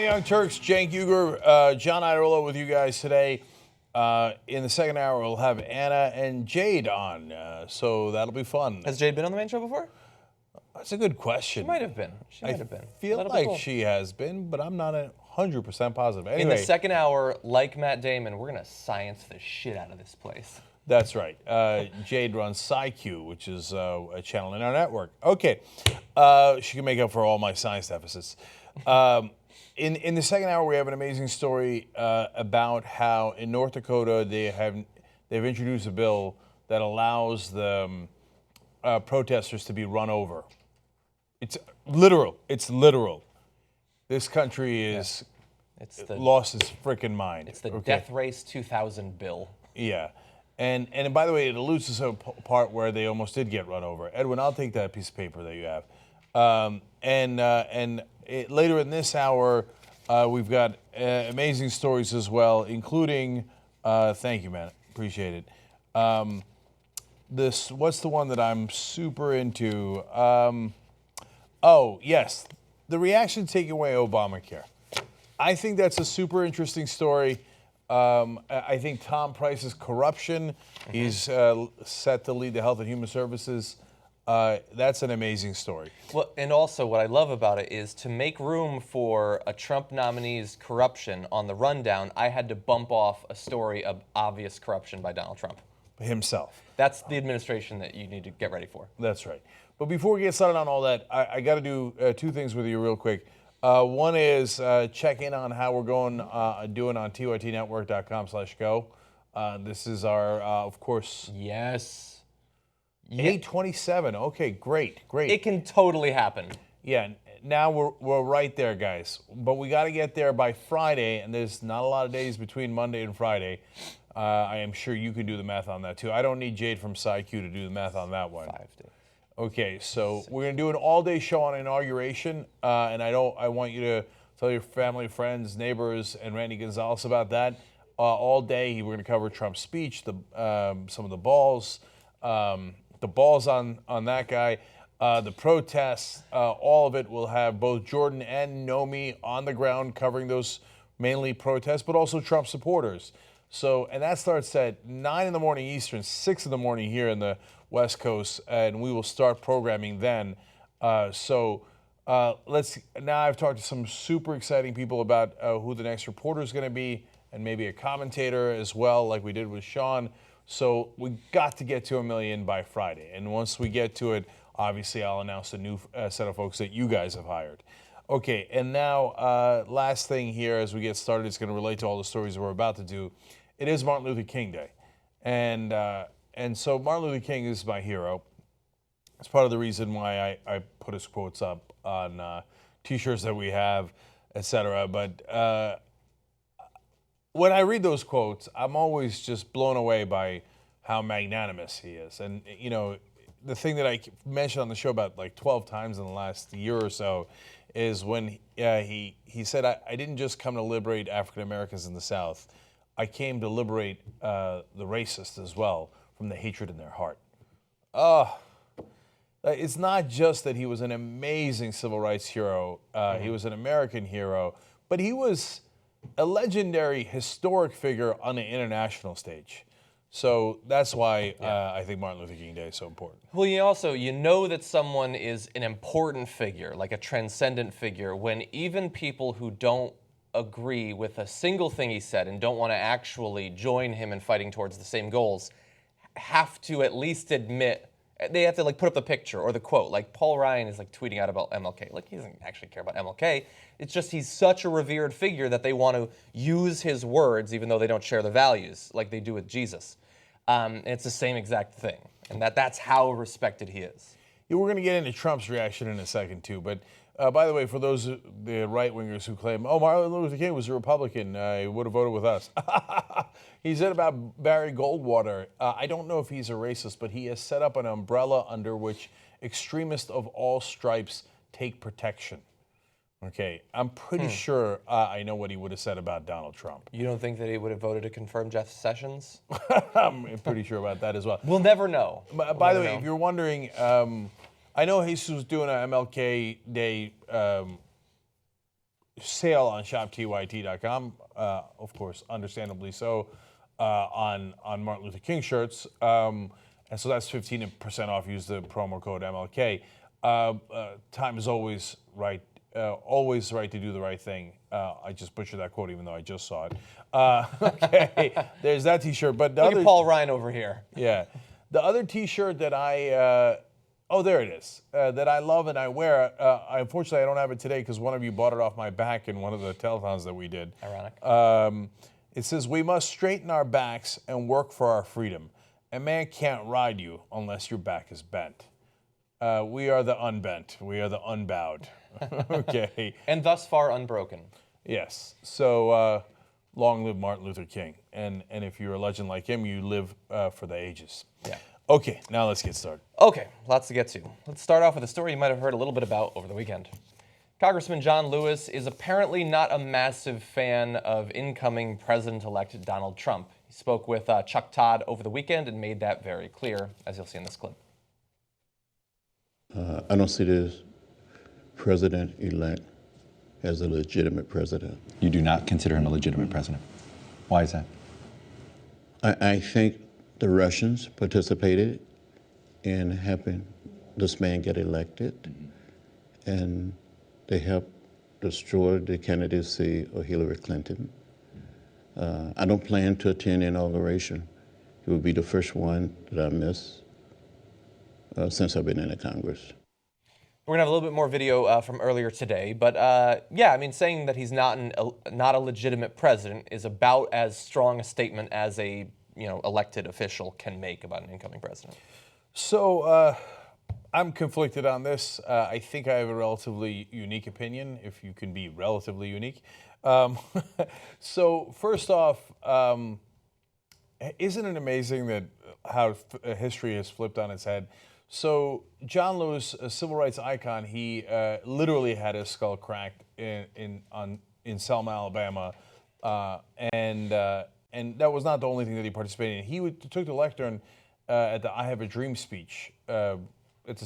the Young Turks. Cenk Uygur, John Iadarola with you guys today. In the second hour, we'll have Anna and Jade on, so that'll be fun. Has Jade been on the main show before? That's a good question. She might have been. I feel like she has been, but I'm not 100% positive. Anyway, in the second hour, like Matt Damon, we're going to science the shit out of this place. That's right. Jade runs SciQ, which is a channel in our network. Okay. She can make up for all my science deficits. In the second hour, we have an amazing story about how in North Dakota they've introduced a bill that allows the protesters to be run over. It's literal. It's literal. This country is lost its freaking mind. It's the Death Race 2000 bill. Yeah. And by the way, it alludes to some part where they almost did get run over. Edwin, I'll take that piece of paper that you have. Later in this hour, we've got amazing stories as well, including, thank you, man, appreciate it. What's the one that I'm super into? Oh, yes, the reaction taking away Obamacare. I think that's a super interesting story. I think Tom Price's corruption, he's set to lead the Health and Human Services. That's an amazing story. Well, and also what I love about it is to make room for a Trump nominee's corruption on the rundown, I had to bump off a story of obvious corruption by Donald Trump. Himself. That's the administration that you need to get ready for. That's right. But before we get started on all that, I got to do two things with you real quick. One is check in on how we're doing on tytnetwork.com/go. This is our, of course. Yes. 827. Okay, great. It can totally happen. Yeah, now we're right there, guys. But we got to get there by Friday, and there's not a lot of days between Monday and Friday. I am sure you can do the math on that, too. I don't need Jade from SciQ to do the math on that one. 5 days. Okay, so we're going to do an all-day show on inauguration, and I want you to tell your family, friends, neighbors, and Randy Gonzalez about that. All day, we're going to cover Trump's speech, some of the balls on that guy, the protests, all of it. Will have both Jordan and Nomi on the ground covering those mainly protests, but also Trump supporters. So, and that starts at 9 in the morning Eastern, 6 in the morning here in the West Coast, and we will start programming then. Now I've talked to some super exciting people about who the next reporter is going to be, and maybe a commentator as well, like we did with Sean. So we got to get to 1 million by Friday. And once we get to it, obviously I'll announce a new set of folks that you guys have hired. Okay, and now last thing here as we get started, it's going to relate to all the stories we're about to do. It is Martin Luther King Day. And so Martin Luther King is my hero. It's part of the reason why I put his quotes up on T-shirts that we have, etc. But when I read those quotes, I'm always just blown away by how magnanimous he is. And, you know, the thing that I mentioned on the show about like 12 times in the last year or so is when he said, I didn't just come to liberate African Americans in the South. I came to liberate the racists as well from the hatred in their heart. It's not just that he was an amazing civil rights hero. He was an American hero, but he was a legendary, historic figure on the international stage. So that's why I think Martin Luther King Day is so important. Well, you know that someone is an important figure, like a transcendent figure, when even people who don't agree with a single thing he said and don't want to actually join him in fighting towards the same goals have to at least admit, they have to like put up the picture or the quote. Like Paul Ryan is like tweeting out about MLK. Like he doesn't actually care about MLK. It's just he's such a revered figure that they want to use his words even though they don't share the values like they do with Jesus. And it's the same exact thing. And that's how respected he is. Yeah, we're going to get into Trump's reaction in a second too, but by the way, for those the right-wingers who claim, Martin Luther King was a Republican, he would have voted with us. He said about Barry Goldwater, I don't know if he's a racist, but he has set up an umbrella under which extremists of all stripes take protection. Okay, I'm pretty sure I know what he would have said about Donald Trump. You don't think that he would have voted to confirm Jeff Sessions? I'm pretty sure about that as well. We'll never know. By the way, if you're wondering, I know Jesus was doing an MLK Day sale on shoptyt.com, of course, understandably so, on Martin Luther King shirts. And so that's 15% off. Use the promo code MLK. Time is always right to do the right thing. I just butchered that quote, even though I just saw it. Okay, there's that T-shirt. But the Look other, at Paul Ryan over here. yeah, the other T-shirt that there it is, that I love and I wear. Unfortunately, I don't have it today because one of you bought it off my back in one of the telethons that we did. Ironic. It says, "We must straighten our backs and work for our freedom. A man can't ride you unless your back is bent. We are the unbent. We are the unbowed." Okay. And thus far unbroken. Yes. So long live Martin Luther King. And if you're a legend like him, you live for the ages. Yeah. Okay, now let's get started. Okay, lots to get to. Let's start off with a story you might have heard a little bit about over the weekend. Congressman John Lewis is apparently not a massive fan of incoming President-elect Donald Trump. He spoke with Chuck Todd over the weekend and made that very clear, as you'll see in this clip. I don't see this president-elect as a legitimate president. You do not consider him a legitimate president. Why is that? I think the Russians participated in helping this man get elected, and they helped destroy the candidacy of Hillary Clinton. I don't plan to attend the inauguration. It would be the first one that I miss since I've been in the Congress. We're gonna have a little bit more video from earlier today, but yeah, I mean, saying that he's not a legitimate president is about as strong a statement as a elected official can make about an incoming president. So I'm conflicted on this. I think I have a relatively unique opinion, if you can be relatively unique. So first off, isn't it amazing that how history has flipped on its head? So John Lewis, a civil rights icon, he literally had his skull cracked in Selma, Alabama, and that was not the only thing that he participated in. He took the lectern at the "I Have a Dream" speech. It's the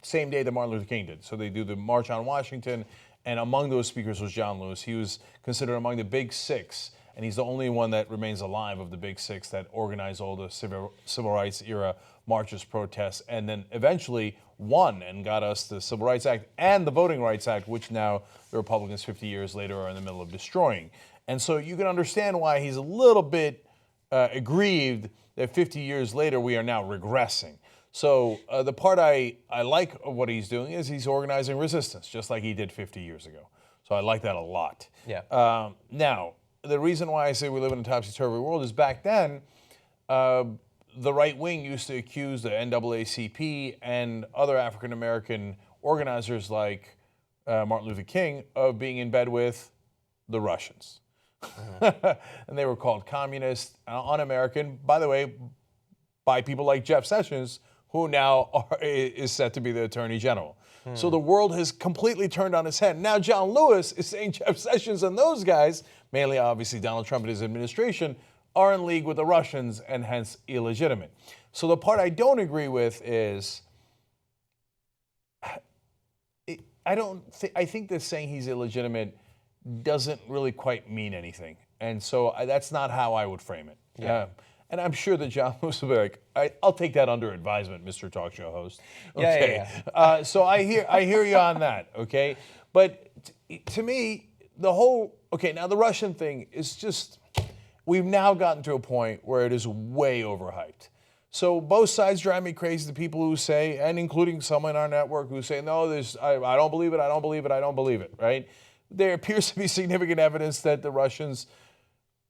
same day that Martin Luther King did. So they do the March on Washington, and among those speakers was John Lewis. He was considered among the Big Six, and he's the only one that remains alive of the Big Six that organized all the civil rights era marches, protests, and then eventually won and got us the Civil Rights Act and the Voting Rights Act, which now the Republicans 50 years later are in the middle of destroying. And so you can understand why he's a little bit aggrieved that 50 years later we are now regressing. So the part I like of what he's doing is he's organizing resistance, just like he did 50 years ago. So I like that a lot. Yeah. Now, the reason why I say we live in a topsy-turvy world is back then, the right wing used to accuse the NAACP and other African-American organizers like Martin Luther King of being in bed with the Russians. And they were called communist, un-American, by the way, by people like Jeff Sessions, who now is set to be the Attorney General. So the world has completely turned on its head. Now John Lewis is saying Jeff Sessions and those guys, mainly obviously Donald Trump and his administration, are in league with the Russians and hence illegitimate. So the part I don't agree with is, I think that saying he's illegitimate doesn't really quite mean anything. And so that's not how I would frame it. Yeah. And I'm sure that John Lewis will be like, I'll take that under advisement, Mr. Talk Show host. Okay. Yeah. So I hear you on that, okay? But to me, now the Russian thing is just, we've now gotten to a point where it is way overhyped. So both sides drive me crazy, the people who say, and including someone in our network who say, no, I don't believe it, I don't believe it, I don't believe it, right? There appears to be significant evidence that the Russians,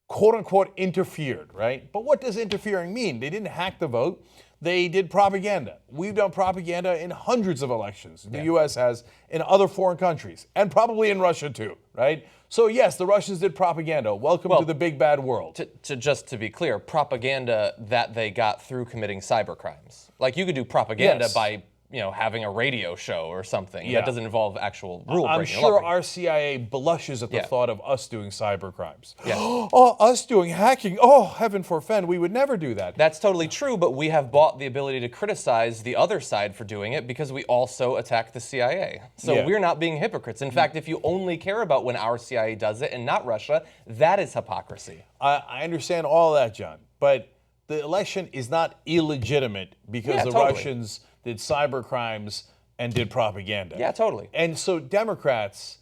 quote unquote, interfered, right? But what does interfering mean? They didn't hack the vote. They did propaganda. We've done propaganda in hundreds of elections. The U.S. has in other foreign countries, and probably in Russia too, right? So yes, the Russians did propaganda. Welcome to the big bad world. Just to be clear, propaganda that they got through committing cyber crimes. Like you could do propaganda by having a radio show or something. Yeah. That doesn't involve actual rule I'm breaking. sure our CIA blushes at the Yeah. thought of us doing cyber crimes. Yeah. Oh, us doing hacking. Oh, heaven forfend. We would never do that. That's totally true, but we have bought the ability to criticize the other side for doing it because we also attack the CIA. So Yeah. we're not being hypocrites. In fact, if you only care about when our CIA does it and not Russia, that is hypocrisy. I understand all that, John, but the election is not illegitimate because Yeah, the totally. Russians did cyber crimes and did propaganda. Yeah, totally. And so Democrats,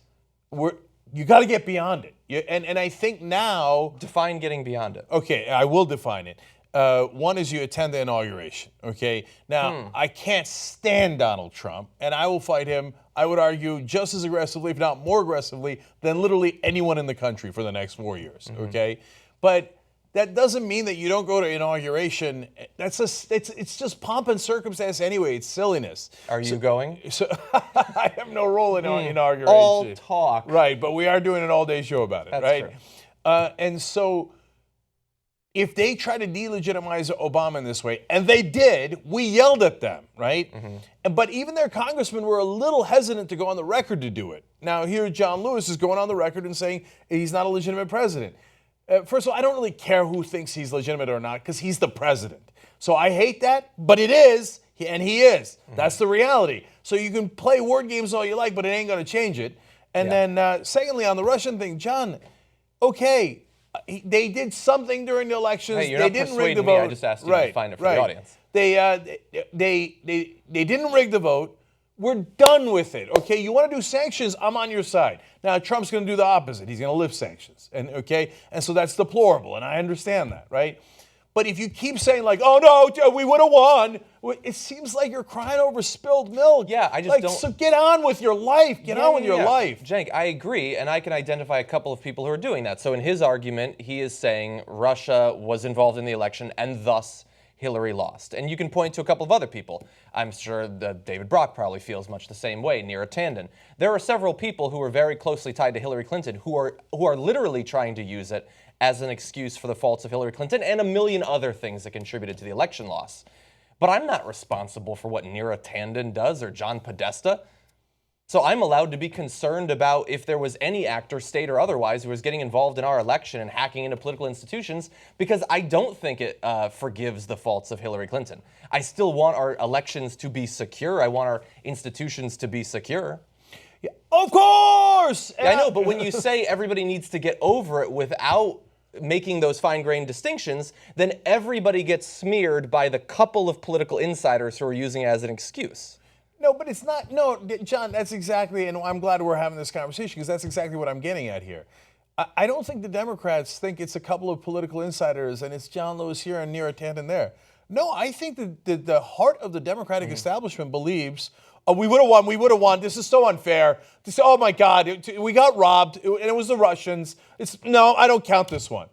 you got to get beyond it. And I think now, Define getting beyond it. okay, I will define it. One is you attend the inauguration, okay? Now, I can't stand Donald Trump, and I will fight him, I would argue, just as aggressively, if not more aggressively, than literally anyone in the country for the next 4 years, okay? But that doesn't mean that you don't go to inauguration. It's just pomp and circumstance anyway. It's silliness. Are you going? So I have no role in inauguration. All talk. Right, but we are doing an all-day show about it, That's right? true. And so if they try to delegitimize Obama in this way, and they did, we yelled at them, right? But even their congressmen were a little hesitant to go on the record to do it. Now here, John Lewis is going on the record and saying he's not a legitimate president. First of all, I don't really care who thinks he's legitimate or not because he's the president. So I hate that, but it is, and he is. That's the reality. So you can play word games all you like, but it ain't going to change it. And then secondly, on the Russian thing, John, okay, they did something during the elections. Hey, you're they not didn't rig the persuading me. vote. I just asked you to define it for the audience. They didn't rig the vote. We're done with it, okay? You want to do sanctions, I'm on your side. Now, Trump's going to do the opposite. He's going to lift sanctions, and so that's deplorable, and I understand that, right? But if you keep saying like, oh no, we would have won, it seems like you're crying over spilled milk. Yeah, I just don't. So get on with your life. Get on with your life. Cenk, I agree, and I can identify a couple of people who are doing that. So in his argument, he is saying Russia was involved in the election and thus Hillary lost. And you can point to a couple of other people. I'm sure that David Brock probably feels much the same way, Neera Tanden. There are several people who are very closely tied to Hillary Clinton who are literally trying to use it as an excuse for the faults of Hillary Clinton and a million other things that contributed to the election loss. But I'm not responsible for what Neera Tanden does or John Podesta. So I'm allowed to be concerned about if there was any actor, state or otherwise, who was getting involved in our election and hacking into political institutions, because I don't think it forgives the faults of Hillary Clinton. I still want our elections to be secure. I want our institutions to be secure. Yeah, of course! Yeah, I know, but when you say everybody needs to get over it without making those fine-grained distinctions, then everybody gets smeared by the couple of political insiders who are using it as an excuse. No, but it's not. No, John, that's exactly, and I'm glad we're having this conversation because that's exactly what I'm getting at here. I don't think the Democrats think it's a couple of political insiders and it's John Lewis here and Neera Tanden there. No, I think that the heart of the Democratic establishment believes, oh, we would have won, this is so unfair. Oh my God, we got robbed, and it was the Russians. No, I don't count this one.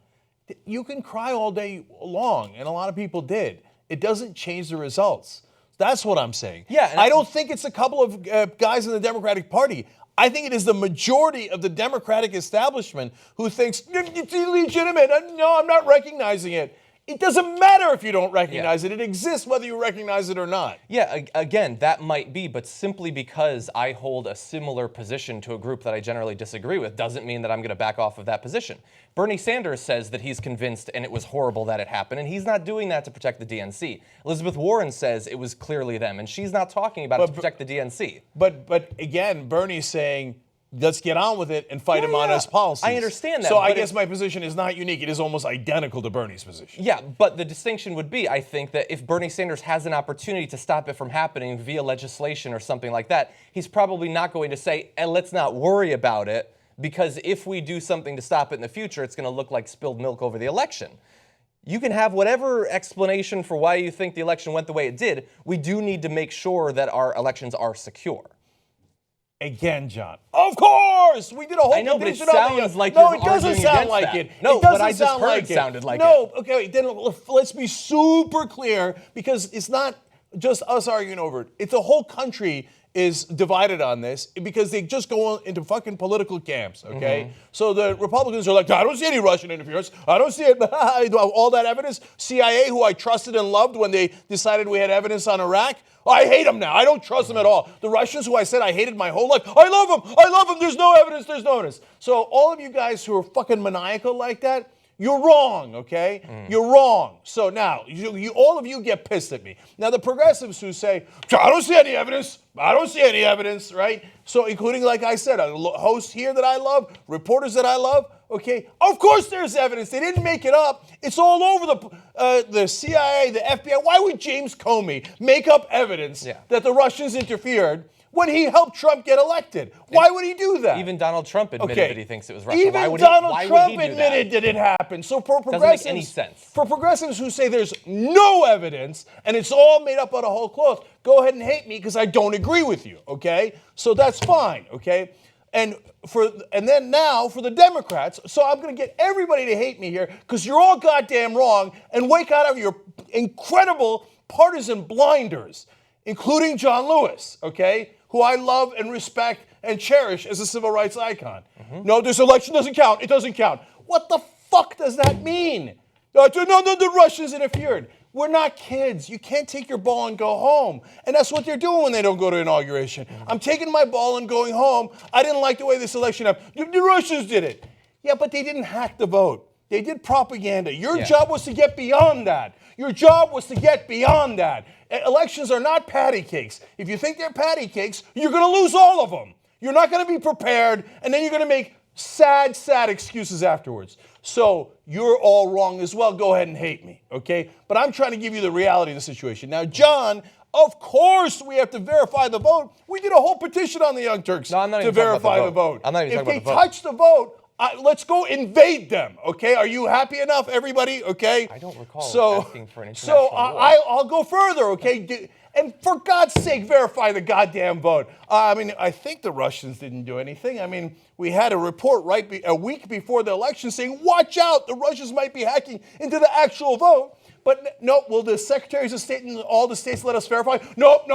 You can cry all day long, and a lot of people did. It doesn't change the results. That's what I'm saying. Yeah, I don't think it's a couple of guys in the Democratic Party. I think it is the majority of the Democratic establishment who thinks it's illegitimate. No, I'm not recognizing it. It doesn't matter if you don't recognize it. It exists whether you recognize it or not. Yeah, again, that might be, but simply because I hold a similar position to a group that I generally disagree with doesn't mean that I'm going to back off of that position. Bernie Sanders says that he's convinced and it was horrible that it happened, and he's not doing that to protect the DNC. Elizabeth Warren says it was clearly them, and she's not talking about it to protect the DNC. But again, Bernie's saying, let's get on with it and fight him on his policies. I understand that. So I guess my position is not unique. It is almost identical to Bernie's position. Yeah, but the distinction would be, I think, that if Bernie Sanders has an opportunity to stop it from happening via legislation or something like that, he's probably not going to say, let's not worry about it, because if we do something to stop it in the future, it's going to look like spilled milk over the election. You can have whatever explanation for why you think the election went the way it did. We do need to make sure that our elections are secure. Again, John. Of course, we did a whole. I know, but it petition on sounds like no, you're it doesn't arguing sound against like that. it. No, it doesn't what I just sound heard like it. sounded like no, okay, then let's be super clear because it's not just us arguing over it. It's the whole country is divided on this because they just go into fucking political camps, okay? So the Republicans are like, I don't see any Russian interference. I don't see it. All that evidence. CIA, who I trusted and loved when they decided we had evidence on Iraq, I hate them now. I don't trust them at all. The Russians, who I said I hated my whole life, I love them. I love them. There's no evidence. There's no evidence. So all of you guys who are fucking maniacal like that, you're wrong, okay? You're wrong. So now, all of you get pissed at me. Now, the progressives who say, I don't see any evidence. I don't see any evidence, right? So including, like I said, a host here that I love, reporters that I love, okay? Of course there's evidence. They didn't make it up. It's all over the CIA, the FBI. Why would James Comey make up evidence that the Russians interfered when he helped Trump get elected? Why would he do that? Even Donald Trump admitted that he thinks it was Russia. Even Donald Trump admitted that it happened. So for progressives, doesn't make any sense. For progressives who say there's no evidence and it's all made up out of whole cloth, go ahead and hate me because I don't agree with you, okay? So that's fine, okay? And then now for the Democrats, so I'm going to get everybody to hate me here because you're all goddamn wrong and wake out of your incredible partisan blinders, including John Lewis, okay, who I love and respect and cherish as a civil rights icon. No, this election doesn't count. It doesn't count. What the fuck does that mean? No, the Russians interfered. We're not kids. You can't take your ball and go home. And that's what they're doing when they don't go to inauguration. I'm taking my ball and going home. I didn't like the way this election happened. The Russians did it. Yeah, but they didn't hack the vote. They did propaganda. Your job was to get beyond that. Your job was to get beyond that. Elections are not patty cakes. If you think they're patty cakes, you're going to lose all of them. You're not going to be prepared, and then you're going to make sad, sad excuses afterwards. So you're all wrong as well. Go ahead and hate me, okay? But I'm trying to give you the reality of the situation. Now, John, of course we have to verify the vote. We did a whole petition on the Young Turks to verify the vote. I'm not even talking about the vote. If they touch the vote, let's go invade them, okay? Are you happy enough, everybody, okay? I don't recall asking for an international So war. I'll go further, okay? And for God's sake, verify the goddamn vote. I mean, I think the Russians didn't do anything. I mean, we had a report a week before the election saying, watch out, the Russians might be hacking into the actual vote. But no, will the secretaries of state in all the states let us verify? Nope.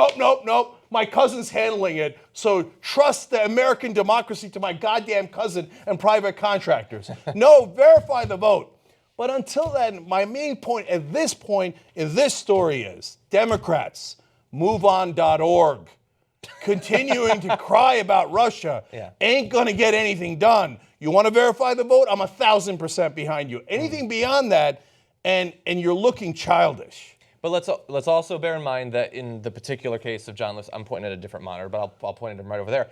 My cousin's handling it. So trust the American democracy to my goddamn cousin and private contractors. No, verify the vote. But until then, my main point at this point in this story is Democrats, moveon.org, continuing to cry about Russia ain't going to get anything done. You want to verify the vote? I'm 1,000% behind you. Anything beyond that, and you're looking childish. But let's also bear in mind that in the particular case of John Lewis, I'm pointing at a different monitor, but I'll point at him right over there.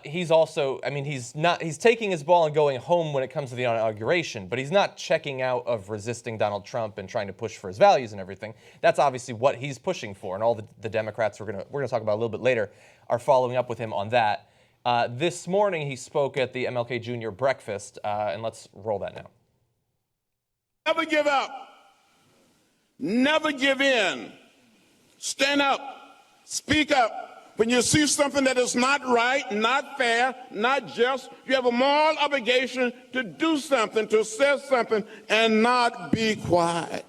He's also, I mean, he's taking his ball and going home when it comes to the inauguration, but he's not checking out of resisting Donald Trump and trying to push for his values and everything. That's obviously what he's pushing for, and all the Democrats we're gonna talk about a little bit later are following up with him on that. This morning he spoke at the MLK Jr. breakfast, and let's roll that now. Never give up. Never give in. Stand up. Speak up. When you see something that is not right, not fair, not just, you have a moral obligation to do something, to say something, and not be quiet.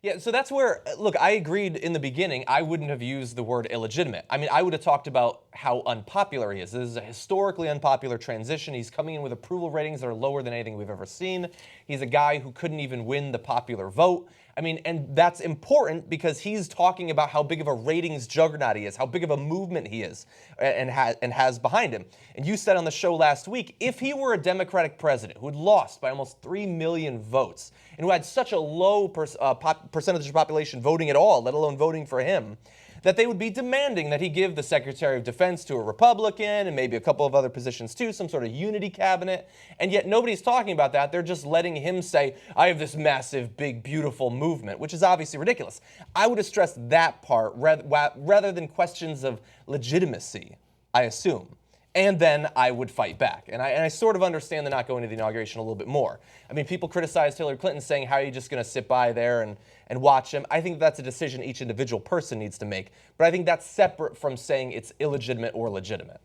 Yeah, so that's where, look, I agreed in the beginning I wouldn't have used the word illegitimate. I mean, I would have talked about how unpopular he is. This is a historically unpopular transition. He's coming in with approval ratings that are lower than anything we've ever seen. He's a guy who couldn't even win the popular vote. I mean, and that's important because he's talking about how big of a ratings juggernaut he is, how big of a movement he is and has behind him. And you said on the show last week, if he were a Democratic president who had lost by almost 3 million votes and who had such a low percentage of population voting at all, let alone voting for him, that they would be demanding that he give the Secretary of Defense to a Republican and maybe a couple of other positions too, some sort of unity cabinet. And yet nobody's talking about that. They're just letting him say, I have this massive, big, beautiful movement, which is obviously ridiculous. I would have stressed that part rather than questions of legitimacy, I assume. And then I would fight back. And I sort of understand the not going to the inauguration a little bit more. I mean, people criticized Hillary Clinton saying, how are you just going to sit by there and watch him? I think that's a decision each individual person needs to make. But I think that's separate from saying it's illegitimate or legitimate.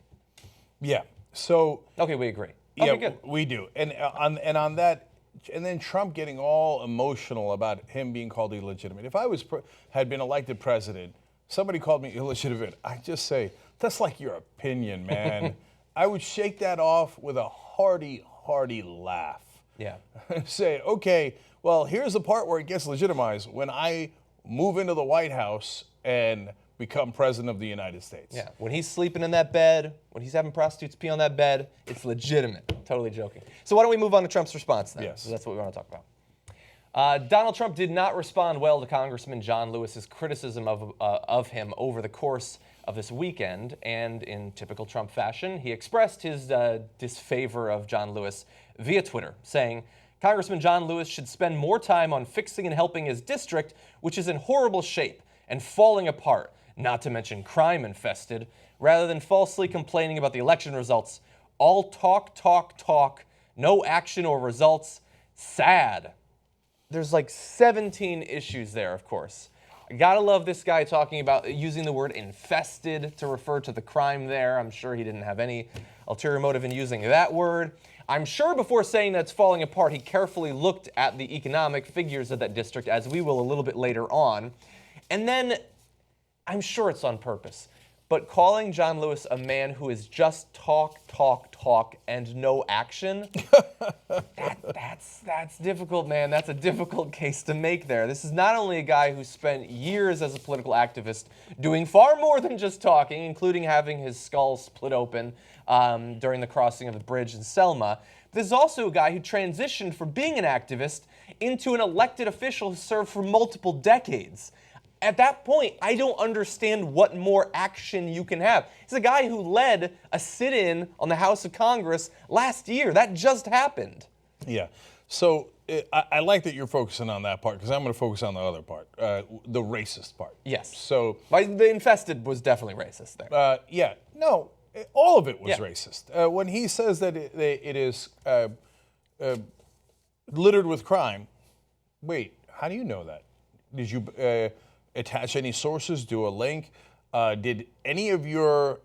Yeah. So. Okay, we agree. Yeah, Okay, good. we do. And on that, and then Trump getting all emotional about him being called illegitimate. If I had been elected president, somebody called me illegitimate, I just say, that's like your opinion, man. I would shake that off with a hearty laugh. Yeah. Say, okay, well, here's the part where it gets legitimized when I move into the White House and become president of the United States. Yeah. When he's sleeping in that bed, when he's having prostitutes pee on that bed, it's legitimate. Totally joking. So why don't we move on to Trump's response then? Yes. So that's what we want to talk about. Donald Trump did not respond well to Congressman John Lewis's criticism of him over the course of this weekend, and in typical Trump fashion, he expressed his disfavor of John Lewis via Twitter, saying, Congressman John Lewis should spend more time on fixing and helping his district, which is in horrible shape and falling apart, not to mention crime infested, rather than falsely complaining about the election results. All talk, no action or results. Sad. There's like 17 issues there, of course. I gotta love this guy talking about using the word infested to refer to the crime there. I'm sure he didn't have any ulterior motive in using that word. I'm sure before saying that it's falling apart, he carefully looked at the economic figures of that district, as we will a little bit later on. And then, I'm sure it's on purpose, but calling John Lewis a man who is just talk, and no action, that's difficult, man. That's a difficult case to make there. This is not only a guy who spent years as a political activist doing far more than just talking, including having his skull split open during the crossing of the bridge in Selma. This is also a guy who transitioned from being an activist into an elected official who served for multiple decades. At that point, I don't understand what more action you can have. He's a guy who led a sit-in on the House of Congress last year. That just happened. Yeah. So I like that you're focusing on that part, because I'm going to focus on the other part, the racist part. Yes. So The infested was definitely racist there. yeah, no, all of it was Yeah. racist. When he says that it is littered with crime, wait, how do you know that? Did you attach any sources, do a link? Did any of your,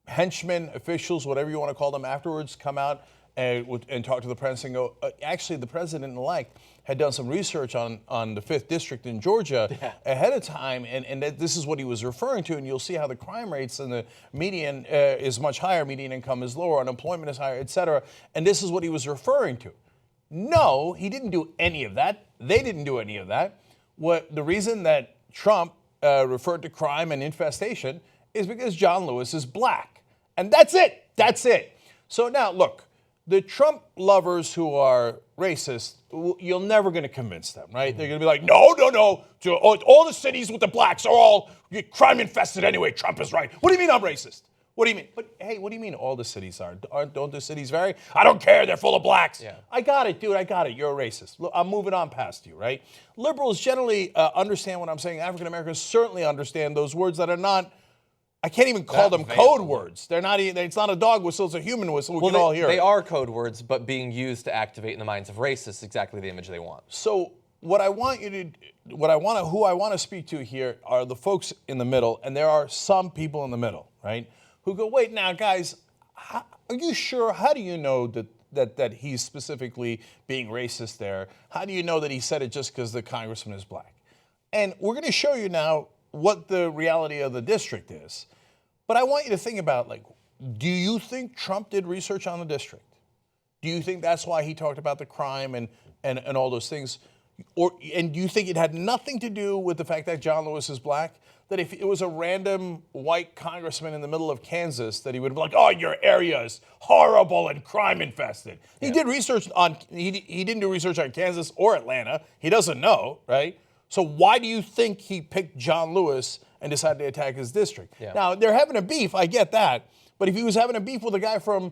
henchmen, officials, whatever you want to call them afterwards, come out and talk to the press and go, actually, the president-elect had done some research on the 5th District in Georgia ahead of time, and that this is what he was referring to, and you'll see how the crime rates and the median is much higher, median income is lower, unemployment is higher, et cetera, and this is what he was referring to. No, he didn't do any of that. They didn't do any of that. The reason that Trump referred to crime and infestation is because John Lewis is black. And that's it. That's it. So now, look, the Trump lovers who are racist, you're never going to convince them, right? They're going to be like, no. All the cities with the blacks are all crime infested anyway. Trump is right. What do you mean I'm racist? What do you mean? But hey, what do you mean all the cities are? Don't the cities vary? I don't care. They're full of blacks. Yeah. I got it, dude. I got it. You're a racist. Look, I'm moving on past you, right? Liberals generally understand what I'm saying. African Americans certainly understand those words that are not. I can't even call them code words. They're not. It's not a dog whistle. It's a human whistle. We can all hear it. They are code words, but being used to activate in the minds of racists exactly the image they want. So who I want to speak to here are the folks in the middle, and there are some people in the middle, right? Who go, wait, now, guys, are you sure? How do you know that he's specifically being racist there? How do you know that he said it just because the congressman is black? And we're going to show you now what the reality of the district is. But I want you to think about, do you think Trump did research on the district? Do you think that's why he talked about the crime and all those things? And do you think it had nothing to do with the fact that John Lewis is black? That if it was a random white congressman in the middle of Kansas, that he would be like, oh, your area is horrible and crime infested. He did research he didn't do research on Kansas or Atlanta. He doesn't know, right? So why do you think he picked John Lewis and decided to attack his district? Yeah. Now, they're having a beef, I get that. But if he was having a beef with a guy from,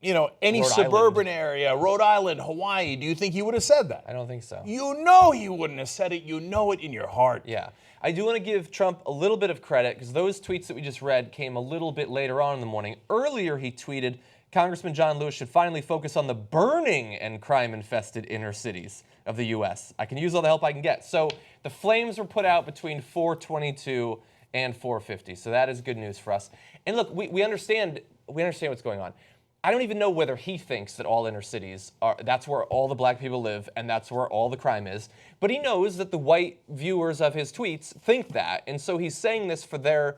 any suburban area, Rhode Island, Hawaii, do you think he would have said that? I don't think so. You know he wouldn't have said it. You know it in your heart. Yeah. I do want to give Trump a little bit of credit, because those tweets that we just read came a little bit later on in the morning. Earlier, he tweeted, Congressman John Lewis should finally focus on the burning and crime-infested inner cities of the U.S. I can use all the help I can get. So the flames were put out between 422 and 450. So that is good news for us. And look, we understand what's going on. I don't even know whether he thinks that all inner cities that's where all the black people live and that's where all the crime is. But he knows that the white viewers of his tweets think that. And so he's saying this for their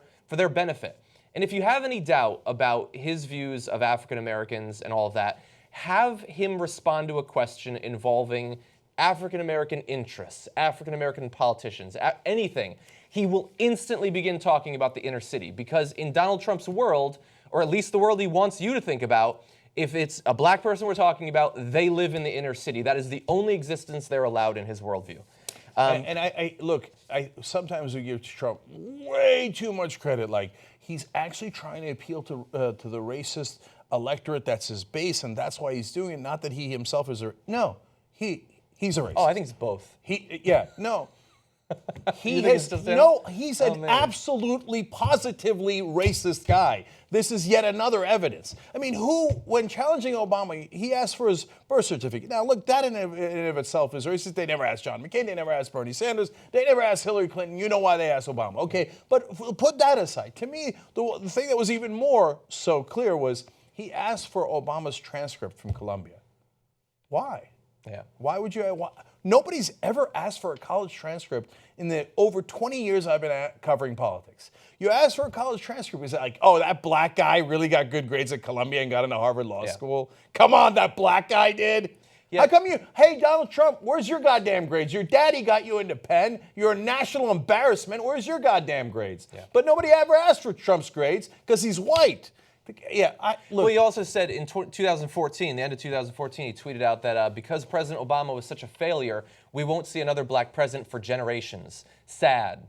benefit. And if you have any doubt about his views of African Americans and all of that, have him respond to a question involving African American interests, African American politicians, anything. He will instantly begin talking about the inner city, because in Donald Trump's world, or at least the world he wants you to think about, if it's a black person we're talking about, they live in the inner city. That is the only existence they're allowed in his worldview. And I look, sometimes we give Trump way too much credit. Like, he's actually trying to appeal to the racist electorate that's his base, and that's why he's doing it. Not that he himself is he's a racist. Oh, I think it's both. He's an absolutely, positively racist guy. This is yet another evidence. I mean, when challenging Obama, he asked for his birth certificate. Now, look, that in and of itself is racist. They never asked John McCain. They never asked Bernie Sanders. They never asked Hillary Clinton. You know why they asked Obama. Okay, but put that aside. To me, the thing that was even more so clear was he asked for Obama's transcript from Columbia. Why? Yeah. Why would you? Nobody's ever asked for a college transcript in the over 20 years I've been covering politics. You ask for a college transcript, is it like, oh, that black guy really got good grades at Columbia and got into Harvard Law School? Come on, that black guy did. Yeah. How come hey, Donald Trump, where's your goddamn grades? Your daddy got you into Penn. You're a national embarrassment. Where's your goddamn grades? Yeah. But nobody ever asked for Trump's grades because he's white. Yeah, look. Well, he also said in 2014, the end of 2014, he tweeted out that because President Obama was such a failure, we won't see another black president for generations. Sad.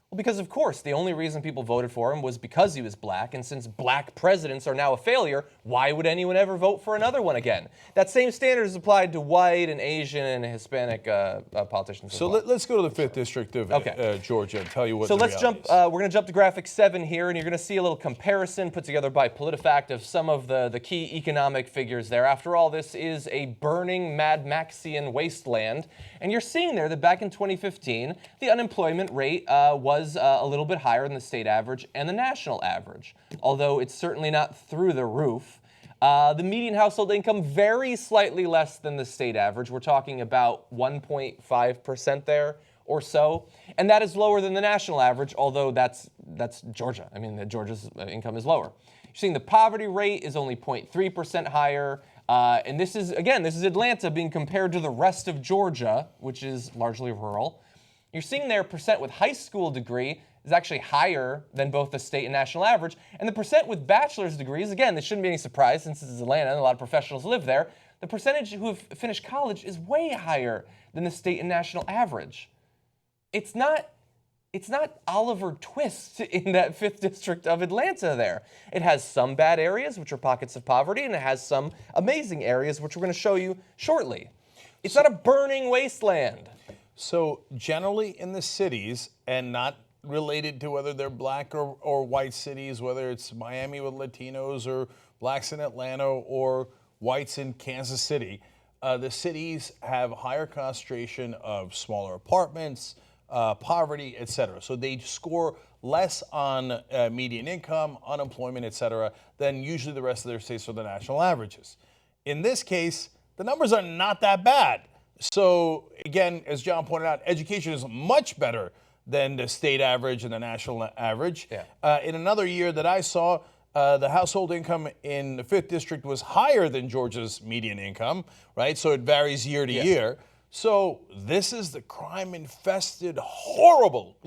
Well, because of course, the only reason people voted for him was because he was black, and since black presidents are now a failure, why would anyone ever vote for another one again? That same standard is applied to white and Asian and Hispanic politicians. So let's go to the 5th District of Georgia and tell you what. So let's jump. We're going to jump to graphic 7 here, and you're going to see a little comparison put together by PolitiFact of some of the key economic figures there. After all, this is a burning Mad Maxian wasteland, and you're seeing there that back in 2015, the unemployment rate was a little bit higher than the state average and the national average, although it's certainly not through the roof. The median household income very slightly less than the state average. We're talking about 1.5% there or so, and that is lower than the national average, although that's Georgia. I mean, Georgia's income is lower. You're seeing the poverty rate is only 0.3% higher, and this is Atlanta being compared to the rest of Georgia, which is largely rural. You're seeing their percent with high school degree is actually higher than both the state and national average. And the percent with bachelor's degrees, again, this shouldn't be any surprise since this is Atlanta and a lot of professionals live there, the percentage who have finished college is way higher than the state and national average. It's not Oliver Twist in that 5th District of Atlanta there. It has some bad areas, which are pockets of poverty, and it has some amazing areas, which we're going to show you shortly. It's not a burning wasteland. So generally in the cities, and not related to whether they're black or white cities, whether it's Miami with Latinos or blacks in Atlanta or whites in Kansas City, the cities have higher concentration of smaller apartments, poverty, et cetera. So they score less on median income, unemployment, et cetera, than usually the rest of their states or the national averages. In this case, the numbers are not that bad. So again, as John pointed out, education is much better than the state average and the national average. Yeah. In another year that I saw, the household income in the 5th District was higher than Georgia's median income, right? So it varies year to year. So this is the crime-infested, horrible,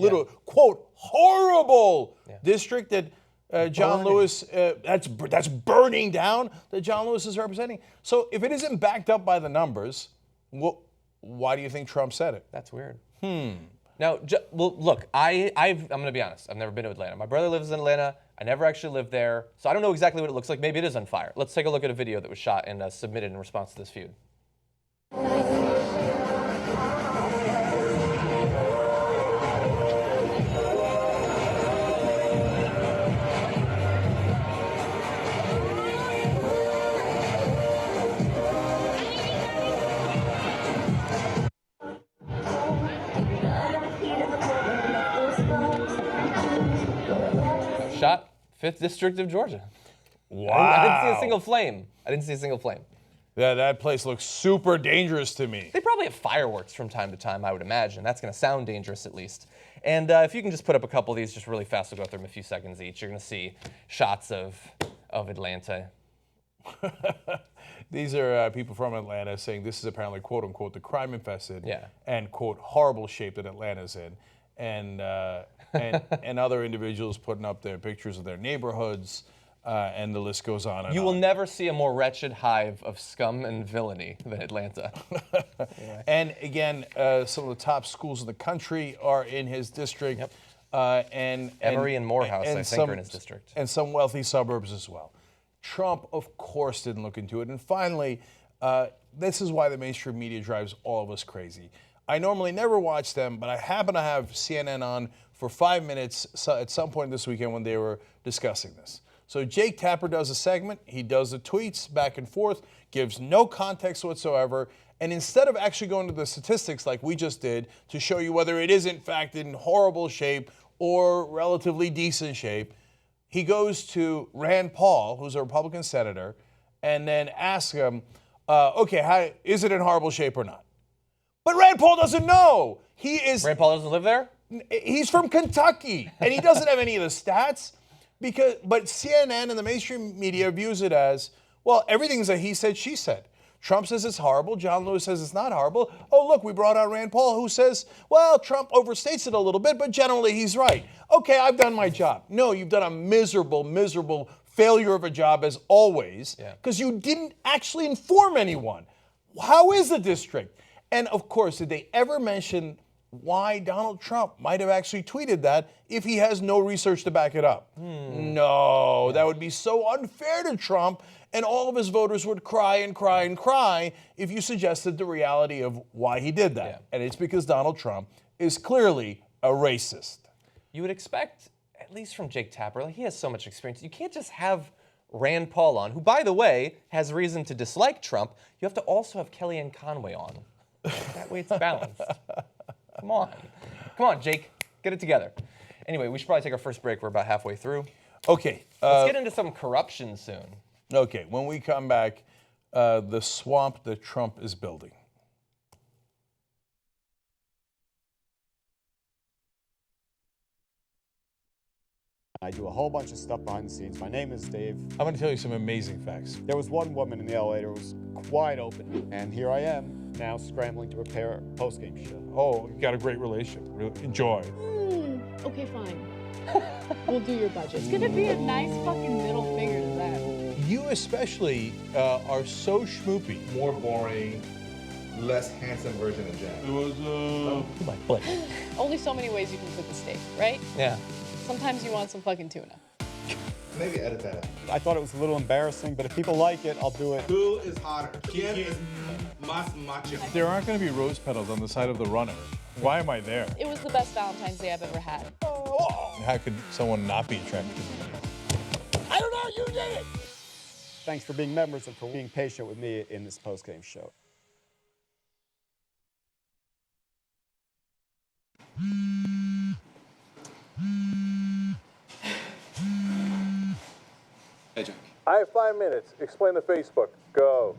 quote, horrible district that John Lewis, that's burning down, that John Lewis is representing. So if it isn't backed up by the numbers, well, why do you think Trump said it? That's weird. Now, look, I'm going to be honest. I've never been to Atlanta. My brother lives in Atlanta. I never actually lived there, so I don't know exactly what it looks like. Maybe it is on fire. Let's take a look at a video that was shot and submitted in response to this feud. Shot, 5th District of Georgia. Wow. I didn't see a single flame. I didn't see a single flame. Yeah, that place looks super dangerous to me. They probably have fireworks from time to time, I would imagine. That's going to sound dangerous at least. And if you can just put up a couple of these just really fast, we'll go through them a few seconds each. You're going to see shots of Atlanta. These are people from Atlanta saying this is apparently, quote unquote, the crime infested Yeah. and, quote, horrible shape that Atlanta's in. And, and other individuals putting up their pictures of their neighborhoods, and the list goes on and You on. will never see a more wretched hive of scum and villainy than Atlanta. And again, some of the top schools in the country are in his district. Yep. Emory and Morehouse, I think, are in his district. And some wealthy suburbs as well. Trump, of course, didn't look into it. And finally, this is why the mainstream media drives all of us crazy. I normally never watch them, but I happen to have CNN on for 5 minutes at some point this weekend when they were discussing this. So Jake Tapper does a segment. He does the tweets back and forth, gives no context whatsoever. And instead of actually going to the statistics like we just did to show you whether it is in fact in horrible shape or relatively decent shape, he goes to Rand Paul, who's a Republican senator, and then asks him, okay, is it in horrible shape or not? But Rand Paul doesn't know. Rand Paul doesn't live there? He's from Kentucky, and he doesn't have any of the stats. But CNN and the mainstream media views it as, well, everything's a he said, she said. Trump says it's horrible. John Lewis says it's not horrible. Oh, look, we brought out Rand Paul, who says, well, Trump overstates it a little bit, but generally he's right. Okay, I've done my job. No, you've done a miserable, miserable failure of a job as always, because you didn't actually inform anyone. How is the district? And of course, did they ever mention why Donald Trump might have actually tweeted that if he has no research to back it up? No, that would be so unfair to Trump, and all of his voters would cry and cry and cry if you suggested the reality of why he did that. Yeah. And it's because Donald Trump is clearly a racist. You would expect, at least from Jake Tapper, like he has so much experience. You can't just have Rand Paul on, who, by the way, has reason to dislike Trump. You have to also have Kellyanne Conway on. That way it's balanced. Come on, Jake, get it together. Anyway, we should probably take our first break. We're about halfway through. Okay. Let's get into some corruption soon. Okay, when we come back, the swamp that Trump is building. I do a whole bunch of stuff behind the scenes. My name is Dave. I'm going to tell you some amazing facts. There was one woman in the elevator who was wide open, and here I am now scrambling to prepare a post-game show. Oh, you got a great relationship. Enjoy. Okay, fine. We'll do your budget. It's gonna be a nice fucking middle finger to them. You especially are so schmoopy. More boring, less handsome version of Jack. It was, Only so many ways you can cook a steak, right? Yeah. Sometimes you want some fucking tuna. Maybe edit that out. I thought it was a little embarrassing, but if people like it, I'll do it. Who is hotter? ¿Quién es más macho? There aren't going to be rose petals on the side of the runner. Why am I there? It was the best Valentine's Day I've ever had. How could someone not be attracted to me? I don't know, you did it! Thanks for being members and for being patient with me in this post-game show. Hey, Jack. I have 5 minutes. Explain the Facebook. Go.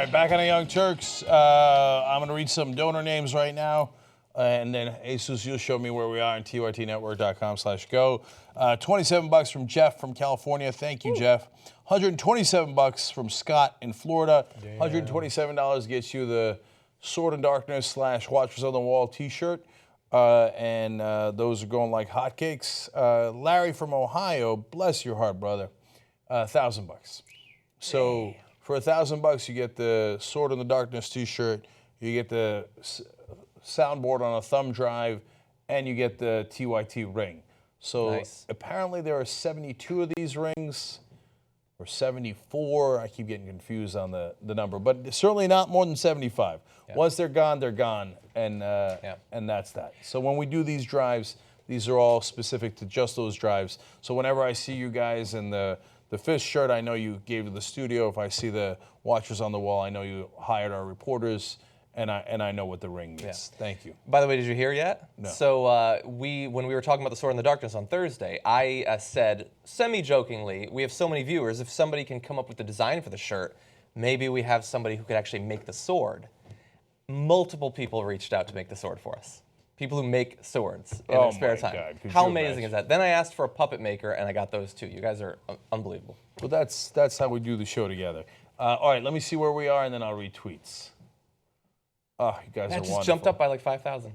right, back on the Young Turks. I'm going to read some donor names right now. And then, Jesus, you'll show me where we are on tytnetwork.com/go. $27 from Jeff from California. Thank you, Jeff. $127 from Scott in Florida. Damn. $127 gets you the Sword in Darkness / Watchers on the Wall t-shirt. And those are going like hotcakes. Larry from Ohio, bless your heart, brother. $1,000. So for $1,000, you get the Sword in the Darkness t-shirt. You get the soundboard on a thumb drive, and you get the TYT ring. So nice. Apparently there are 72 of these rings, or 74. I keep getting confused on the number, but certainly not more than 75. Yeah. Once they're gone, and that's that. So when we do these drives, these are all specific to just those drives. So whenever I see you guys in the Fist shirt, I know you gave to the studio. If I see the Watchers on the Wall, I know you hired our reporters. And I know what the ring means. Yeah. Thank you. By the way, did you hear yet? No. So when we were talking about the Sword in the Darkness on Thursday, I said, semi-jokingly, we have so many viewers, if somebody can come up with the design for the shirt, maybe we have somebody who could actually make the sword. Multiple people reached out to make the sword for us. People who make swords in their spare time. God. How amazing is that? Then I asked for a puppet maker, and I got those too. You guys are unbelievable. Well, that's how we do the show together. All right, let me see where we are, and then I'll read tweets. Oh, you guys are wonderful. That just jumped up by like 5,000.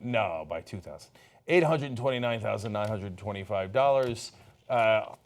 No, by 2,000. $829,925.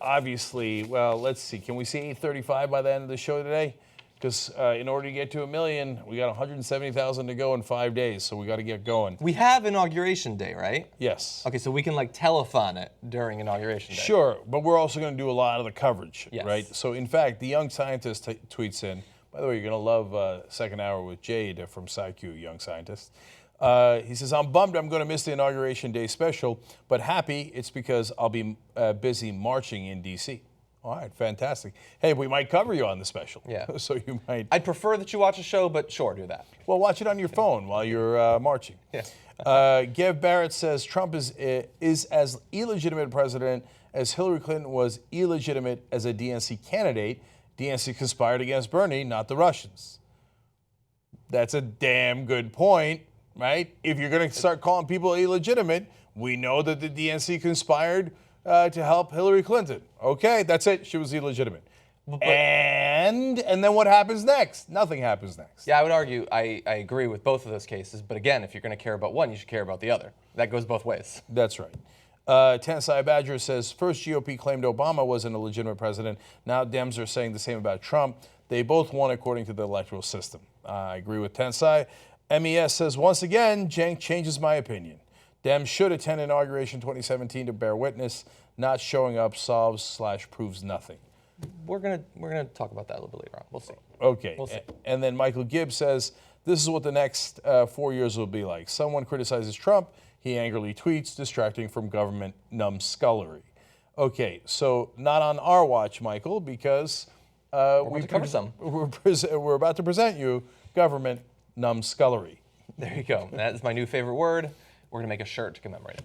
Obviously, well, let's see. Can we see 835 by the end of the show today? Because in order to get to $1 million, we got 170,000 to go in 5 days, so we got to get going. We have Inauguration Day, right? Yes. Okay, so we can like telethon it during Inauguration Day. Sure, but we're also going to do a lot of the coverage, yes. right? So in fact, the Young Scientist tweets in. By the way, you're going to love Second Hour with Jade from PsyQ, Young Scientist. He says, I'm bummed I'm going to miss the Inauguration Day special, but happy it's because I'll be busy marching in D.C. All right, fantastic. Hey, we might cover you on the special. Yeah. So you might. I'd prefer that you watch a show, but sure, do that. Well, watch it on your phone while you're marching. Yeah. Gev Barrett says Trump is as illegitimate president as Hillary Clinton was illegitimate as a DNC candidate. DNC conspired against Bernie, not the Russians. That's a damn good point, right? If you're going to start calling people illegitimate, we know that the DNC conspired to help Hillary Clinton. Okay, that's it. She was illegitimate. And then what happens next? Nothing happens next. Yeah, I would argue I agree with both of those cases. But again, if you're going to care about one, you should care about the other. That goes both ways. That's right. Tennessee Badger says, first GOP claimed Obama was an illegitimate president. Now Dems are saying the same about Trump. They both won according to the electoral system. I agree with Tennessee. MES says, once again, Cenk changes my opinion. Dems should attend Inauguration 2017 to bear witness. Not showing up solves / proves nothing. We're gonna talk about that a little bit later on. We'll see. Okay. We'll see. And then Michael Gibbs says, this is what the next 4 years will be like. Someone criticizes Trump. He angrily tweets, distracting from government numbskullery. Okay, so not on our watch, Michael, because we're about to present you government numbskullery. There you go. That is my new favorite word. We're going to make a shirt to commemorate it.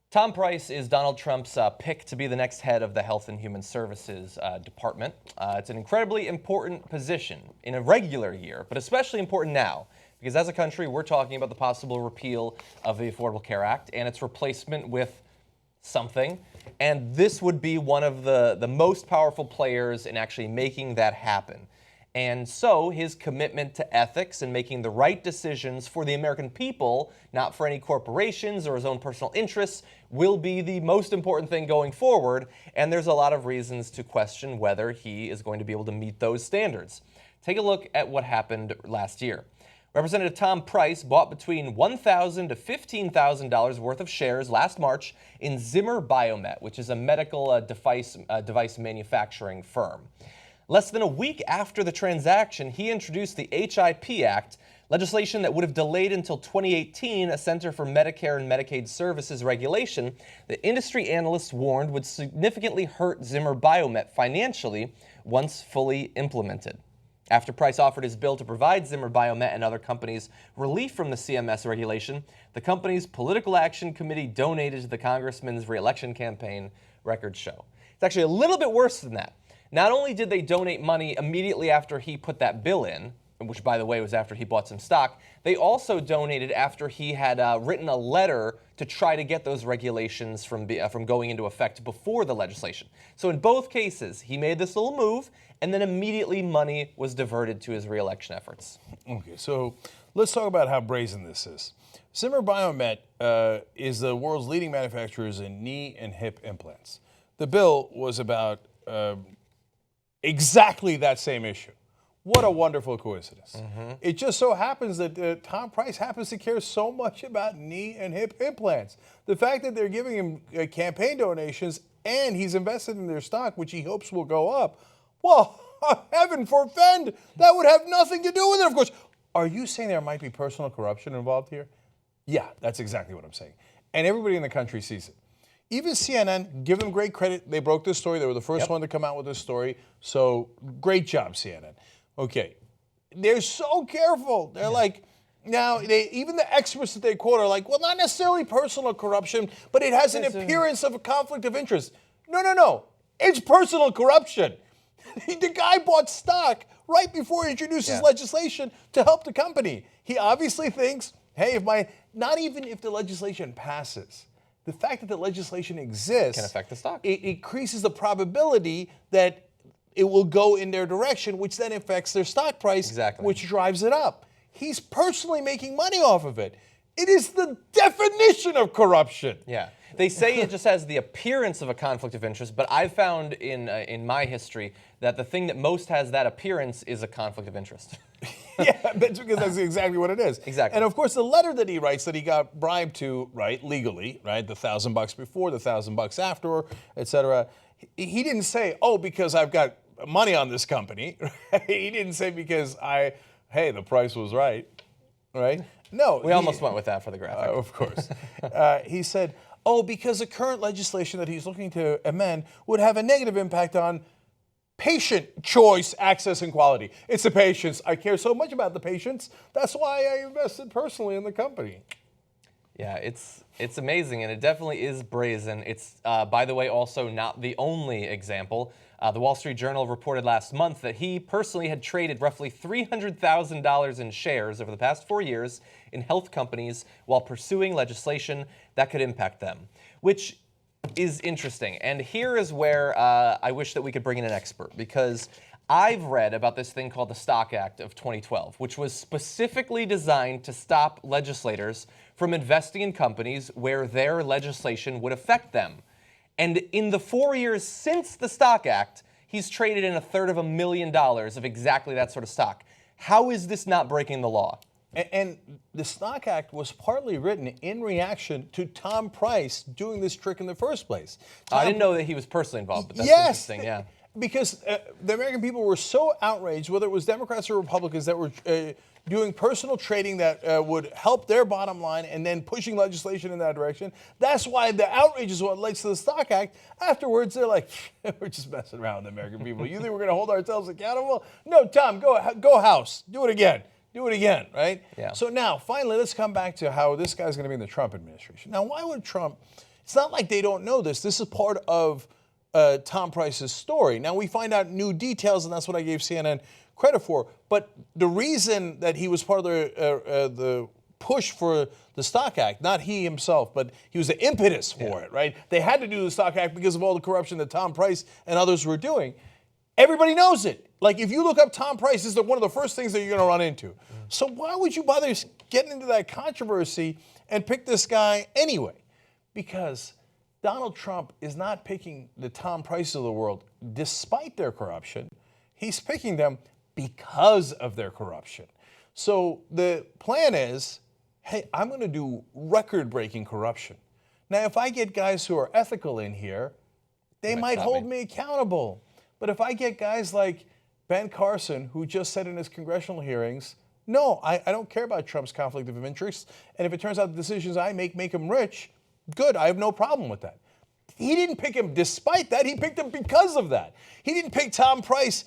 Tom Price is Donald Trump's pick to be the next head of the Health and Human Services Department. It's an incredibly important position in a regular year, but especially important now. Because as a country, we're talking about the possible repeal of the Affordable Care Act and its replacement with something. And this would be one of the most powerful players in actually making that happen. And so his commitment to ethics and making the right decisions for the American people, not for any corporations or his own personal interests, will be the most important thing going forward. And there's a lot of reasons to question whether he is going to be able to meet those standards. Take a look at what happened last year. Representative Tom Price bought between $1,000 to $15,000 worth of shares last March in Zimmer Biomet, which is a medical device manufacturing firm. Less than a week after the transaction, he introduced the HIP Act, legislation that would have delayed until 2018 a Center for Medicare and Medicaid Services regulation that industry analysts warned would significantly hurt Zimmer Biomet financially once fully implemented. After Price offered his bill to provide Zimmer Biomet and other companies relief from the CMS regulation, the company's political action committee donated to the congressman's re-election campaign, records show. It's actually a little bit worse than that. Not only did they donate money immediately after he put that bill in, which, by the way, was after he bought some stock, they also donated after he had written a letter to try to get those regulations from going into effect before the legislation. So in both cases, he made this little move, and then immediately money was diverted to his re-election efforts. Okay, so let's talk about how brazen this is. Zimmer Biomet is the world's leading manufacturers in knee and hip implants. The bill was about exactly that same issue. What a wonderful coincidence. It just so happens that Tom Price happens to care so much about knee and hip implants. The fact that they're giving him campaign donations and he's invested in their stock, which he hopes will go up, well, heaven forfend, that would have nothing to do with it, of course. Are you saying there might be personal corruption involved here? Yeah, that's exactly what I'm saying. And everybody in the country sees it. Even CNN, give them great credit. They broke this story. They were the first one to come out with this story. So great job, CNN. Okay, they're so careful. They're like, now, even the experts that they quote are like, well, not necessarily personal corruption, but it has an appearance of a conflict of interest. No. It's personal corruption. The guy bought stock right before he introduced his legislation to help the company. He obviously thinks, hey, not even if the legislation passes, the fact that the legislation exists Can affect the stock. It increases the probability that it will go in their direction, which then affects their stock price, which drives it up. He's personally making money off of it. It is the definition of corruption. Yeah. They say it just has the appearance of a conflict of interest, but I've found in my history that the thing that most has that appearance is a conflict of interest. Yeah, that's because that's exactly what it is. Exactly. And of course, the letter that he writes that he got bribed to write legally, right, the $1,000 before, the $1,000 after, etc. He didn't say, oh, because I've got money on this company. He didn't say because the price was right. No. We almost went with that for the graphic. Of course. He said, oh, because the current legislation that he's looking to amend would have a negative impact on patient choice, access, and quality. It's the patients. I care so much about the patients. That's why I invested personally in the company. Yeah, it's amazing, and it definitely is brazen. It's, by the way, also not the only example. The Wall Street Journal reported last month that he personally had traded roughly $300,000 in shares over the past 4 years in health companies while pursuing legislation that could impact them, which is interesting. And here is where I wish that we could bring in an expert, because I've read about this thing called the Stock Act of 2012, which was specifically designed to stop legislators from investing in companies where their legislation would affect them. And in the 4 years since the Stock Act, he's traded in $350,000 of exactly that sort of stock. How is this not breaking the law? And the Stock Act was partly written in reaction to Tom Price doing this trick in the first place. I didn't know that he was personally involved, but that's interesting, yeah. Because the American people were so outraged, whether it was Democrats or Republicans, that were doing personal trading that would help their bottom line and then pushing legislation in that direction. That's why the outrage is what leads to the Stock Act. Afterwards, they're like, we're just messing around with the American people. You think we're going to hold ourselves accountable? No, Tom, go House. Do it again. Do it again, right? Yeah. So now, finally, let's come back to how this guy's going to be in the Trump administration. Now, why would Trump? It's not like they don't know this. This is part of Tom Price's story. Now, we find out new details, and that's what I gave CNN credit for. But the reason that he was part of the push for the Stock Act, not he himself, but he was the impetus for it, right? They had to do the Stock Act because of all the corruption that Tom Price and others were doing. Everybody knows it. Like, if you look up Tom Price, this is one of the first things that you're going to run into. So why would you bother getting into that controversy and pick this guy anyway? Because Donald Trump is not picking the Tom Prices of the world despite their corruption. He's picking them because of their corruption. So the plan is, hey, I'm going to do record-breaking corruption. Now, if I get guys who are ethical in here, they might hold me accountable. But if I get guys like Ben Carson, who just said in his congressional hearings, no, I don't care about Trump's conflict of interest, and if it turns out the decisions I make him rich, good, I have no problem with that. He didn't pick him despite that. He picked him because of that. He didn't pick Tom Price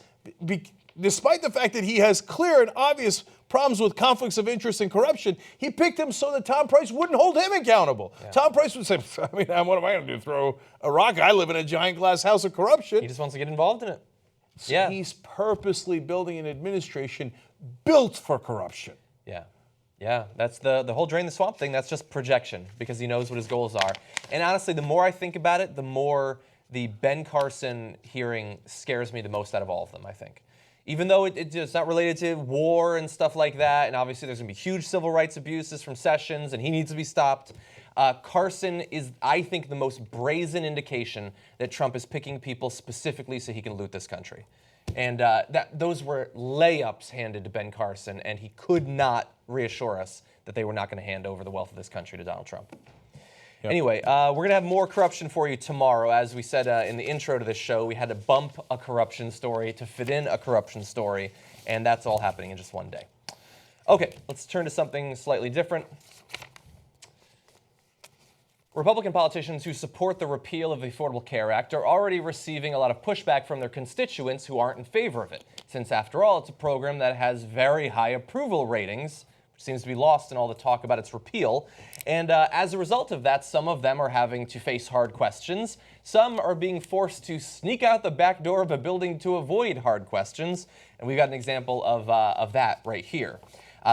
despite the fact that he has clear and obvious problems with conflicts of interest and corruption. He picked him so that Tom Price wouldn't hold him accountable. Yeah. Tom Price would say, I mean, what am I going to do, throw a rock? I live in a giant glass house of corruption. He just wants to get involved in it. So Yeah. he's purposely building an administration built for corruption. Yeah. Yeah, that's the whole drain the swamp thing. That's just projection because he knows what his goals are. And honestly, the more I think about it, the more the Ben Carson hearing scares me the most out of all of them, I think. Even though it's not related to war and stuff like that, and obviously there's going to be huge civil rights abuses from Sessions, and he needs to be stopped. Carson is, I think, the most brazen indication that Trump is picking people specifically so he can loot this country. And those were layups handed to Ben Carson, and he could not reassure us that they were not going to hand over the wealth of this country to Donald Trump. Yep. Anyway, we're going to have more corruption for you tomorrow. As we said in the intro to this show, we had to bump a corruption story to fit in a corruption story, and that's all happening in just one day. Okay, let's turn to something slightly different. Republican politicians who support the repeal of the Affordable Care Act are already receiving a lot of pushback from their constituents who aren't in favor of it, since after all, it's a program that has very high approval ratings, which seems to be lost in all the talk about its repeal. And as a result of that, some of them are having to face hard questions. Some are being forced to sneak out the back door of a building to avoid hard questions. And we've got an example of that right here.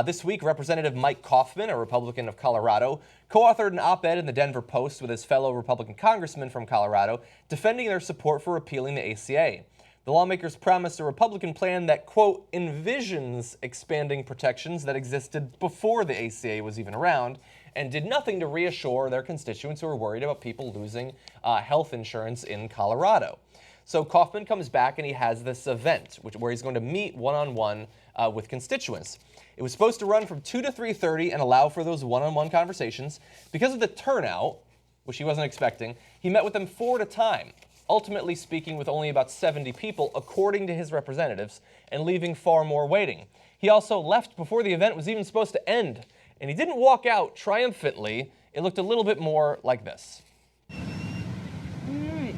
This week, Representative Mike Coffman, a Republican of Colorado, co-authored an op-ed in the Denver Post with his fellow Republican congressman from Colorado, defending their support for repealing the ACA. The lawmakers promised a Republican plan that, quote, envisions expanding protections that existed before the ACA was even around, and did nothing to reassure their constituents who are worried about people losing health insurance in Colorado. So Coffman comes back and he has this event where he's going to meet one-on-one with constituents. It was supposed to run from 2 to 3:30 and allow for those one-on-one conversations. Because of the turnout, which he wasn't expecting, he met with them 4 at a time, ultimately speaking with only about 70 people, according to his representatives, and leaving far more waiting. He also left before the event was even supposed to end, and he didn't walk out triumphantly. It looked a little bit more like this.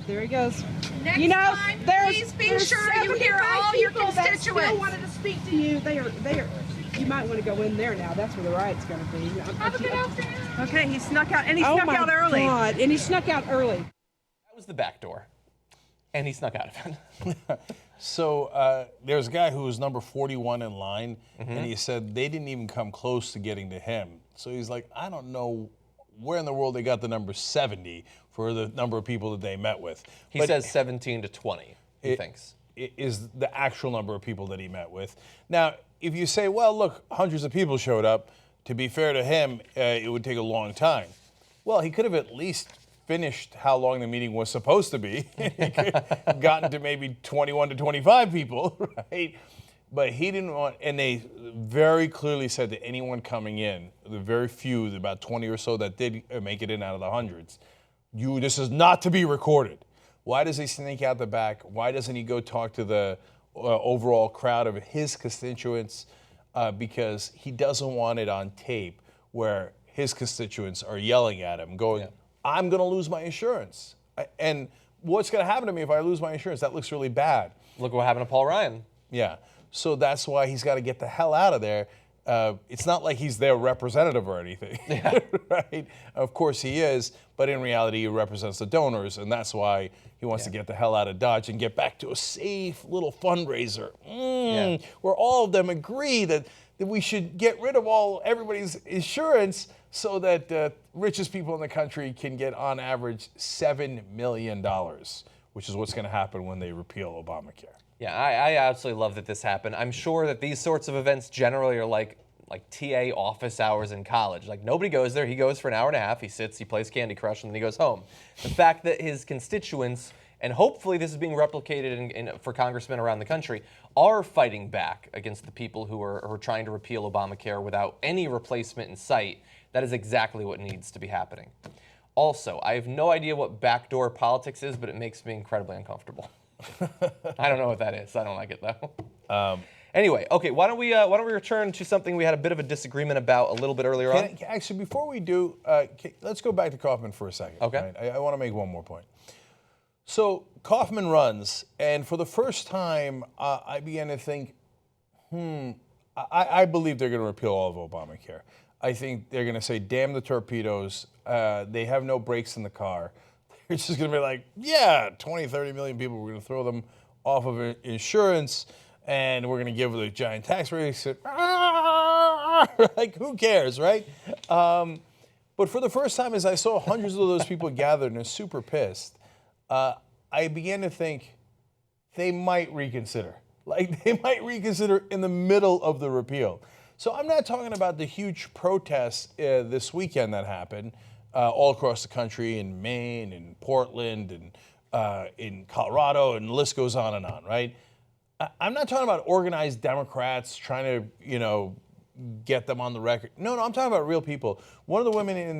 There he goes. Next time, please be sure you hear all your constituents. That still wanted to speak to you. They are. You might want to go in there now. That's where the riot's going to be. Have a good afternoon. Okay, he snuck out, and he snuck out early. God, and he snuck out early. That was the back door, and he snuck out of it. So there's a guy who was number 41 in line, and he said they didn't even come close to getting to him. So he's like, I don't know where in the world they got the number 70 for the number of people that they met with. He says 17 to 20, he thinks. It is the actual number of people that he met with. Now, if you say, well, look, hundreds of people showed up, to be fair to him, it would take a long time. Well, he could have at least finished how long the meeting was supposed to be. He could have gotten to maybe 21 to 25 people, right? But he didn't want, and they very clearly said to anyone coming in, the very few, about 20 or so that did make it in out of the hundreds, this is not to be recorded. Why does he sneak out the back? Why doesn't he go talk to the overall crowd of his constituents? Because he doesn't want it on tape where his constituents are yelling at him, going, I'm going to lose my insurance. And what's going to happen to me if I lose my insurance? That looks really bad. Look what happened to Paul Ryan. Yeah. So that's why he's got to get the hell out of there. It's not like he's their representative or anything, right? Of course he is, but in reality he represents the donors, and that's why he wants to get the hell out of Dodge and get back to a safe little fundraiser where all of them agree that we should get rid of everybody's insurance so that the richest people in the country can get on average $7 million, which is what's going to happen when they repeal Obamacare. Yeah, I absolutely love that this happened. I'm sure that these sorts of events generally are like TA office hours in college. Like nobody goes there. He goes for an hour and a half. He sits, he plays Candy Crush, and then he goes home. The fact that his constituents, and hopefully this is being replicated for congressmen around the country, are fighting back against the people who are trying to repeal Obamacare without any replacement in sight, that is exactly what needs to be happening. Also, I have no idea what backdoor politics is, but it makes me incredibly uncomfortable. I don't know what that is. I don't like it though. Anyway, okay. Why don't we return to something we had a bit of a disagreement about a little bit earlier on? Actually, before we do, let's go back to Kaufman for a second. Okay. Right? I want to make one more point. So Kaufman runs, and for the first time, I began to think, I believe they're going to repeal all of Obamacare. I think they're going to say, damn the torpedoes. They have no brakes in the car. It's just going to be like, 20, 30 million people, we're going to throw them off of insurance, and we're going to give the giant tax raise. Like, who cares, right? But for the first time, as I saw hundreds of those people gathered and are super pissed, I began to think they might reconsider. Like, they might reconsider in the middle of the repeal. So I'm not talking about the huge protests this weekend that happened all across the country, in Maine, in Portland, and in Colorado, and the list goes on, right? I'm not talking about organized Democrats trying to, get them on the record. No, I'm talking about real people. One of the women in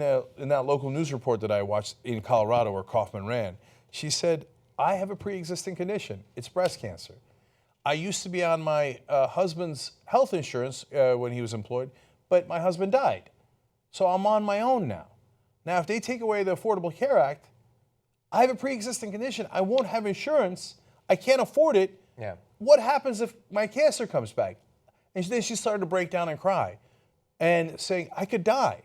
that local news report that I watched in Colorado where Kaufman ran, she said, I have a pre-existing condition. It's breast cancer. I used to be on my husband's health insurance when he was employed, but my husband died. So I'm on my own now. Now, if they take away the Affordable Care Act, I have a pre-existing condition. I won't have insurance. I can't afford it. Yeah. What happens if my cancer comes back? And then she started to break down and cry and saying, I could die.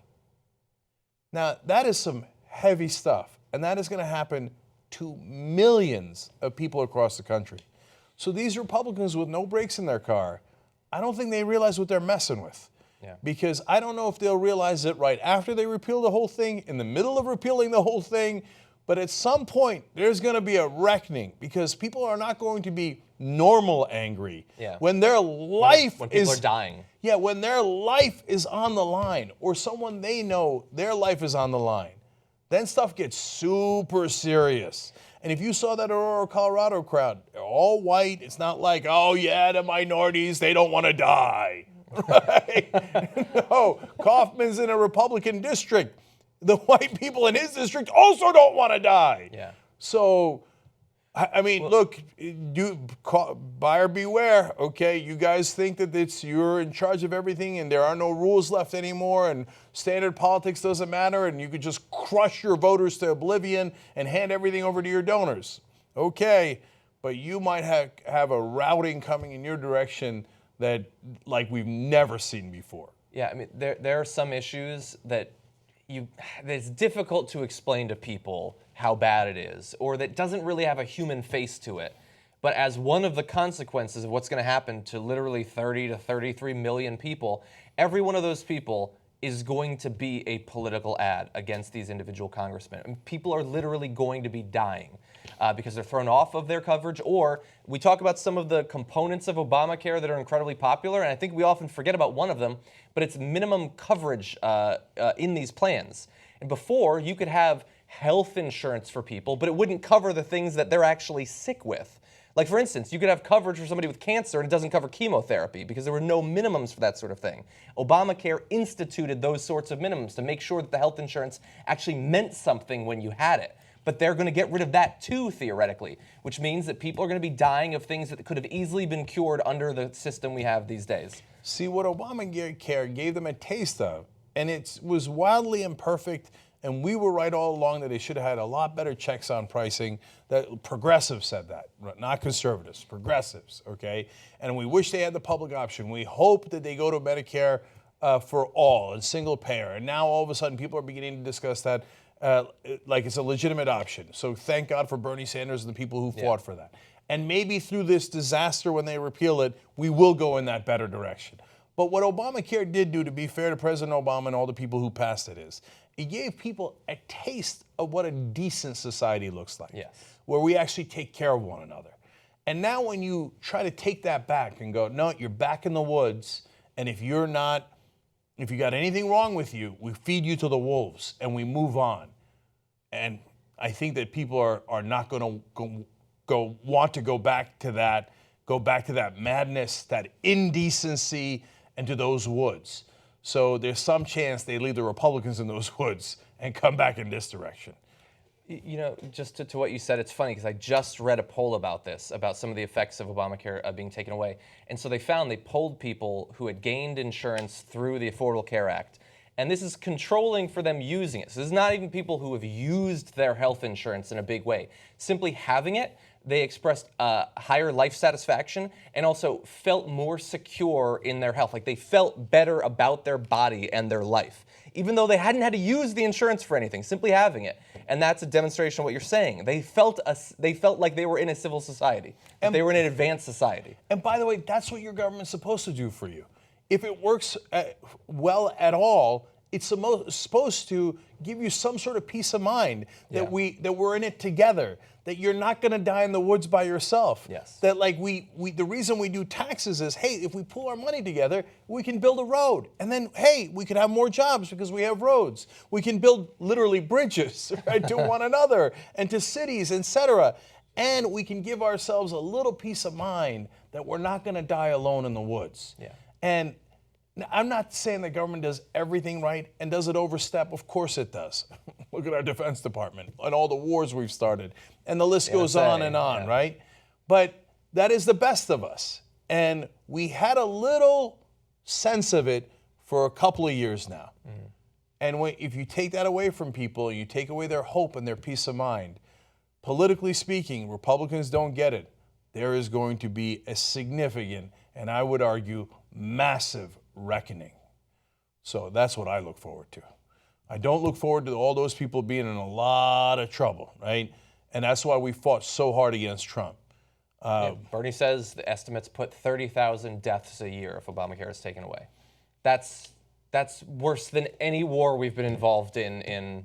Now, that is some heavy stuff, and that is going to happen to millions of people across the country. So these Republicans with no brakes in their car, I don't think they realize what they're messing with. Yeah. Because I don't know if they'll realize it right after they repeal the whole thing, in the middle of repealing the whole thing, but at some point there's going to be a reckoning because people are not going to be normal angry when their life when people are dying. Yeah, when their life is on the line or someone they know, their life is on the line. Then stuff gets super serious. And if you saw that Aurora, Colorado crowd, they're all white. It's not like, oh yeah, the minorities, they don't want to die. Right? No, Kaufman's in a Republican district. The white people in his district also don't want to die. Yeah. So, I mean, look, buyer beware, okay? You guys think that you're in charge of everything and there are no rules left anymore and standard politics doesn't matter and you could just crush your voters to oblivion and hand everything over to your donors. Okay, but you might have a routing coming in your direction that like we've never seen before. Yeah, I mean, there are some issues that it's difficult to explain to people how bad it is, or that doesn't really have a human face to it. But as one of the consequences of what's going to happen to literally 30 to 33 million people, every one of those people is going to be a political ad against these individual congressmen. I mean, people are literally going to be dying because they're thrown off of their coverage, or we talk about some of the components of Obamacare that are incredibly popular, and I think we often forget about one of them, but it's minimum coverage in these plans. And before, you could have health insurance for people, but it wouldn't cover the things that they're actually sick with. Like, for instance, you could have coverage for somebody with cancer and it doesn't cover chemotherapy because there were no minimums for that sort of thing. Obamacare instituted those sorts of minimums to make sure that the health insurance actually meant something when you had it. But they're going to get rid of that too, theoretically, which means that people are going to be dying of things that could have easily been cured under the system we have these days. See, what Obamacare gave them a taste of, and it was wildly imperfect, and we were right all along that they should have had a lot better checks on pricing. That progressives said that, not conservatives, progressives, okay? And we wish they had the public option. We hope that they go to Medicare for all and single payer. And now all of a sudden people are beginning to discuss that like it's a legitimate option. So thank God for Bernie Sanders and the people who fought for that. And maybe through this disaster when they repeal it, we will go in that better direction. But what Obamacare did do, to be fair to President Obama and all the people who passed it, is it gave people a taste of what a decent society looks like, where we actually take care of one another. And now when you try to take that back and go, no, you're back in the woods, and if you got anything wrong with you, we feed you to the wolves and we move on. And I think that people are not going to want to go back to that madness, that indecency, and to those woods. So there's some chance they leave the Republicans in those woods and come back in this direction. You know, just to what you said, it's funny because I just read a poll about this, about some of the effects of Obamacare being taken away. And so they polled people who had gained insurance through the Affordable Care Act. And this is controlling for them using it. So this is not even people who have used their health insurance in a big way. Simply having it, they expressed higher life satisfaction and also felt more secure in their health. Like they felt better about their body and their life. even though they hadn't had to use the insurance for anything, simply having it. And that's a demonstration of what you're saying. They felt like they were in a civil society, that they were in an advanced society. And by the way, that's what your government's supposed to do for you. If it works well at all, it's supposed to give you some sort of peace of mind that we're in it together, that you're not going to die in the woods by yourself. Yes. That like the reason we do taxes is, hey, if we pool our money together, we can build a road. And then, hey, we could have more jobs because we have roads. We can build literally bridges, right, to one another and to cities, etc. And we can give ourselves a little peace of mind that we're not going to die alone in the woods. Yeah. And I'm not saying the government does everything right, and does it overstep? Of course it does. Look at our Defense Department and all the wars we've started, and the list goes on and on, right? But that is the best of us. And we had a little sense of it for a couple of years now. And if you take that away from people, you take away their hope and their peace of mind, politically speaking, Republicans don't get it. There is going to be a significant, and I would argue, massive reckoning. So that's what I look forward to. I don't look forward to all those people being in a lot of trouble, right? And that's why we fought so hard against Trump. Bernie says the estimates put 30,000 deaths a year if Obamacare is taken away. That's worse than any war we've been involved in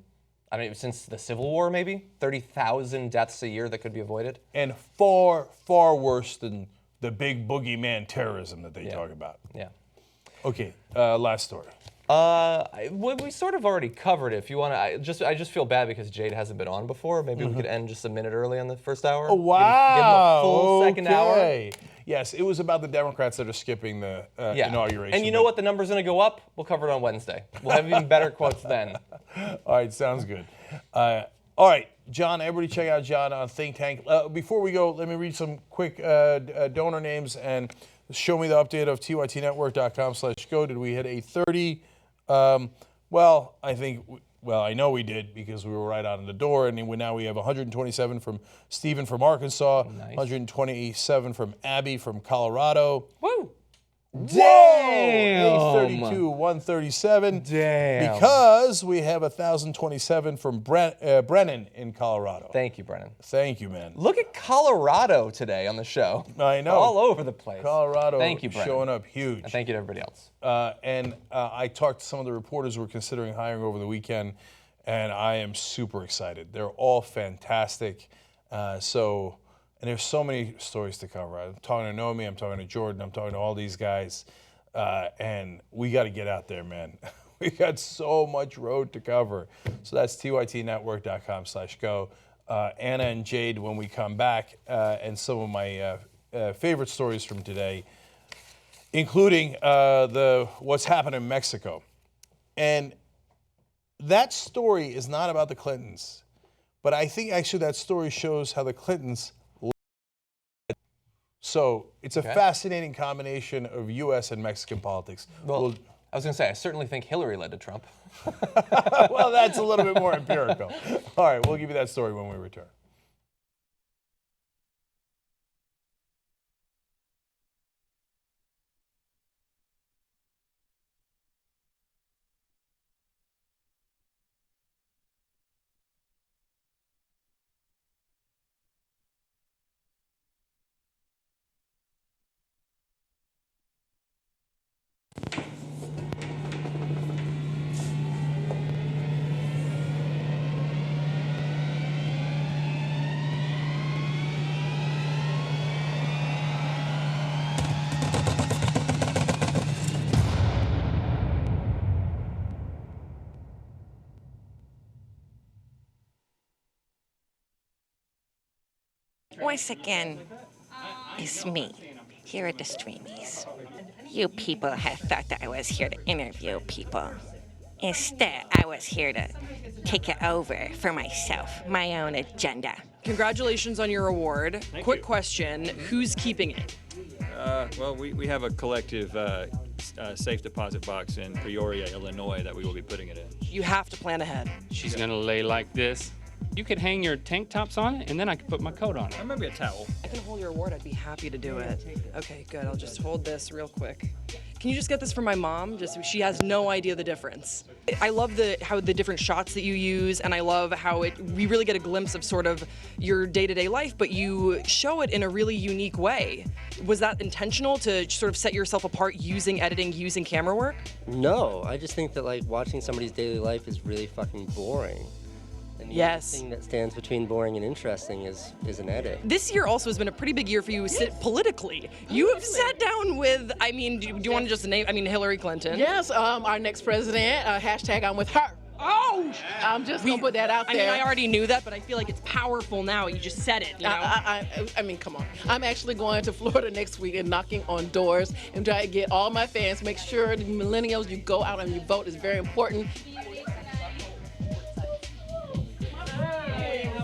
I don't know, since the Civil War, maybe? 30,000 deaths a year that could be avoided? And far, far worse than the big boogeyman terrorism that they talk about. Yeah. Okay, last story. We sort of already covered it. If you want to, I just feel bad because Jade hasn't been on before. Maybe we could end just a minute early on the first hour. Oh, wow. Give him a full second hour. Yes, it was about the Democrats that are skipping the inauguration. And you know what? The number's going to go up. We'll cover it on Wednesday. We'll have even better quotes then. All right, sounds good. All right, John, everybody check out John on Think Tank. Before we go, let me read some quick donor names and show me the update of tytnetwork.com/go. Did we hit 830? I know we did because we were right on the door. And now we have 127 from Stephen from Arkansas, Nice. 127 from Abby from Colorado. Woo! Whoa! 832, 137. Damn. Because we have 1,027 from Brennan in Colorado. Thank you, Brennan. Thank you, man. Look at Colorado today on the show. I know. All over the place. Colorado Thank you, Brennan. showing up huge. And thank you to everybody else. And I talked to some of the reporters who were considering hiring over the weekend, and I am super excited. They're all fantastic. And there's so many stories to cover. I'm talking to Naomi, I'm talking to Jordan, I'm talking to all these guys, and we got to get out there, man. We got so much road to cover. So that's tytnetwork.com/go. Anna and Jade, when we come back, and some of my favorite stories from today, including what's happened in Mexico. And that story is not about the Clintons, but I think actually that story shows how the Clintons. So it's a fascinating combination of U.S. and Mexican politics. Well, I was going to say, I certainly think Hillary led to Trump. Well, that's a little bit more empirical. All right, we'll give you that story when we return. Once again, it's me, here at the Streamies. You people have thought that I was here to interview people. Instead, I was here to take it over for myself, my own agenda. Congratulations on your award. Quick question, who's keeping it? Well, we have a collective safe deposit box in Peoria, Illinois that we will be putting it in. You have to plan ahead. She's gonna lay like this. You could hang your tank tops on it, and then I could put my coat on it. Or maybe a towel. I can hold your award. I'd be happy to do it. Okay, good. I'll just hold this real quick. Can you just get this for my mom? Just she has no idea the difference. I love how the different shots that you use, and I love how we really get a glimpse of sort of your day-to-day life, but you show it in a really unique way. Was that intentional to sort of set yourself apart using editing, using camera work? No, I just think that like watching somebody's daily life is really fucking boring. And the only thing that stands between boring and interesting is an edit. This year also has been a pretty big year for you politically. You have sat down with, I mean, do you want to just name, Hillary Clinton. Yes, our next president, hashtag I'm with her. Oh! I'm just going to put that out there. I mean, I already knew that, but I feel like it's powerful now. You just said it, you know? I mean, come on. I'm actually going to Florida next week and knocking on doors and trying to get all my fans, make sure the millennials, you go out and you vote is very important.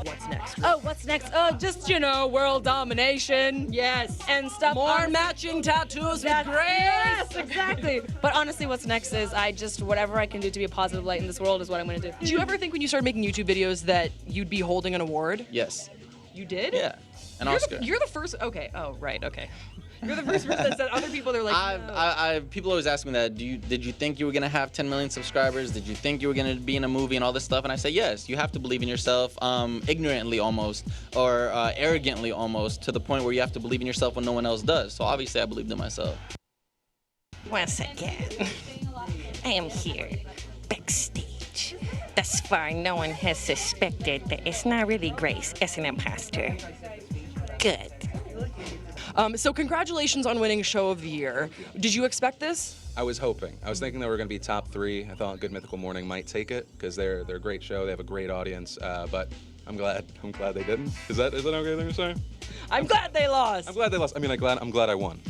What's next? Oh, what's next? Oh, just, world domination. Yes. And stuff. More matching tattoos with grace. Yes, exactly. But honestly, what's next is whatever I can do to be a positive light in this world is what I'm going to do. Did you ever think when you started making YouTube videos that you'd be holding an award? Yes. You did? Yeah. An Oscar. You're the first. Okay. Oh, right. Okay. You're the first person that said other people. They're like. People always ask me that. Did you think you were gonna have 10 million subscribers? Did you think you were gonna be in a movie and all this stuff? And I say yes. You have to believe in yourself, ignorantly almost, or arrogantly almost, to the point where you have to believe in yourself when no one else does. So obviously, I believed in myself. Once again, I am here, backstage. Thus far, no one has suspected that it's not really Grace as an imposter. Good. So congratulations on winning Show of the Year. Did you expect this? I was hoping. I was thinking they were going to be top 3. I thought Good Mythical Morning might take it because they're a great show. They have a great audience. But I'm glad they didn't. Is that okay thing to say? I'm glad they lost. I'm glad they lost. I mean, I'm glad I won,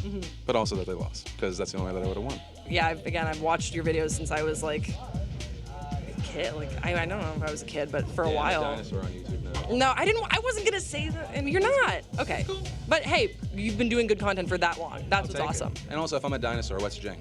but also that they lost because that's the only way that I would have won. Yeah. I've watched your videos since I was like a kid. Like I don't know if I was a kid, but for a while. I'm a dinosaur on YouTube now. No, I wasn't gonna say that, and you're not. Okay. Cool. But hey, you've been doing good content for that long. That's what's awesome. And also, if I'm a dinosaur, what's Jenk?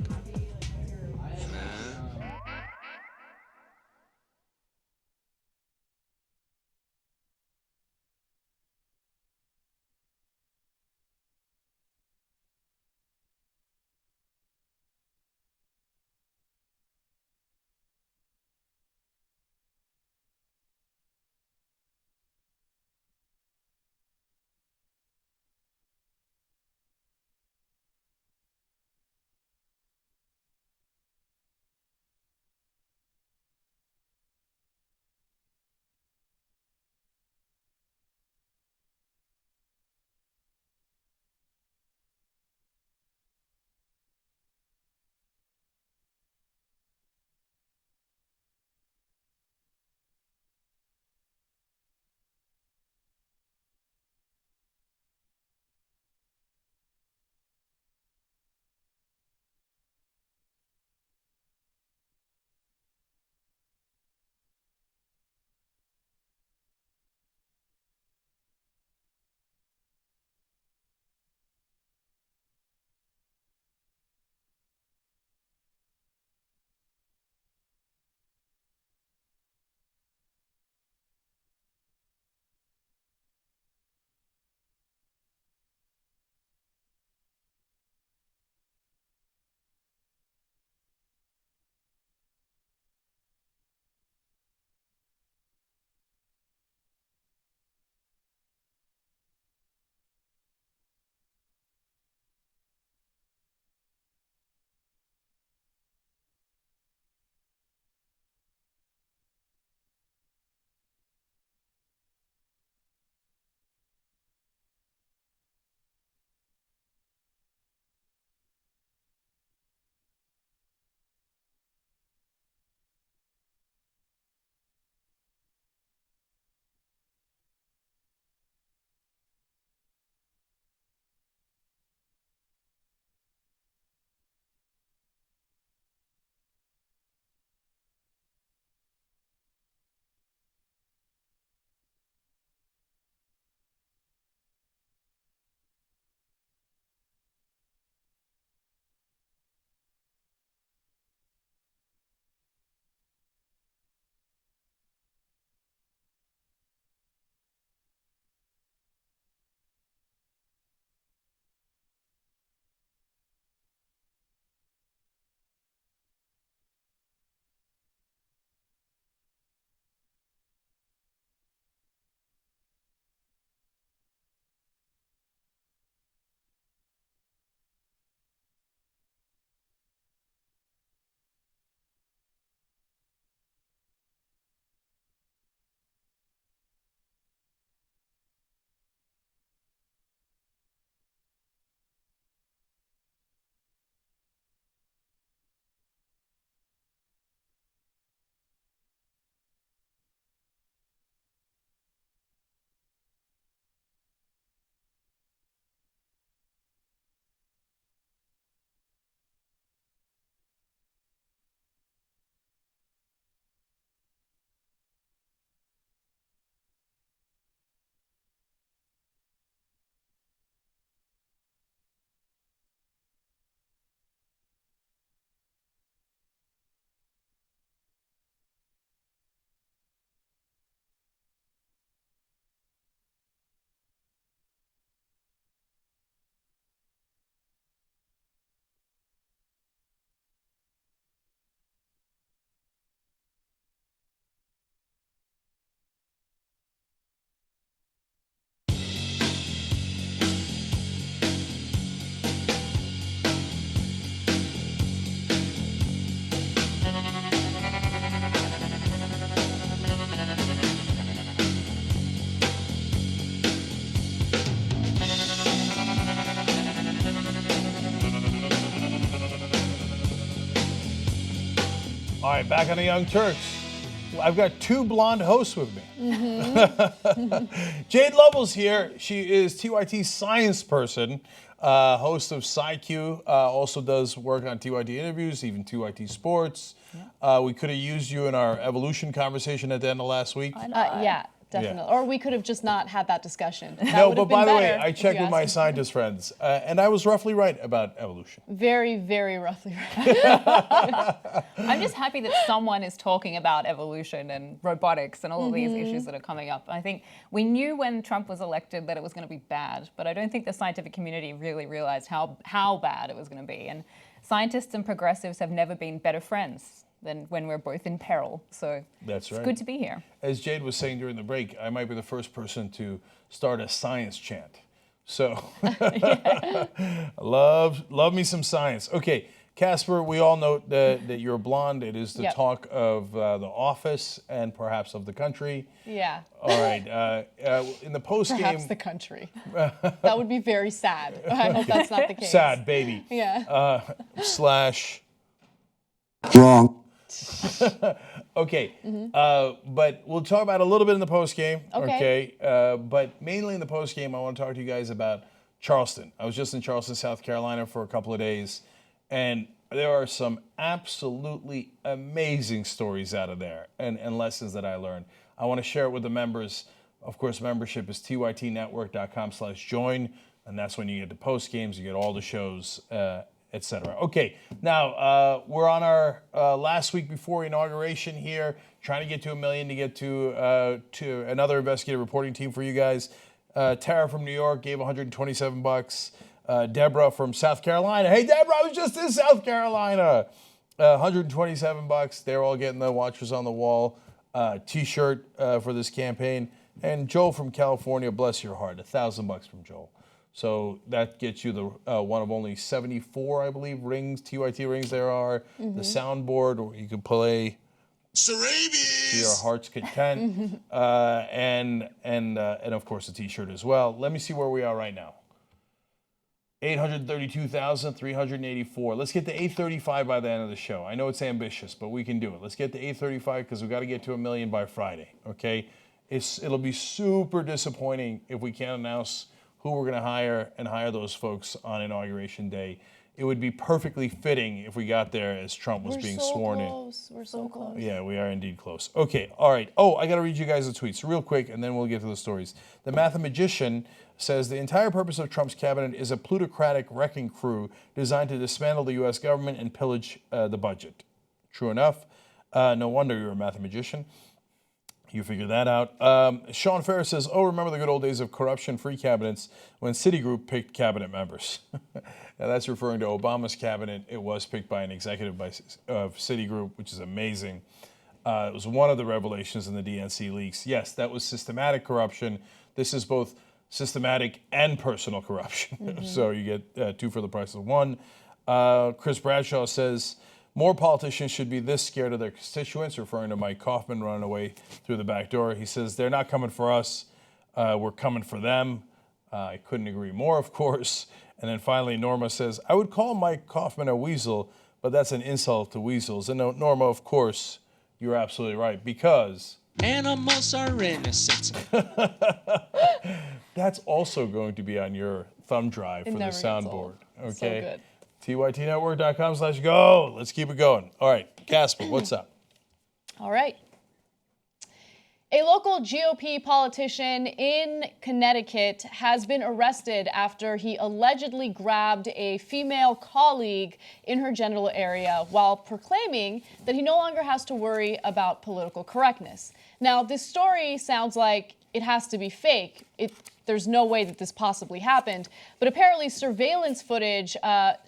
right, back on the Young Turks. I've got two blonde hosts with me. Jade Lovell's here. She is TYT's science person, host of SciQ, also does work on TYT interviews, even TYT Sports. We could have used you in our evolution conversation at the end of last week. Yeah, definitely. Or we could have just not had that discussion. That No, would but have been by the way, better I if checked you with my asked me. scientist friends, and I was roughly right about evolution. Very, very roughly right. I'm just happy that someone is talking about evolution and robotics and all of these issues that are coming up. I think we knew when Trump was elected that it was going to be bad, but I don't think the scientific community really realized how bad it was going to be. And scientists and progressives have never been better friends than when we're both in peril. So That's right. It's good to be here. As Jade was saying during the break, I might be the first person to start a science chant. So, love me some science. Okay, Casper, we all know that you're blonde. It is the Yep. talk of the office and perhaps of the country. Yeah. All right, in the post game, Perhaps the country. That would be very sad. I hope that's not the case. sad baby. Yeah. Slash. Wrong. Okay, but we'll talk about it a little bit in the post game. Okay. But mainly in the post game, I want to talk to you guys about Charleston. I was just in Charleston, South Carolina for a couple of days, and there are some absolutely amazing stories out of there and lessons that I learned. I want to share it with the members. Of course, membership is tytnetwork.com/join, and that's when you get the post games, you get all the shows, etc. Okay, now we're on our last week before inauguration here, trying to get to 1 million to get to another investigative reporting team for you guys. Tara from New York gave $127. Deborah from South Carolina. Hey, Deborah, I was just in South Carolina. $127. They're all getting the Watchers on the Wall T-shirt for this campaign. And Joel from California, bless your heart, $1,000 from Joel. So that gets you the one of only 74, I believe, rings, TYT rings there are. The soundboard, or you can play to your heart's content, and of course the T-shirt as well. Let me see where we are right now. 832,384. Let's get to 835 by the end of the show. I know it's ambitious, but we can do it. Let's get to 835 because we've got to get to 1 million by Friday. Okay, it'll be super disappointing if we can't announce who we're going to hire and hire those folks on Inauguration Day. It would be perfectly fitting if we got there as Trump was being sworn in. We're so close. Yeah, we are indeed close. Okay, all right. Oh, I got to read you guys the tweets real quick, and then we'll get to the stories. The Mathematician says the entire purpose of Trump's cabinet is a plutocratic wrecking crew designed to dismantle the U.S. government and pillage the budget. True enough. No wonder you're a mathematician. You figured that out. Sean Ferris says, oh, remember the good old days of corruption-free cabinets when Citigroup picked cabinet members. Now, that's referring to Obama's cabinet. It was picked by an executive of Citigroup, which is amazing. It was one of the revelations in the DNC leaks. Yes, that was systematic corruption. This is both systematic and personal corruption. So you get two for the price of one. Chris Bradshaw says, more politicians should be this scared of their constituents, referring to Mike Kaufman running away through the back door. He says, they're not coming for us, we're coming for them. I couldn't agree more, of course. And then finally, Norma says, I would call Mike Kaufman a weasel, but that's an insult to weasels. And Norma, of course, you're absolutely right, because animals are innocent. That's also going to be on your thumb drive for the soundboard. Okay. So good. tytnetwork.com/go. Let's keep it going. All right, Casper, what's up? All right. A local GOP politician in Connecticut has been arrested after he allegedly grabbed a female colleague in her genital area while proclaiming that he no longer has to worry about political correctness. Now, this story sounds like it has to be fake. There's no way that this possibly happened. But apparently surveillance footage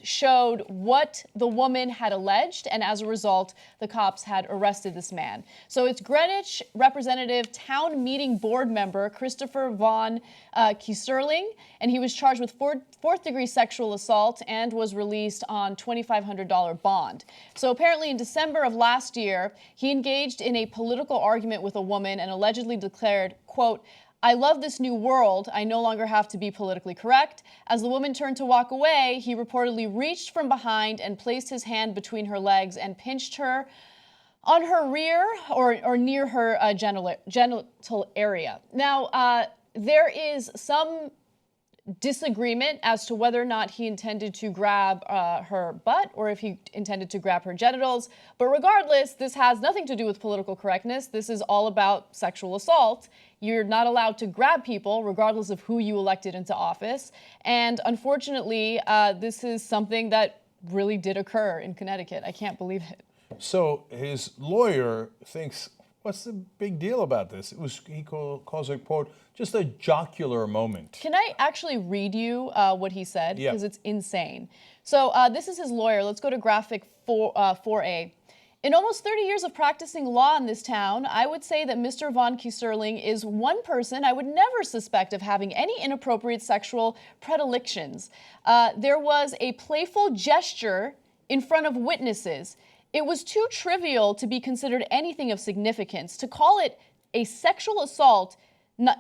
showed what the woman had alleged, and as a result, the cops had arrested this man. So it's Greenwich Representative Town Meeting Board member Christopher Von Kieserling, and he was charged with fourth-degree sexual assault and was released on $2,500 bond. So apparently in December of last year, he engaged in a political argument with a woman and allegedly declared, quote, I love this new world. I no longer have to be politically correct. As the woman turned to walk away, he reportedly reached from behind and placed his hand between her legs and pinched her on her rear or near her genital area. Now, there is some disagreement as to whether or not he intended to grab her butt or if he intended to grab her genitals. But regardless, this has nothing to do with political correctness. This is all about sexual assault. You're not allowed to grab people regardless of who you elected into office. And unfortunately, this is something that really did occur in Connecticut. I can't believe it. So his lawyer thinks, what's the big deal about this? He calls it, quote, just a jocular moment. Can I actually read you what he said? Yeah. Because it's insane. So this is his lawyer. Let's go to graphic 4A. In almost 30 years of practicing law in this town, I would say that Mr. Von Kieserling is one person I would never suspect of having any inappropriate sexual predilections. There was a playful gesture in front of witnesses. It was too trivial to be considered anything of significance. To call it a sexual assault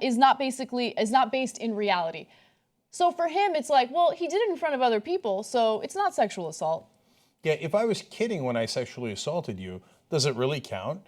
is not based in reality. So for him, it's like, well, he did it in front of other people, so it's not sexual assault. Yeah, if I was kidding when I sexually assaulted you, does it really count?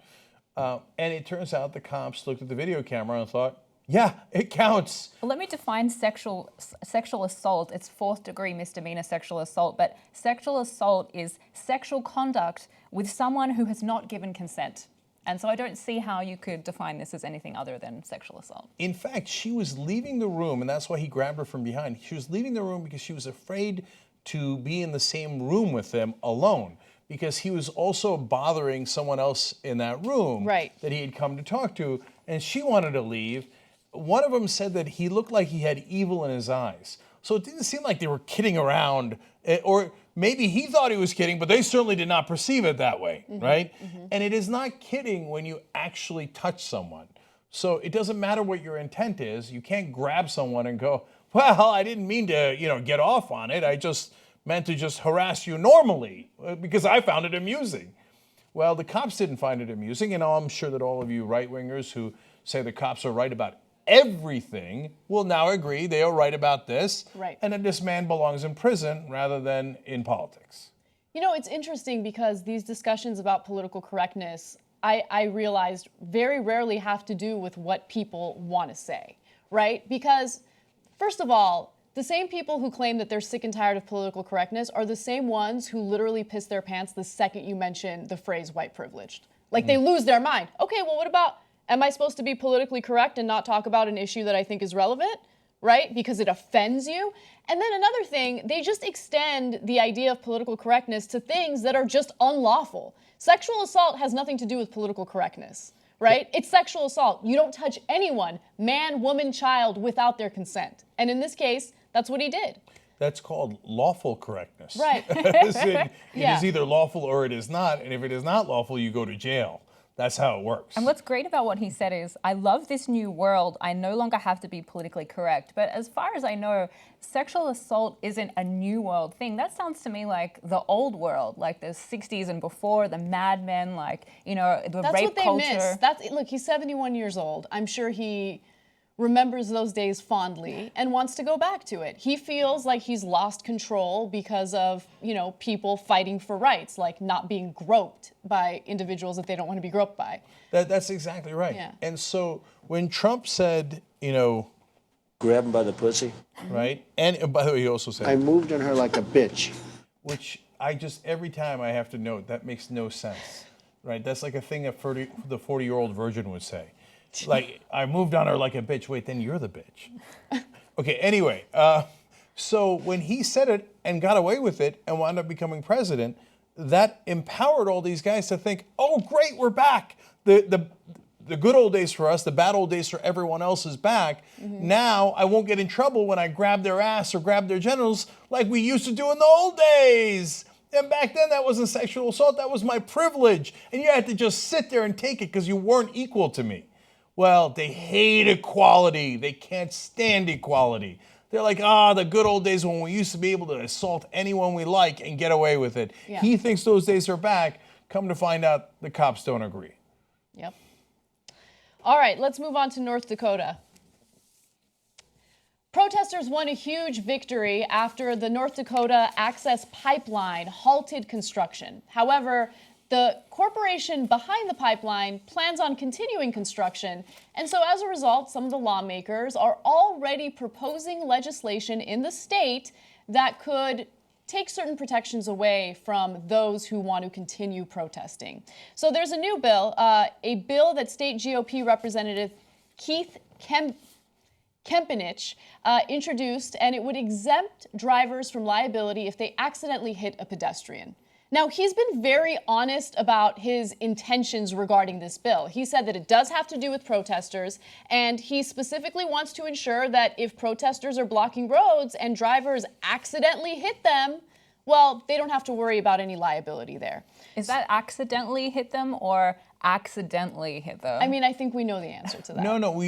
And it turns out the cops looked at the video camera and thought, yeah, it counts. Well, let me define sexual assault. It's 4th degree misdemeanor sexual assault, but sexual assault is sexual conduct with someone who has not given consent. And so I don't see how you could define this as anything other than sexual assault. In fact, she was leaving the room, and that's why he grabbed her from behind. She was leaving the room because she was afraid to be in the same room with them alone, because he was also bothering someone else in that room that he had come to talk to, and she wanted to leave. One of them said that he looked like he had evil in his eyes. So it didn't seem like they were kidding around, or maybe he thought he was kidding, but they certainly did not perceive it that way, right? And it is not kidding when you actually touch someone. So it doesn't matter what your intent is. You can't grab someone and go, well, I didn't mean to, get off on it. I just meant to just harass you normally because I found it amusing. Well, the cops didn't find it amusing, and I'm sure that all of you right-wingers who say the cops are right about everything will now agree they are right about this, and that this man belongs in prison rather than in politics. You know, it's interesting because these discussions about political correctness, I realized very rarely have to do with what people want to say, right? Because, first of all, the same people who claim that they're sick and tired of political correctness are the same ones who literally piss their pants the second you mention the phrase white privileged. Like, they lose their mind. Okay, well, what about, am I supposed to be politically correct and not talk about an issue that I think is relevant, right? Because it offends you? And then another thing, they just extend the idea of political correctness to things that are just unlawful. Sexual assault has nothing to do with political correctness, right? It's sexual assault. You don't touch anyone, man, woman, child, without their consent. And in this case, that's what he did. That's called lawful correctness. Right. It is either lawful or it is not, and if it is not lawful, you go to jail. That's how it works. And what's great about what he said is, I love this new world. I no longer have to be politically correct. But as far as I know, sexual assault isn't a new world thing. That sounds to me like the old world, like the 60s and before, the Mad Men, like, the That's rape what they culture. miss. Look, he's 71 years old. I'm sure he remembers those days fondly and wants to go back to it. He feels like he's lost control because of, people fighting for rights, like not being groped by individuals that they don't want to be groped by. That's exactly right. Yeah. And so when Trump said, grab him by the pussy. Right? And by the way, he also said, I moved on her like a bitch. Which every time I have to note, that makes no sense, right? That's like a thing that the 40-year-old virgin would say. Like, I moved on her like a bitch. Wait, then you're the bitch. Okay, anyway, so when he said it and got away with it and wound up becoming president, that empowered all these guys to think, oh, great, we're back. The good old days for us, the bad old days for everyone else is back. Now I won't get in trouble when I grab their ass or grab their genitals like we used to do in the old days. And back then, that wasn't sexual assault. That was my privilege. And you had to just sit there and take it because you weren't equal to me. Well, they hate equality. They can't stand equality. They're like, the good old days when we used to be able to assault anyone we like and get away with it. Yeah. He thinks those days are back. Come to find out, the cops don't agree. Yep. All right, let's move on to North Dakota. Protesters won a huge victory after the North Dakota Access Pipeline halted construction. However, The corporation behind the pipeline plans on continuing construction, and so as a result, some of the lawmakers are already proposing legislation in the state that could take certain protections away from those who want to continue protesting. So there's a new bill, a bill that state GOP Representative Keith Kempenich introduced, and it would exempt drivers from liability if they accidentally hit a pedestrian. Now, he's been very honest about his intentions regarding this bill. He said that it does have to do with protesters, and he specifically wants to ensure that if protesters are blocking roads and drivers accidentally hit them, well, they don't have to worry about any liability there. Is that accidentally hit them or accidentally hit them? I mean, I think we know the answer to that. No,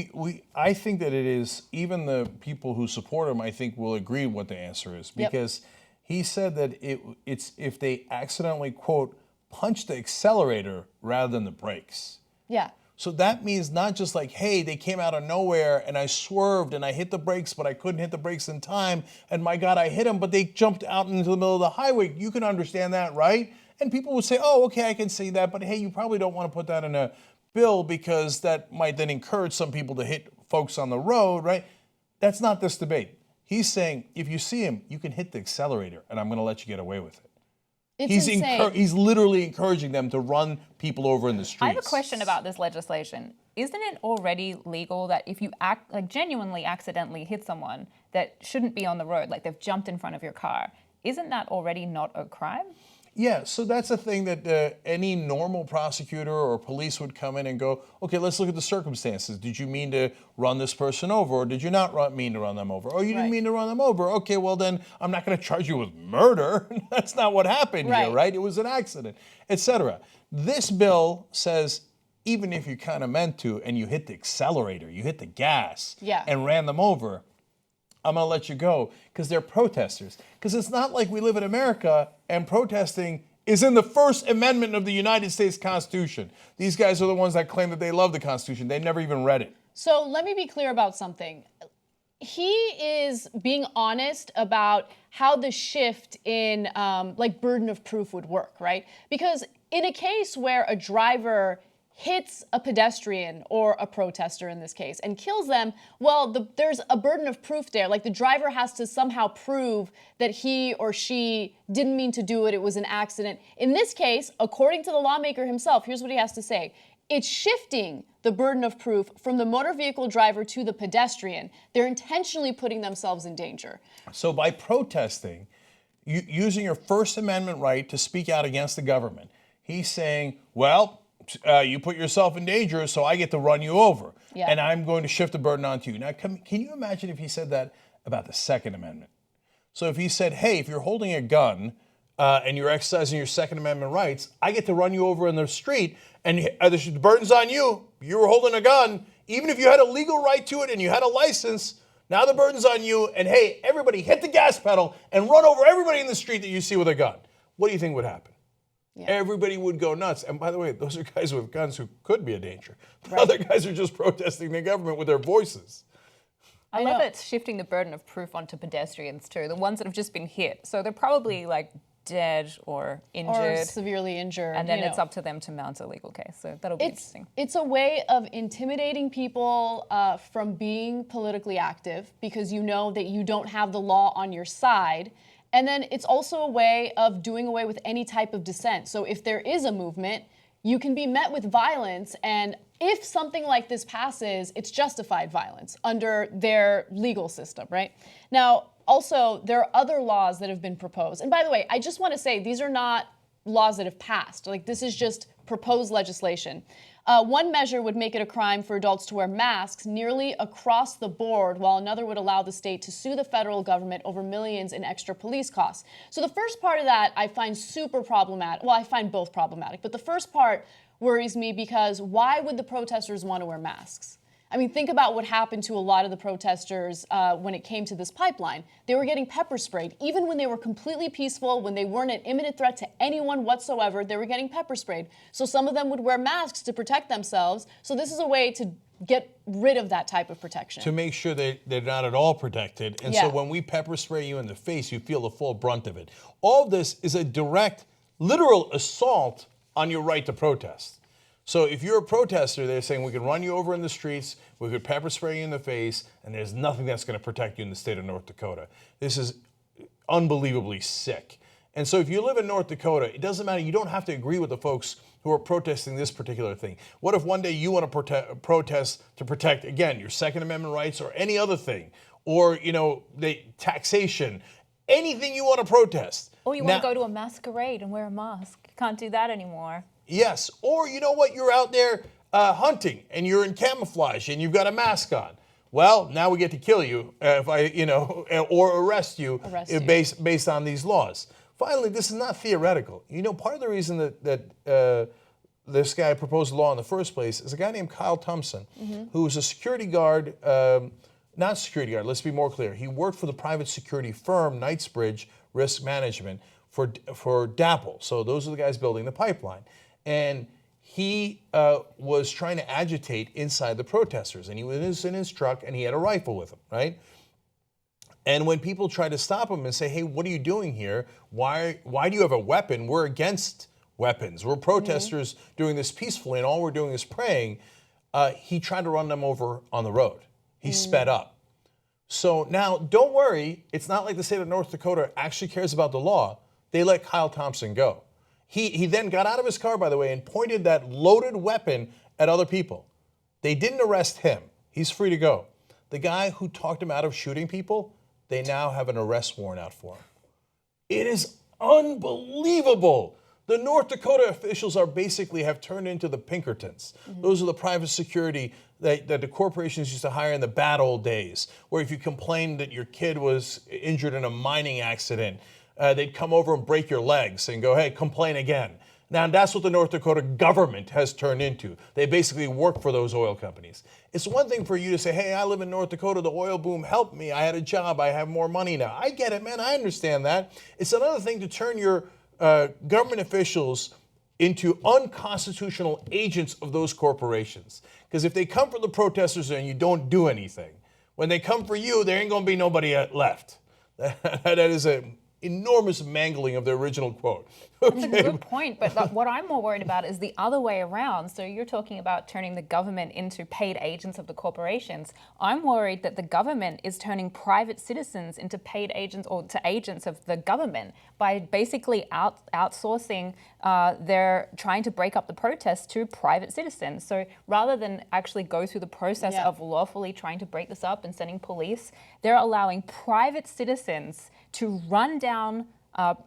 I think that it is, even the people who support him, I think will agree what the answer is, because he said that it's if they accidentally, quote, punch the accelerator rather than the brakes. Yeah. So that means not just like, hey, they came out of nowhere and I swerved and I hit the brakes, but I couldn't hit the brakes in time, and my God, I hit them, but they jumped out into the middle of the highway. You can understand that, right? And people would say, oh, okay, I can see that, but hey, you probably don't want to put that in a bill because that might then encourage some people to hit folks on the road, right? That's not this debate. He's saying, if you see him, you can hit the accelerator, and I'm going to let you get away with it. It's insane. He's literally encouraging them to run people over in the streets. I have a question about this legislation. Isn't it already legal that if you genuinely accidentally hit someone that shouldn't be on the road, like they've jumped in front of your car, isn't that already not a crime? Yeah, so that's a thing that any normal prosecutor or police would come in and go, okay, let's look at the circumstances. Did you mean to run this person over, or did you not mean to run them over? Oh, you didn't mean to run them over. Okay, well then I'm not going to charge you with murder. That's not what happened here, right? It was an accident, etc. This bill says even if you kind of meant to and you hit the accelerator, you hit the gas and ran them over, I'm going to let you go because they're protesters. Because it's not like we live in America and protesting is in the First Amendment of the United States Constitution. These guys are the ones that claim that they love the Constitution. They never even read it. So let me be clear about something. He is being honest about how the shift in burden of proof would work, right? Because in a case where a driver hits a pedestrian or a protester in this case and kills them, well, there's a burden of proof there. Like the driver has to somehow prove that he or she didn't mean to do it, it was an accident. In this case, according to the lawmaker himself, here's what he has to say. It's shifting the burden of proof from the motor vehicle driver to the pedestrian. They're intentionally putting themselves in danger. So by protesting, using your First Amendment right to speak out against the government, he's saying, well, you put yourself in danger, so I get to run you over. And I'm going to shift the burden onto you. Now, can you imagine if he said that about the Second Amendment? So if he said, hey, if you're holding a gun and you're exercising your Second Amendment rights, I get to run you over in the street, and the burden's on you. You were holding a gun. Even if you had a legal right to it and you had a license, now the burden's on you. And hey, everybody hit the gas pedal and run over everybody in the street that you see with a gun. What do you think would happen? Everybody would go nuts. And by the way, those are guys with guns who could be a danger. The other guys are just protesting the government with their voices. I love it's shifting the burden of proof onto pedestrians too, the ones that have just been hit. So they're probably like dead or injured. Or severely injured. And then it's up to them to mount a legal case. So that'll be interesting. It's a way of intimidating people from being politically active because you know that you don't have the law on your side. And then it's also a way of doing away with any type of dissent. So if there is a movement, you can be met with violence, and if something like this passes, it's justified violence under their legal system, right? Now, also, there are other laws that have been proposed. And by the way, I just want to say these are not laws that have passed. Like, this is just proposed legislation. One measure would make it a crime for adults to wear masks nearly across the board, while another would allow the state to sue the federal government over millions in extra police costs. So the first part of that I find super problematic. Well, I find both problematic, but the first part worries me because why would the protesters want to wear masks? I mean, think about what happened to a lot of the protesters when it came to this pipeline. They were getting pepper sprayed. Even when they were completely peaceful, when they weren't an imminent threat to anyone whatsoever, they were getting pepper sprayed. So some of them would wear masks to protect themselves. So this is a way to get rid of that type of protection. To make sure they're not at all protected. And so when we pepper spray you in the face, you feel the full brunt of it. All of this is a direct, literal assault on your right to protest. So if you're a protester, they're saying we could run you over in the streets, we could pepper spray you in the face, and there's nothing that's going to protect you in the state of North Dakota. This is unbelievably sick. And so if you live in North Dakota, it doesn't matter. You don't have to agree with the folks who are protesting this particular thing. What if one day you want to protest to protect, again, your Second Amendment rights or any other thing, or, the taxation, anything you want to protest? Or you want to go to a masquerade and wear a mask. You can't do that anymore. Yes, or you know what? You're out there hunting and you're in camouflage and you've got a mask on. Well, now we get to kill you or arrest you, based on these laws. Finally, this is not theoretical. Part of the reason that this guy proposed the law in the first place is a guy named Kyle Thompson, who was a security guard, not security guard, let's be more clear. He worked for the private security firm, Knightsbridge Risk Management, for DAPL. So those are the guys building the pipeline. And he was trying to agitate inside the protesters. And he was in his truck and he had a rifle with him, right? And when people try to stop him and say, hey, what are you doing here? Why do you have a weapon? We're against weapons. We're protesters doing this peacefully, and all we're doing is praying. He tried to run them over on the road. He sped up. So now, don't worry. It's not like the state of North Dakota actually cares about the law. They let Kyle Thompson go. He then got out of his car, by the way, and pointed that loaded weapon at other people. They didn't arrest him. He's free to go. The guy who talked him out of shooting people, they now have an arrest warrant out for him. It is unbelievable. The North Dakota officials have turned into the Pinkertons. Those are the private security that the corporations used to hire in the bad old days, where if you complained that your kid was injured in a mining accident, they'd come over and break your legs and go, hey, complain again. Now, that's what the North Dakota government has turned into. They basically work for those oil companies. It's one thing for you to say, hey, I live in North Dakota, the oil boom helped me, I had a job, I have more money now. I get it, man, I understand that. It's another thing to turn your government officials into unconstitutional agents of those corporations. Because if they come for the protesters and you don't do anything, when they come for you, there ain't gonna be nobody left. That is an enormous mangling of the original quote. That's a good point, but what I'm more worried about is the other way around. So you're talking about turning the government into paid agents of the corporations. I'm worried that the government is turning private citizens into paid agents or to agents of the government by basically outsourcing their trying to break up the protests to private citizens. So rather than actually go through the process of lawfully trying to break this up and sending police, they're allowing private citizens to run down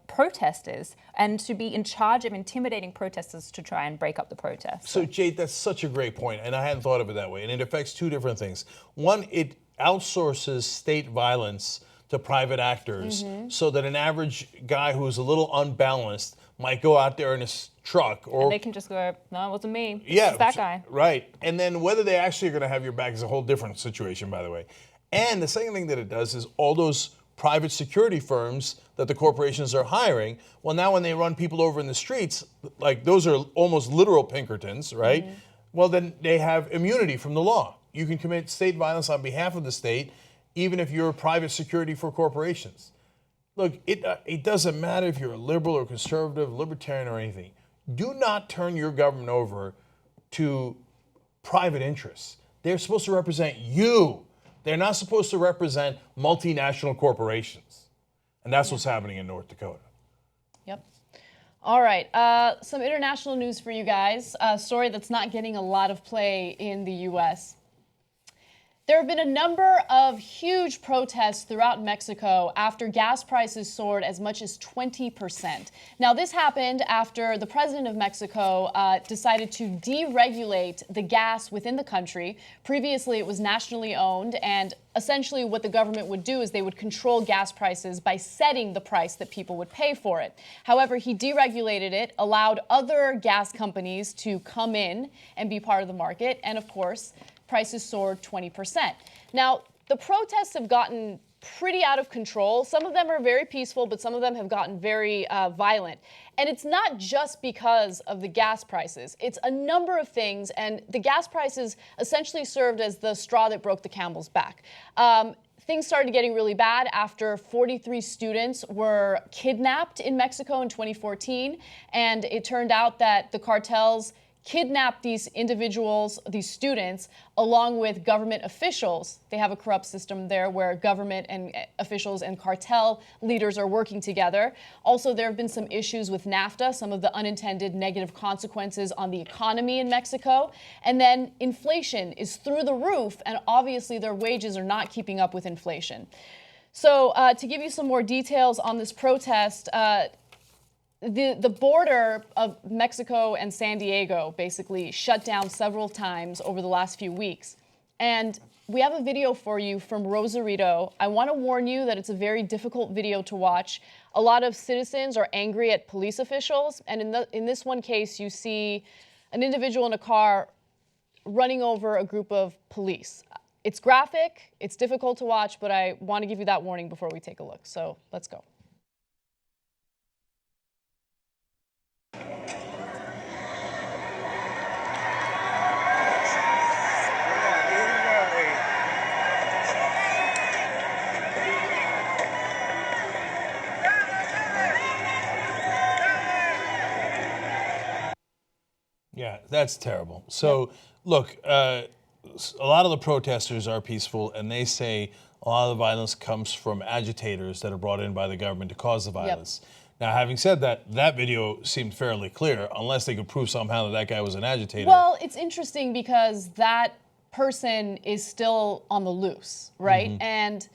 protesters and to be in charge of intimidating protesters to try and break up the protest. So Jade, that's such a great point, and I hadn't thought of it that way. And it affects two different things. One, it outsources state violence to private actors so that an average guy who's a little unbalanced might go out there in his truck or... And they can just go, no, it wasn't me. Yeah, it's that guy. Right. And then whether they actually are going to have your back is a whole different situation, by the way. And the second thing that it does is all those private security firms that the corporations are hiring, well, now when they run people over in the streets, like those are almost literal Pinkertons, right? Well, then they have immunity from the law. You can commit state violence on behalf of the state, even if you're private security for corporations. Look, it doesn't matter if you're a liberal or conservative, libertarian or anything. Do not turn your government over to private interests. They're supposed to represent you. They're not supposed to represent multinational corporations. And that's what's happening in North Dakota. Yep. All right. Some international news for you guys. A story that's not getting a lot of play in the U.S. There have been a number of huge protests throughout Mexico after gas prices soared as much as 20%. Now, this happened after the president of Mexico decided to deregulate the gas within the country. Previously, it was nationally owned, and essentially what the government would do is they would control gas prices by setting the price that people would pay for it. However, he deregulated it, allowed other gas companies to come in and be part of the market, and of course, prices soared 20%. Now, the protests have gotten pretty out of control. Some of them are very peaceful, but some of them have gotten very violent. And it's not just because of the gas prices. It's a number of things, and the gas prices essentially served as the straw that broke the camel's back. things started getting really bad after 43 students were kidnapped in Mexico in 2014. And it turned out that the cartels kidnapped these individuals, these students, along with government officials. They have a corrupt system there where government and officials and cartel leaders are working together. Also, there have been some issues with NAFTA, some of the unintended negative consequences on the economy in Mexico. And then inflation is through the roof, and obviously their wages are not keeping up with inflation. So to give you some more details on this protest, the border of Mexico and San Diego basically shut down several times over the last few weeks. And we have a video for you from Rosarito. I want to warn you that it's a very difficult video to watch. A lot of citizens are angry at police officials. And in this one case, you see an individual in a car running over a group of police. It's graphic, it's difficult to watch, but I want to give you that warning before we take a look. So let's go. Yeah, that's terrible. So, look, a lot of the protesters are peaceful, and they say a lot of the violence comes from agitators that are brought in by the government to cause the violence. Now, having said that, that video seemed fairly clear, unless they could prove somehow that that guy was an agitator. Well, it's interesting because that person is still on the loose, right? Mhm. And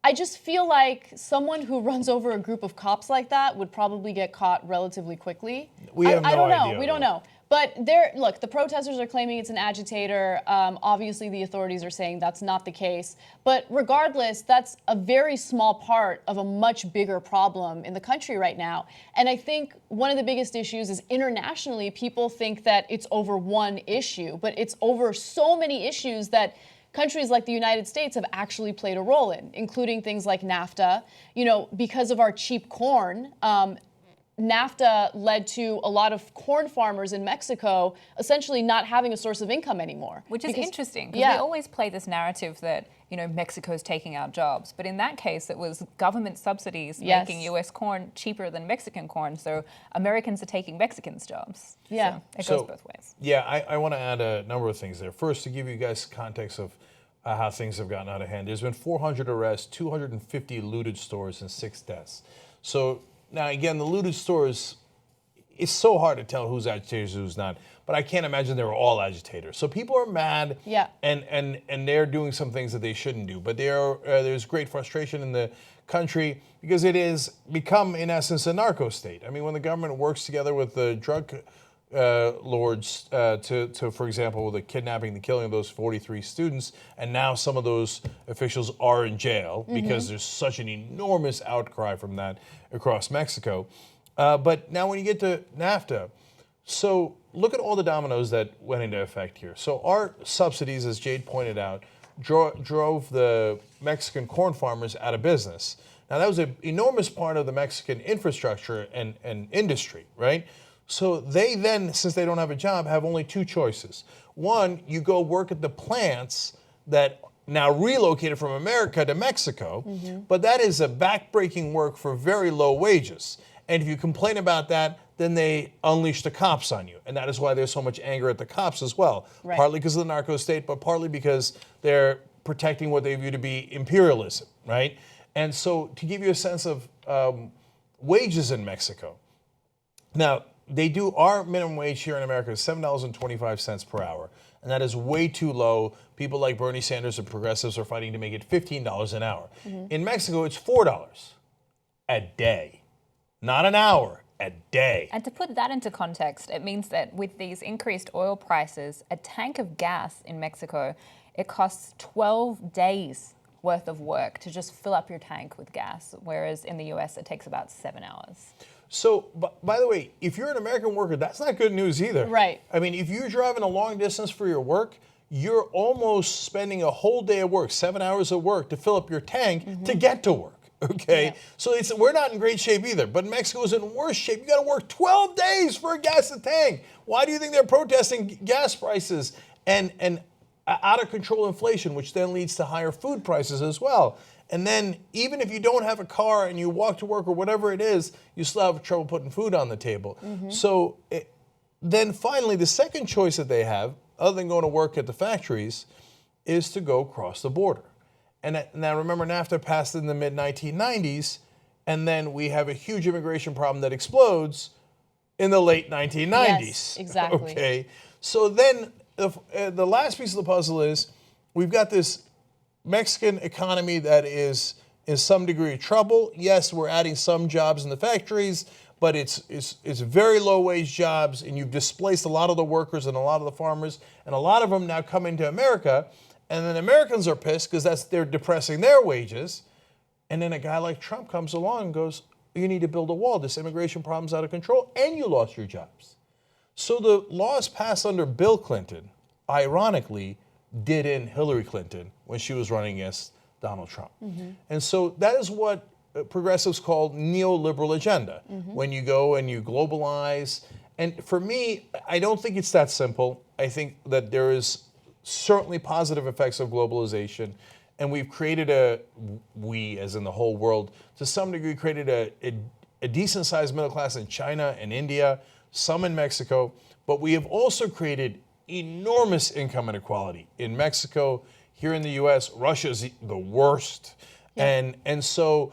I just feel like someone who runs over a group of cops like that would probably get caught relatively quickly. We have I no don't know. idea, We don't though. know. But look, the protesters are claiming it's an agitator. Obviously, the authorities are saying that's not the case. But regardless, that's a very small part of a much bigger problem in the country right now. And I think one of the biggest issues is internationally, people think that it's over one issue, but it's over so many issues that countries like the United States have actually played a role in, including things like NAFTA. You know, because of our cheap corn, NAFTA led to a lot of corn farmers in Mexico essentially not having a source of income anymore. Which is interesting, because Yeah. we always play this narrative that, you know, Mexico's taking our jobs. But in that case, it was government subsidies Yes. making US corn cheaper than Mexican corn. So Americans are taking Mexicans' jobs. Yeah. So it goes both ways. Yeah, I want to add a number of things there. First, to give you guys context of how things have gotten out of hand. There's been 400 arrests, 250 looted stores, and 6 deaths. So now, again, the looted stores, it's so hard to tell who's agitators and who's not, but I can't imagine they were all agitators. So people are mad, and they're doing some things that they shouldn't do. But there's great frustration in the country because it has become, in essence, a narco state. I mean, when the government works together with the drug lords to, for example, the kidnapping, the killing of those 43 students, and now some of those officials are in jail because there's such an enormous outcry from that across Mexico. But now when you get to NAFTA, so look at all the dominoes that went into effect here. So our subsidies, as Jade pointed out, drove the Mexican corn farmers out of business. Now that was an enormous part of the Mexican infrastructure and industry, right? So they then, since they don't have a job, have only 2 choices. One, you go work at the plants that now relocated from America to Mexico, but that is a backbreaking work for very low wages. And if you complain about that, then they unleash the cops on you. And that is why there's so much anger at the cops as well. Right. Partly because of the narco state, but partly because they're protecting what they view to be imperialism, right? And so to give you a sense of wages in Mexico, now, our minimum wage here in America is $7.25 per hour, and that is way too low. People like Bernie Sanders and progressives are fighting to make it $15 an hour. In Mexico, it's $4 a day, not an hour, a day. And to put that into context, it means that with these increased oil prices, a tank of gas in Mexico, it costs 12 days worth of work to just fill up your tank with gas, whereas in the US, it takes about 7 hours. So, by the way, if you're an American worker, that's not good news either. Right. I mean, if you're driving a long distance for your work, you're almost spending a whole day of work, 7 hours of work to fill up your tank to get to work. Okay, Yeah. so we're not in great shape either. But Mexico is in worse shape. You got to work 12 days for a gas tank. Why do you think they're protesting gas prices? And out of control inflation, which then leads to higher food prices as well. And then even if you don't have a car and you walk to work or whatever it is, you still have trouble putting food on the table. So then finally, the second choice that they have, other than going to work at the factories, is to go across the border. And now remember, NAFTA passed in the mid-1990s, and then we have a huge immigration problem that explodes in the late 1990s. Yes, exactly. Okay, so then the last piece of the puzzle is we've got this Mexican economy that is in some degree of trouble. Yes, we're adding some jobs in the factories, but it's very low wage jobs, and you've displaced a lot of the workers and a lot of the farmers, and a lot of them now come into America, and then Americans are pissed because they're depressing their wages. And then a guy like Trump comes along and goes, you need to build a wall. This immigration problem's out of control, and you lost your jobs. So the laws passed under Bill Clinton, ironically, did in Hillary Clinton when she was running against Donald Trump. And so that is what progressives call neoliberal agenda. When you go and you globalize. And for me, I don't think it's that simple. I think that there is certainly positive effects of globalization. And we've created we, as in the whole world, to some degree created a decent-sized middle class in China and India, some in Mexico, but we have also created enormous income inequality in Mexico. Here in the U.S., Russia's the worst. Yeah. And so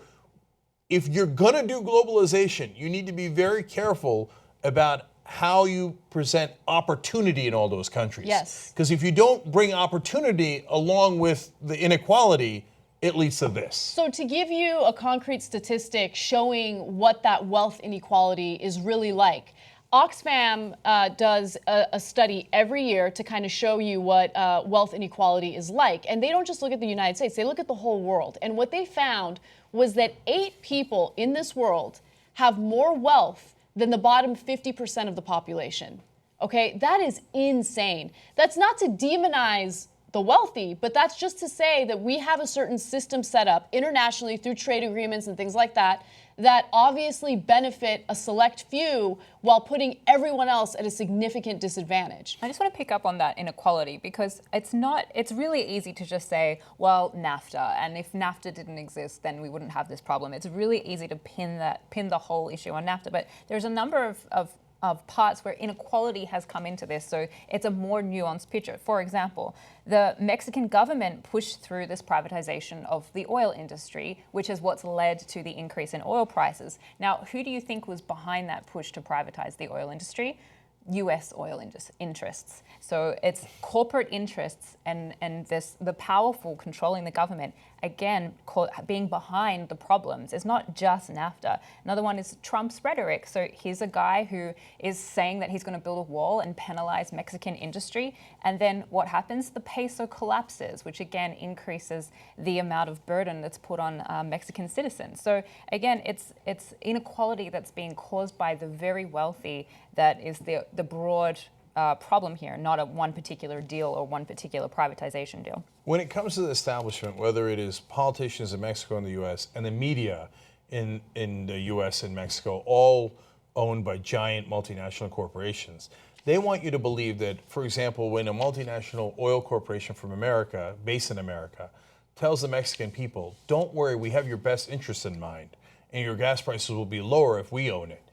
if you're going to do globalization, you need to be very careful about how you present opportunity in all those countries. Yes. Because if you don't bring opportunity along with the inequality, it leads to this. So to give you a concrete statistic showing what that wealth inequality is really like, Oxfam does a study every year to kind of show you what wealth inequality is like. And they don't just look at the United States, they look at the whole world. And what they found was that 8 people in this world have more wealth than the bottom 50% of the population. Okay, that is insane. That's not to demonize the wealthy, but that's just to say that we have a certain system set up internationally through trade agreements and things like that that obviously benefit a select few while putting everyone else at a significant disadvantage. I just want to pick up on that inequality because it's really easy to just say, well, NAFTA, and if NAFTA didn't exist, then we wouldn't have this problem. It's really easy to pin the whole issue on NAFTA, but there's a number of parts where inequality has come into this, so it's a more nuanced picture. For example, the Mexican government pushed through this privatization of the oil industry, which is what's led to the increase in oil prices. Now, who do you think was behind that push to privatize the oil industry? US oil interests. So it's corporate interests and the powerful controlling the government, again, being behind the problems. It's not just NAFTA. Another one is Trump's rhetoric. So here's a guy who is saying that he's going to build a wall and penalize Mexican industry. And then what happens? The peso collapses, which again increases the amount of burden that's put on Mexican citizens. So again, it's inequality that's being caused by the very wealthy that is the broad problem here, not one particular deal or one particular privatization deal. When it comes to the establishment, whether it is politicians in Mexico and the U.S. and the media in the U.S. and Mexico, all owned by giant multinational corporations, they want you to believe that, for example, when a multinational oil corporation from America, based in America, tells the Mexican people, don't worry, we have your best interests in mind, and your gas prices will be lower if we own it.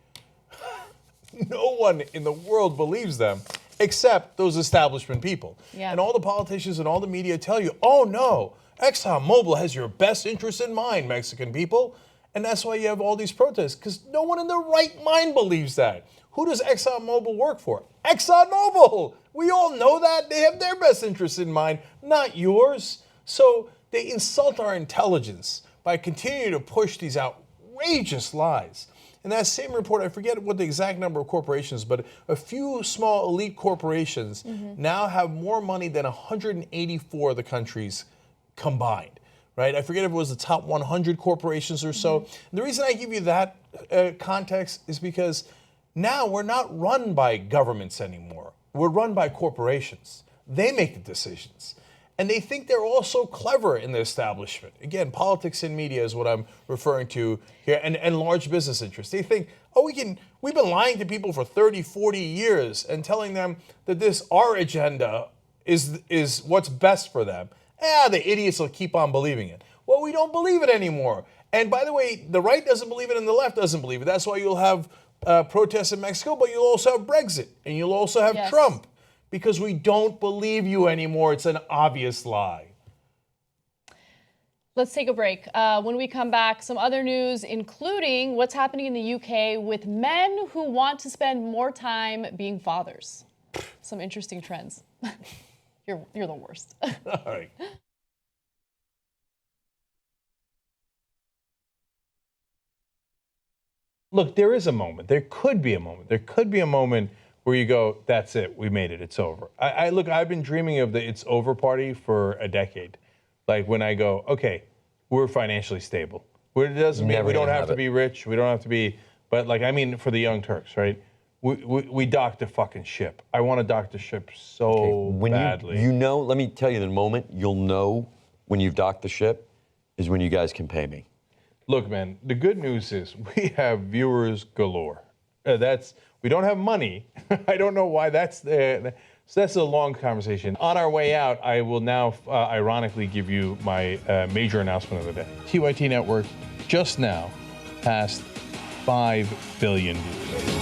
No one in the world believes them except those establishment people. Yeah. And all the politicians and all the media tell you, oh no, ExxonMobil has your best interest in mind, Mexican people. And that's why you have all these protests, because no one in their right mind believes that. Who does ExxonMobil work for? ExxonMobil! We all know that. They have their best interests in mind, not yours. So they insult our intelligence by continuing to push these outrageous lies. In that same report, I forget what the exact number of corporations, but a few small elite corporations now have more money than 184 of the countries combined, right? I forget if it was the top 100 corporations or so. And the reason I give you that context is because now we're not run by governments anymore. We're run by corporations. They make the decisions. And they think they're all so clever in the establishment. Again, politics and media is what I'm referring to here, and large business interests. They think, oh, we've been lying to people for 30, 40 years and telling them that our agenda is what's best for them. The idiots will keep on believing it. Well, we don't believe it anymore. And by the way, the right doesn't believe it and the left doesn't believe it. That's why you'll have protests in Mexico, but you'll also have Brexit and you'll also have Trump because we don't believe you anymore. It's an obvious lie. Let's take a break. When we come back, some other news, including what's happening in the UK with men who want to spend more time being fathers. Some interesting trends. You're the worst. All right. Look, there is a moment. There could be a moment. There could be a moment where you go, that's it. We made it. It's over. Look, I've been dreaming of the it's over party for a decade. Like when I go, okay, we're financially stable. It doesn't mean we don't have to be rich. We don't have to be, but like, I mean, for the Young Turks, right? We docked a fucking ship. I want to dock the ship so badly. You know, let me tell you the moment you'll know when you've docked the ship is when you guys can pay me. Look, man, the good news is we have viewers galore. We don't have money. I don't know why that's there. So that's a long conversation. On our way out, I will now ironically give you my major announcement of the day. TYT Network just now passed 5 billion views.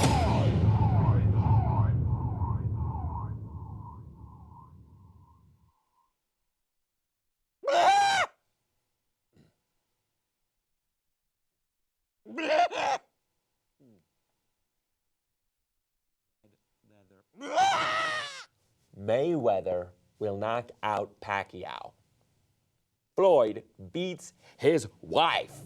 Mayweather will knock out Pacquiao. Floyd beats his wife.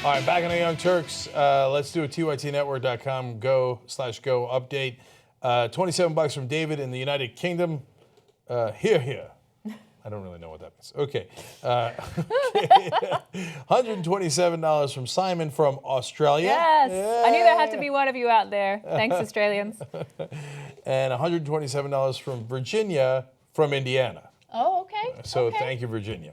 All right, back on the Young Turks. Let's do a TYTnetwork.com go update. $27 from David in the United Kingdom. Here. I don't really know what that means. Okay. $127 from Simon from Australia. Yes. I knew there had to be one of you out there. Thanks, Australians. And $127 from Virginia from Indiana. Oh, okay. So thank you, Virginia.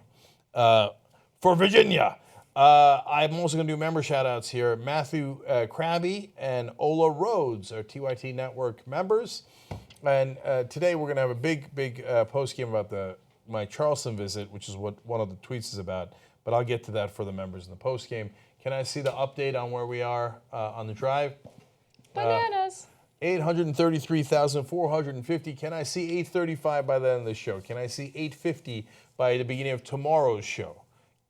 For Virginia. I'm also going to do member shout-outs here. Matthew Krabby and Ola Rhodes are TYT Network members. And today we're going to have a big post-game about my Charleston visit, which is what one of the tweets is about. But I'll get to that for the members in the post-game. Can I see the update on where we are on the drive? Bananas. 833,450. Can I see 835 by the end of the show? Can I see 850 by the beginning of tomorrow's show?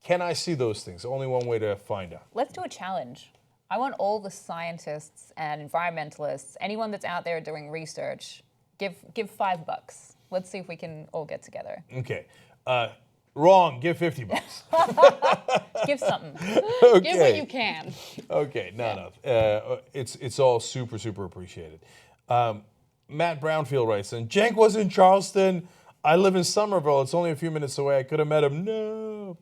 Can I see those things? Only one way to find out. Let's do a challenge. I want all the scientists and environmentalists, anyone that's out there doing research, give $5. Let's see if we can all get together. Okay. Wrong. Give $50. Give something. Okay. Give what you can. Okay. No. It's all super, super appreciated. Matt Brownfield writes, and Cenk was in Charleston. I live in Somerville. It's only a few minutes away. I could have met him. No.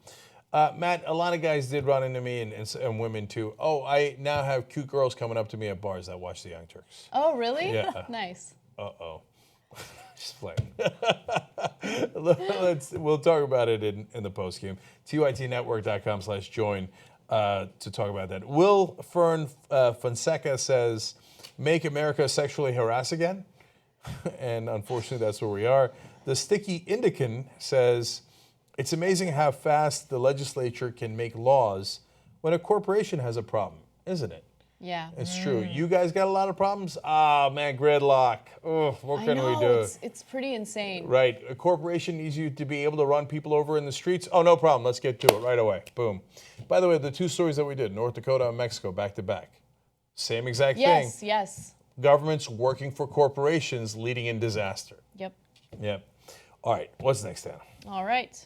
Matt, a lot of guys did run into me and women too. Oh, I now have cute girls coming up to me at bars that watch the Young Turks. Oh, really? Yeah. Nice. Uh-oh. Just playing. We'll talk about it in the postgame. TYTnetwork.com/join to talk about that. Will Fern Fonseca says, make America sexually harass again? And unfortunately, that's where we are. The Sticky Indican says, it's amazing how fast the legislature can make laws when a corporation has a problem, isn't it? Yeah. It's true. You guys got a lot of problems? Ah, man, gridlock. Oh, what can we do? It's pretty insane. Right. A corporation needs you to be able to run people over in the streets. Oh, no problem. Let's get to it right away. Boom. By the way, the two stories that we did, North Dakota and Mexico, back to back. Same exact thing. Yes. Governments working for corporations leading in disaster. Yep. All right. What's next, Anna? All right.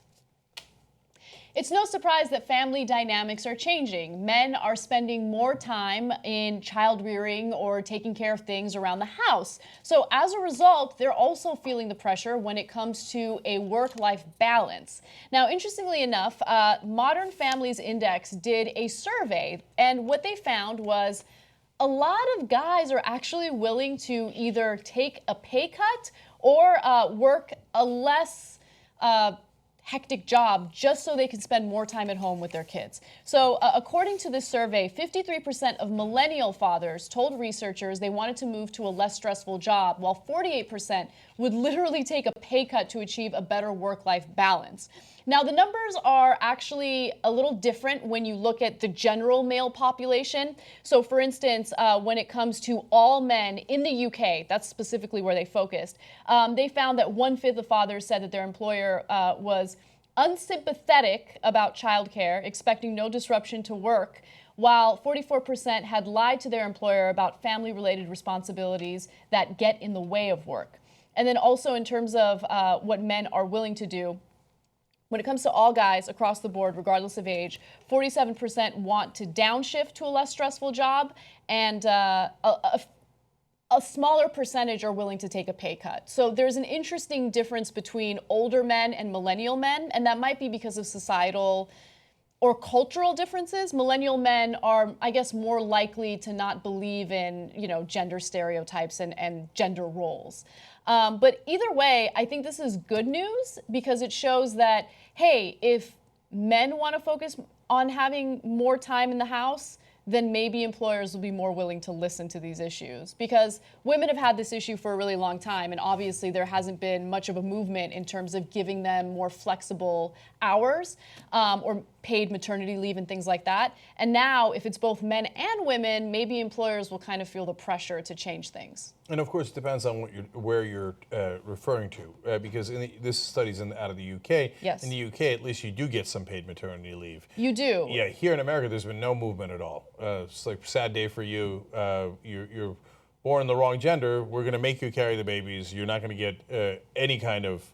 It's no surprise that family dynamics are changing. Men are spending more time in child rearing or taking care of things around the house. So as a result, they're also feeling the pressure when it comes to a work-life balance. Now, interestingly enough, Modern Families Index did a survey, and what they found was a lot of guys are actually willing to either take a pay cut or work a less hectic job just so they can spend more time at home with their kids. So according to this survey, 53% of millennial fathers told researchers they wanted to move to a less stressful job, while 48% would literally take a pay cut to achieve a better work-life balance. Now, the numbers are actually a little different when you look at the general male population. So, for instance, when it comes to all men in the UK, that's specifically where they focused, they found that 1/5 of fathers said that their employer was unsympathetic about childcare, expecting no disruption to work, while 44% had lied to their employer about family-related responsibilities that get in the way of work. And then also in terms of what men are willing to do, when it comes to all guys across the board, regardless of age, 47% want to downshift to a less stressful job, and a smaller percentage are willing to take a pay cut. So there's an interesting difference between older men and millennial men, and that might be because of societal or cultural differences. Millennial men are, I guess, more likely to not believe in, gender stereotypes and gender roles. But either way, I think this is good news because it shows that, hey, if men want to focus on having more time in the house, then maybe employers will be more willing to listen to these issues. Because women have had this issue for a really long time, and obviously there hasn't been much of a movement in terms of giving them more flexible hours or paid maternity leave and things like that. And now, if it's both men and women, maybe employers will kind of feel the pressure to change things. And of course, it depends on where you're referring to, because this study's out of the UK. Yes. In the UK, at least you do get some paid maternity leave. You do. Yeah, here in America, there's been no movement at all. It's like a sad day for you. You're born the wrong gender. We're going to make you carry the babies. You're not going to get any kind of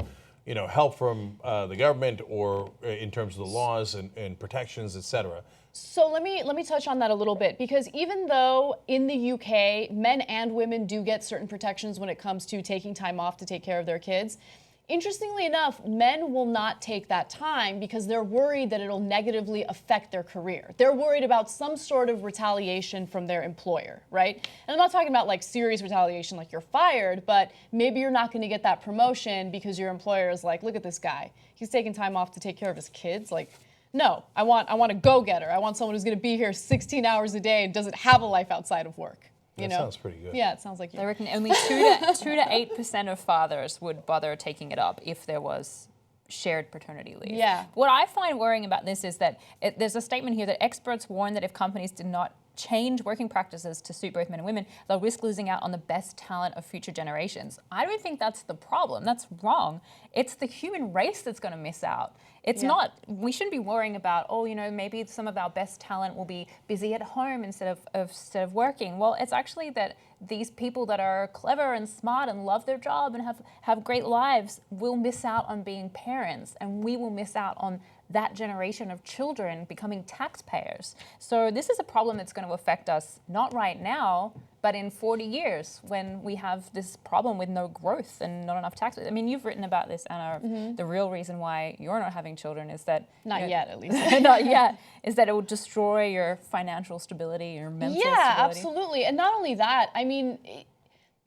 help from the government or in terms of the laws and protections, et cetera. So let me touch on that a little bit, because even though in the UK, men and women do get certain protections when it comes to taking time off to take care of their kids, interestingly enough, men will not take that time because they're worried that it'll negatively affect their career. They're worried about some sort of retaliation from their employer, right? And I'm not talking about like serious retaliation like you're fired, but maybe you're not going to get that promotion because your employer is like, look at this guy. He's taking time off to take care of his kids. Like, no, I want a go-getter. I want someone who's going to be here 16 hours a day and doesn't have a life outside of work. That sounds pretty good. Yeah, it sounds like you. I reckon only 2 to 8% of fathers would bother taking it up if there was shared paternity leave. Yeah. What I find worrying about this is that there's a statement here that experts warn that if companies did not change working practices to suit both men and women, they'll risk losing out on the best talent of future generations. I don't think that's the problem. That's wrong. It's the human race that's going to miss out. It's not, we shouldn't be worrying about, oh, you know, maybe some of our best talent will be busy at home instead of working. Well, it's actually that these people that are clever and smart and love their job and have great lives will miss out on being parents, and we will miss out on that generation of children becoming taxpayers. So this is a problem that's going to affect us not right now, but in 40 years when we have this problem with no growth and not enough taxes. I mean, you've written about this, Anna. The real reason why you're not having children is that... Not yet, at least. Not yet. Is that it will destroy your financial stability, your mental stability. Yeah, absolutely. And not only that, I mean,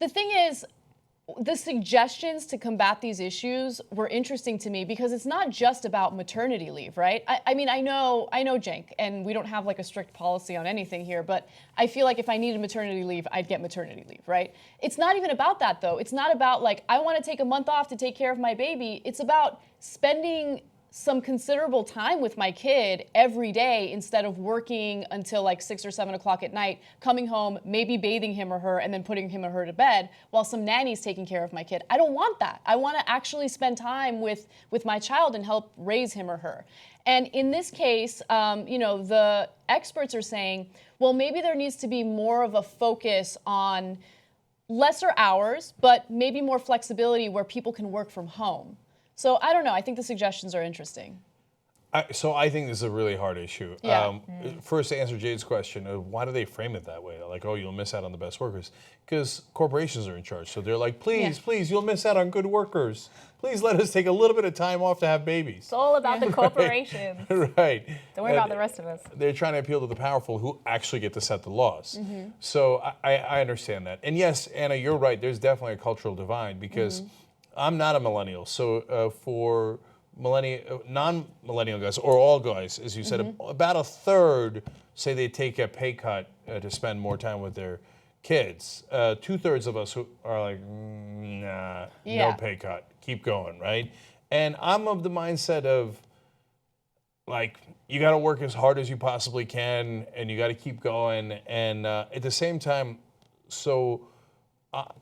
the thing is, the suggestions to combat these issues were interesting to me because it's not just about maternity leave, right? I mean, I know, Cenk, and we don't have like a strict policy on anything here, but I feel like if I needed maternity leave, I'd get maternity leave, right? It's not even about that though. It's not about like, I want to take a month off to take care of my baby. It's about spending some considerable time with my kid every day instead of working until like 6 or 7 o'clock at night, coming home, maybe bathing him or her, and then putting him or her to bed while some nanny's taking care of my kid. I don't want that. I want to actually spend time with my child and help raise him or her. And in this case, you know, the experts are saying, well, maybe there needs to be more of a focus on lesser hours, but maybe more flexibility where people can work from home. So I don't know. I think the suggestions are interesting. So I think this is a really hard issue. Yeah. First, to answer Jade's question, why do they frame it that way? Like, oh, you'll miss out on the best workers. Because corporations are in charge. So they're like, please, please, you'll miss out on good workers. Please let us take a little bit of time off to have babies. It's all about the corporations. Right. Don't worry about the rest of us. They're trying to appeal to the powerful who actually get to set the laws. So I understand that. And yes, Anna, you're right. There's definitely a cultural divide because I'm not a millennial. So for non-millennial guys, or all guys, as you said, about a third say they take a pay cut to spend more time with their kids. 2/3 of us who are like, nah, no pay cut, keep going, right? And I'm of the mindset of, like, you got to work as hard as you possibly can, and you got to keep going. And at the same time, so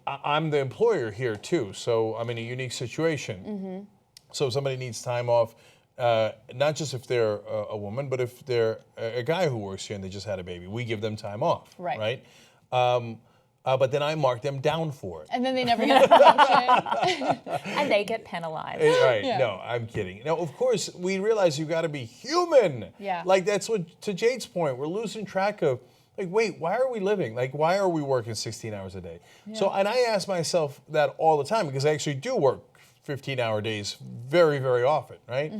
I'm the employer here too, so I'm in a unique situation. So if somebody needs time off, not just if they're a woman, but if they're a guy who works here and they just had a baby, we give them time off, right? But then I mark them down for it. And then they never get a promotion. And they get penalized. Right, no, I'm kidding. Now, of course, we realize you've got to be human. Yeah. Like, that's what, to Jade's point, we're losing track of, like, wait, why are we living? Like, why are we working 16 hours a day? So, and I ask myself that all the time because I actually do work 15-hour days very, very often, right?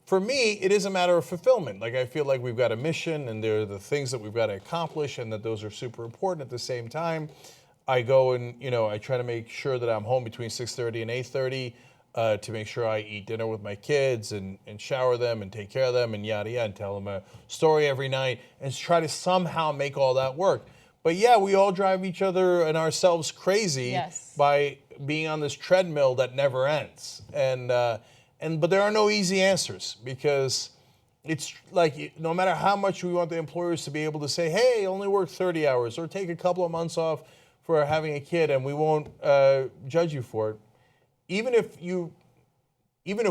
For me, it is a matter of fulfillment. Like, I feel like we've got a mission and there are the things that we've got to accomplish and that those are super important. At the same time, I go and, you know, I try to make sure that I'm home between 6:30 and 8:30 to make sure I eat dinner with my kids and shower them and take care of them and yada yada and tell them a story every night and try to somehow make all that work. But yeah, we all drive each other and ourselves crazy by being on this treadmill that never ends. But there are no easy answers because it's like no matter how much we want the employers to be able to say, hey, only work 30 hours or take a couple of months off for having a kid and we won't judge you for it. Even if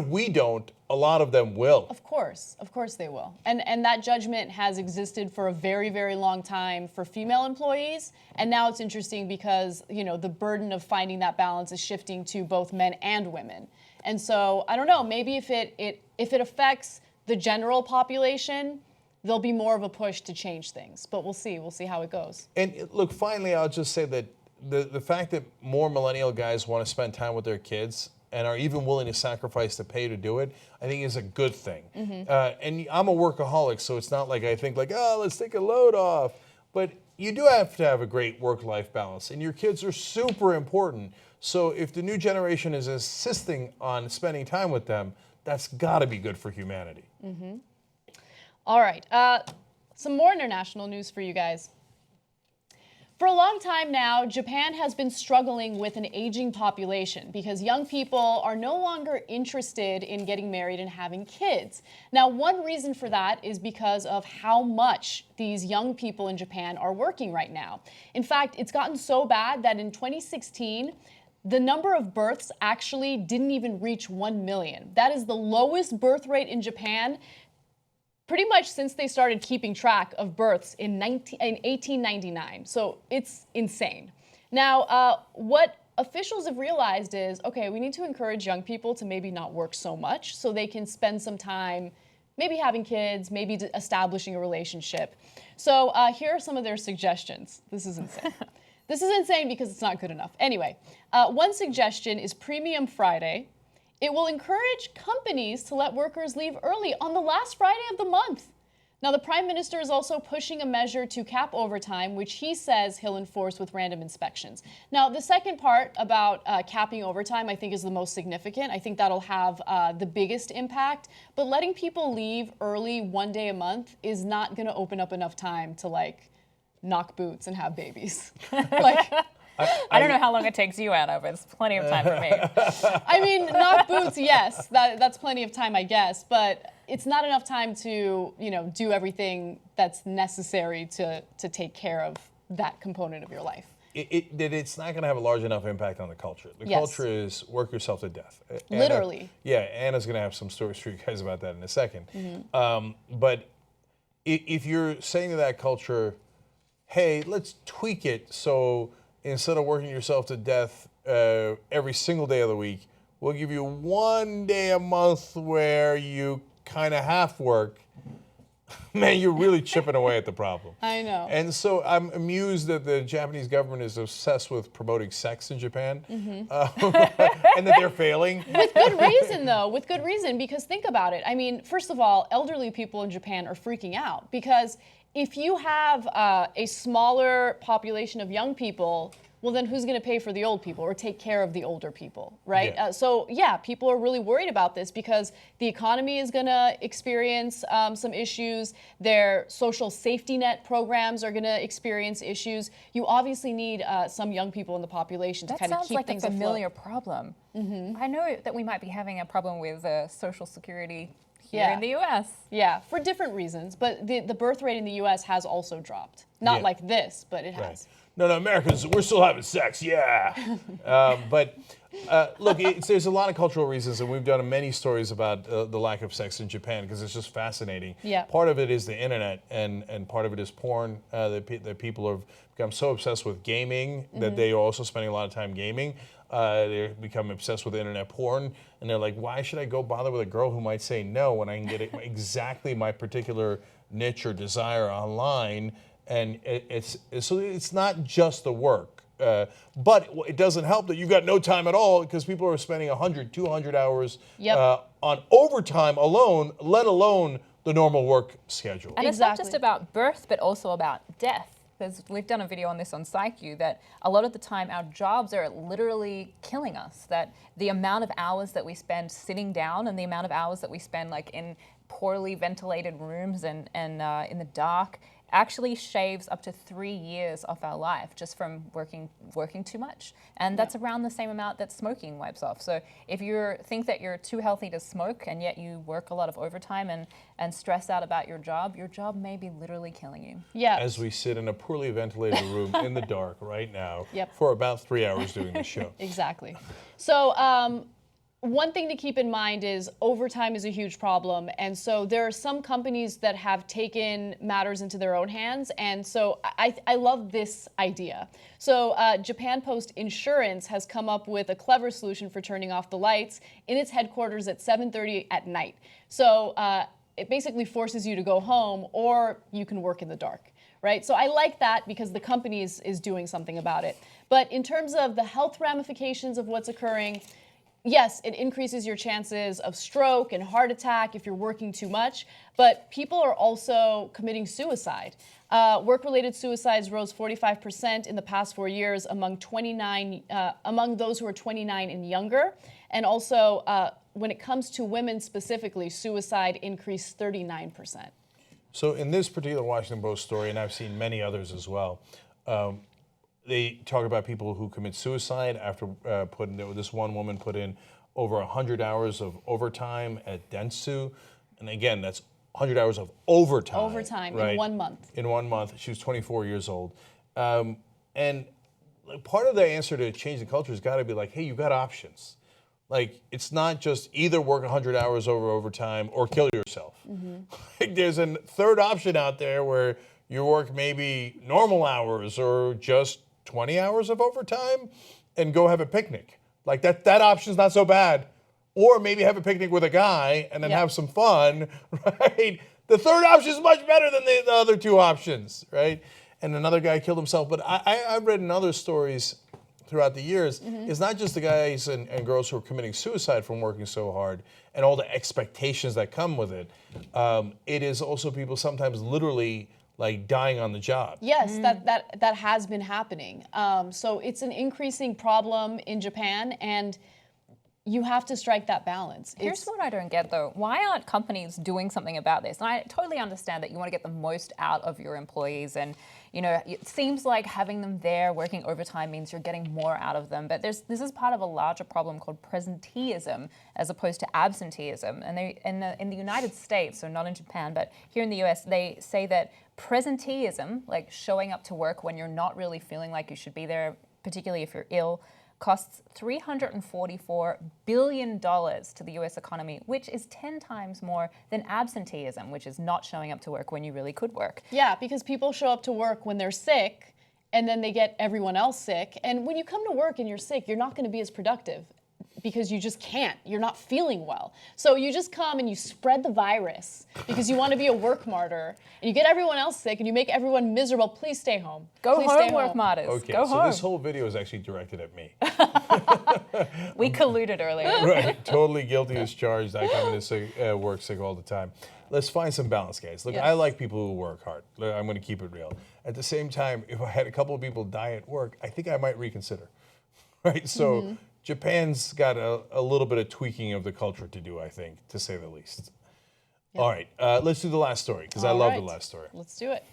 we don't, a lot of them will. Of course they will. And that judgment has existed for a very, very long time for female employees. And now it's interesting because, you know, the burden of finding that balance is shifting to both men and women. And so, I don't know, maybe if it affects the general population, there'll be more of a push to change things. But we'll see how it goes. And look, finally, I'll just say that the fact that more millennial guys want to spend time with their kids and are even willing to sacrifice the pay to do it, I think is a good thing. And I'm a workaholic, so it's not like I think like, oh, let's take a load off. But you do have to have a great work-life balance, and your kids are super important. So if the new generation is insisting on spending time with them, that's got to be good for humanity. All right, some more international news for you guys. For a long time now, Japan has been struggling with an aging population because young people are no longer interested in getting married and having kids. Now, one reason for that is because of how much these young people in Japan are working right now. In fact, it's gotten so bad that in 2016, the number of births actually didn't even reach 1 million. That is the lowest birth rate in Japan pretty much since they started keeping track of births in 1899. So it's insane. Now, what officials have realized is, okay, we need to encourage young people to maybe not work so much so they can spend some time maybe having kids, maybe establishing a relationship. So here are some of their suggestions. This is insane. This is insane because it's not good enough. Anyway, one suggestion is Premium Friday. It will encourage companies to let workers leave early on the last Friday of the month. Now, the Prime Minister is also pushing a measure to cap overtime, which he says he'll enforce with random inspections. Now, the second part about capping overtime, I think, is the most significant. I think that'll have the biggest impact. But letting people leave early 1 day a month is not going to open up enough time to, like, knock boots and have babies. Like, I don't know how long it takes you, Anna, but it's plenty of time for me. I mean, knock boots, yes, that's plenty of time, I guess, but it's not enough time to, you know, do everything that's necessary to take care of that component of your life. It's not going to have a large enough impact on the culture. The Yes. culture is work yourself to death. Anna, Literally. yeah, Anna's going to have some stories for you guys about that in a second. Mhm. But if you're saying to that culture, hey, let's tweak it so instead of working yourself to death every single day of the week, we'll give you 1 day a month where you kind of half work. Man, you're really chipping away at the problem. I know. And so I'm amused that the Japanese government is obsessed with promoting sex in Japan, and that they're failing. With good reason, though, with good reason, because think about it. I mean, first of all, elderly people in Japan are freaking out because if you have a smaller population of young people, well, then who's going to pay for the old people or take care of the older people, right? Yeah. So, yeah, people are really worried about this because the economy is going to experience some issues. Their social safety net programs are going to experience issues. You obviously need some young people in the population to kind of keep things That sounds like a familiar afloat. problem. Mm-hmm. I know that we might be having a problem with Social Security here Yeah. in the U.S. Yeah, for different reasons, but the birth rate in the U.S. has also dropped. Not Yeah. like this, but it has. Right. No, Americans, we're still having sex, yeah. But look, there's a lot of cultural reasons, and we've done many stories about the lack of sex in Japan because it's just fascinating. Yeah. Part of it is the internet, and part of it is porn. That people have become so obsessed with gaming that they are also spending a lot of time gaming. They become obsessed with internet porn, and they're like, why should I go bother with a girl who might say no when I can get exactly my particular niche or desire online? And it's not just the work, but it doesn't help that you've got no time at all because people are spending 100, 200 hours on overtime alone, let alone the normal work schedule. And it's not just about birth, but also about death. Because we've done a video on this on PsyQ that a lot of the time our jobs are literally killing us. That the amount of hours that we spend sitting down and the amount of hours that we spend like in poorly ventilated rooms and in the dark actually shaves up to 3 years off our life just from working too much. And that's around the same amount that smoking wipes off. So if you think that you're too healthy to smoke and yet you work a lot of overtime and stress out about your job may be literally killing you. Yeah. As we sit in a poorly ventilated room in the dark right now Yep. for about 3 hours doing the show. Exactly. So one thing to keep in mind is overtime is a huge problem. And so there are some companies that have taken matters into their own hands. And so I love this idea. So Japan Post Insurance has come up with a clever solution for turning off the lights in its headquarters at 7:30 at night. So it basically forces you to go home or you can work in the dark. Right? So I like that because the company is doing something about it. But in terms of the health ramifications of what's occurring, yes, it increases your chances of stroke and heart attack if you're working too much, but people are also committing suicide. Work-related suicides rose 45% in the past 4 years among those who are 29 and younger. And also, when it comes to women specifically, suicide increased 39%. So in this particular Washington Post story, and I've seen many others as well, they talk about people who commit suicide after this one woman put in over 100 hours of overtime at Dentsu. And again, that's 100 hours of overtime. Overtime right? in 1 month. In 1 month. She was 24 years old. And part of the answer to change the culture has got to be like, hey, you've got options. Like, it's not just either work 100 hours over overtime or kill yourself. Like, there's a third option out there where you work maybe normal hours or just 20 hours of overtime and go have a picnic. Like, that option's not so bad. Or maybe have a picnic with a guy and then have some fun, right? The third option is much better than the other two options, right? And another guy killed himself. But I've read in other stories throughout the years, it's not just the guys and girls who are committing suicide from working so hard and all the expectations that come with it. It is also people sometimes literally like dying on the job. Yes, that has been happening. So it's an increasing problem in Japan, and you have to strike that balance. Here's what I don't get though. Why aren't companies doing something about this? And I totally understand that you want to get the most out of your employees, and it seems like having them there working overtime means you're getting more out of them. But this is part of a larger problem called presenteeism as opposed to absenteeism. And in the United States, so not in Japan, but here in the US, they say that presenteeism, like showing up to work when you're not really feeling like you should be there, particularly if you're ill, costs $344 billion to the US economy, which is 10 times more than absenteeism, which is not showing up to work when you really could work. Yeah, because people show up to work when they're sick, and then they get everyone else sick. And when you come to work and you're sick, you're not going to be as productive because you just can't. You're not feeling well. So you just come and you spread the virus because you want to be a work martyr, and you get everyone else sick and you make everyone miserable. Please stay home. Please stay home, work martyrs. Okay, Go so home. this whole video is actually directed at me. We colluded earlier. Right, totally guilty as charged. I come into work sick all the time. Let's find some balance, guys. Look, I like people who work hard. I'm going to keep it real. At the same time, if I had a couple of people die at work, I think I might reconsider. Right, so Japan's got a little bit of tweaking of the culture to do, I think, to say the least. Yep. All right, let's do the last story, because I love the last story. Let's do it.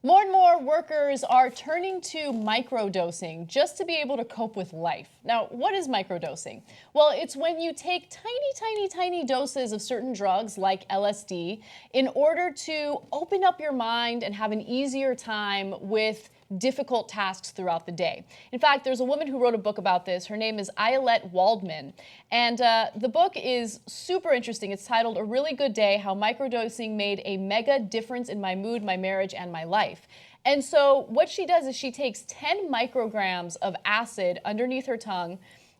More and more workers are turning to microdosing just to be able to cope with life. Now, what is microdosing? Well, it's when you take tiny doses of certain drugs like LSD in order to open up your mind and have an easier time with difficult tasks throughout the day. In fact, there's a woman who wrote a book about this. Her name is Ayelet Waldman. And the book is super interesting. It's titled A Really Good Day, How Microdosing Made a Mega Difference in My Mood, My Marriage, and My Life. And so what she does is she takes 10 micrograms of acid underneath her tongue,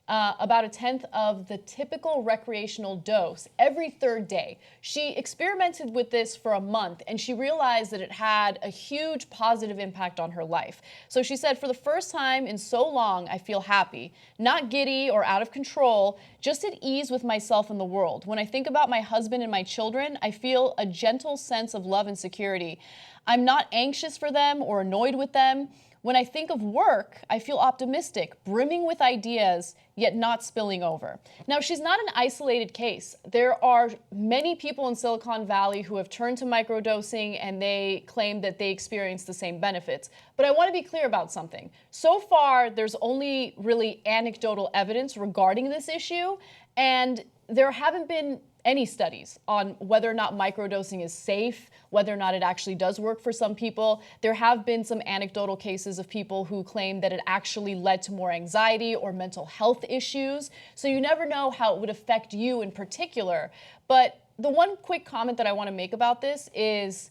about 1/10 of the typical recreational dose every third day. She experimented with this for a month, and she realized that it had a huge positive impact on her life. So she said, for the first time in so long, I feel happy, not giddy or out of control, just at ease with myself and the world. When I think about my husband and my children, I feel a gentle sense of love and security. I'm not anxious for them or annoyed with them. When I think of work, I feel optimistic, brimming with ideas, yet not spilling over. Now, she's not an isolated case. There are many people in Silicon Valley who have turned to microdosing, and they claim that they experience the same benefits. But I want to be clear about something. So far, there's only really anecdotal evidence regarding this issue, and there haven't been any studies on whether or not microdosing is safe, whether or not it actually does work for some people. There have been some anecdotal cases of people who claim that it actually led to more anxiety or mental health issues. So you never know how it would affect you in particular. But the one quick comment that I want to make about this is,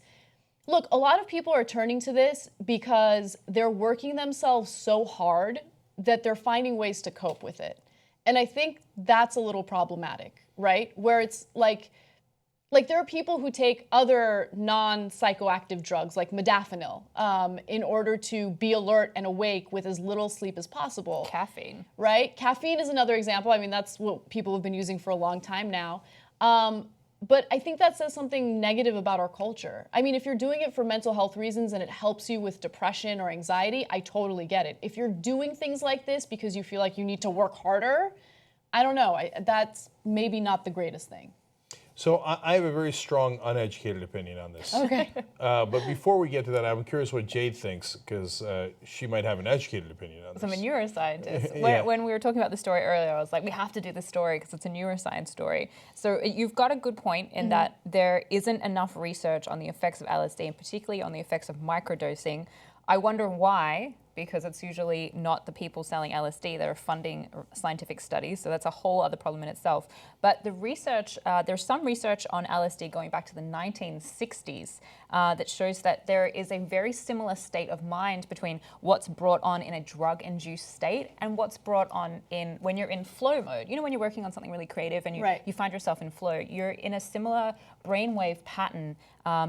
look, a lot of people are turning to this because they're working themselves so hard that they're finding ways to cope with it. And I think that's a little problematic, right? Where it's like there are people who take other non-psychoactive drugs like modafinil in order to be alert and awake with as little sleep as possible. Caffeine. Right? Caffeine is another example. I mean, that's what people have been using for a long time now. But I think that says something negative about our culture. I mean, if you're doing it for mental health reasons and it helps you with depression or anxiety, I totally get it. If you're doing things like this because you feel like you need to work harder, I don't know. That's maybe not the greatest thing. So I have a very strong, uneducated opinion on this. Okay. But before we get to that, I'm curious what Jade thinks, because she might have an educated opinion on this. I'm a neuroscientist. Yeah. When we were talking about the story earlier, I was like, we have to do this story because it's a neuroscience story. So you've got a good point in that there isn't enough research on the effects of LSD, and particularly on the effects of microdosing. I wonder why, because it's usually not the people selling LSD that are funding scientific studies, so that's a whole other problem in itself. But the research, there's some research on LSD going back to the 1960s that shows that there is a very similar state of mind between what's brought on in a drug-induced state and what's brought on in when you're in flow mode. You know, when you're working on something really creative and you find yourself in flow, you're in a similar brainwave pattern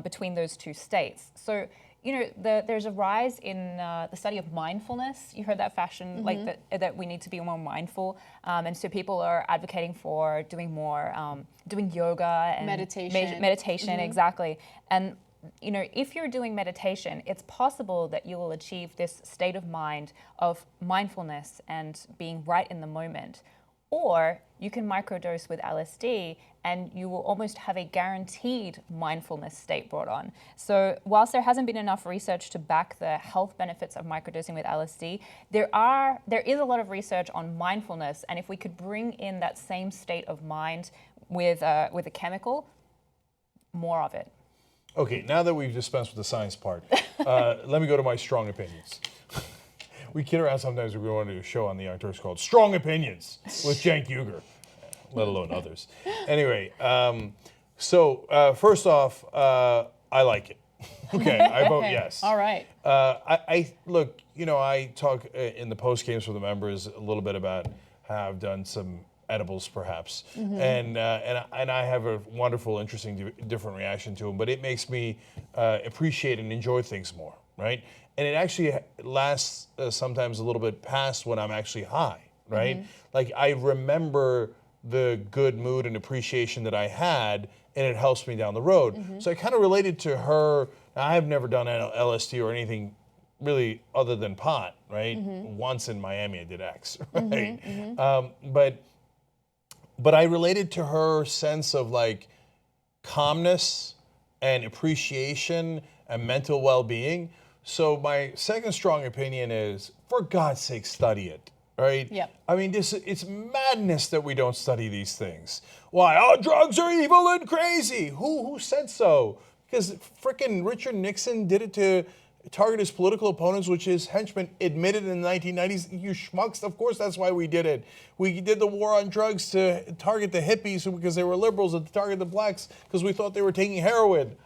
between those two states. So, you know, there's a rise in the study of mindfulness. You heard that fashion, like that we need to be more mindful. And so people are advocating for doing more, doing yoga and meditation, exactly. And, you know, if you're doing meditation, it's possible that you will achieve this state of mind of mindfulness and being right in the moment. Or you can microdose with LSD and you will almost have a guaranteed mindfulness state brought on. So whilst there hasn't been enough research to back the health benefits of microdosing with LSD, there is a lot of research on mindfulness, and if we could bring in that same state of mind with a chemical, more of it. Okay, now that we've dispensed with the science part, let me go to my strong opinions. We kid around sometimes. We want to do a show on the Young Turks called Strong Opinions with Cenk Uygur, let alone others. Anyway, first off, I like it. Okay, I vote yes. All right. I look, you know, I talk in the post games for the members a little bit about how I've done some edibles, perhaps, and I have a wonderful, interesting, different reaction to them. But it makes me appreciate and enjoy things more, right? And it actually lasts sometimes a little bit past when I'm actually high, right? Like I remember the good mood and appreciation that I had, and it helps me down the road. So I kind of related to her. I have never done LSD or anything really other than pot, right? Once in Miami I did X, right? But I related to her sense of like calmness and appreciation and mental well-being. So my second strong opinion is, for God's sake, study it, right? Yep. I mean, it's madness that we don't study these things. Why? Oh, drugs are evil and crazy. Who said so? Because frickin' Richard Nixon did it to target his political opponents, which his henchmen admitted in the 1990s. You schmucks, of course that's why we did it. We did the war on drugs to target the hippies because they were liberals, and to target the blacks because we thought they were taking heroin.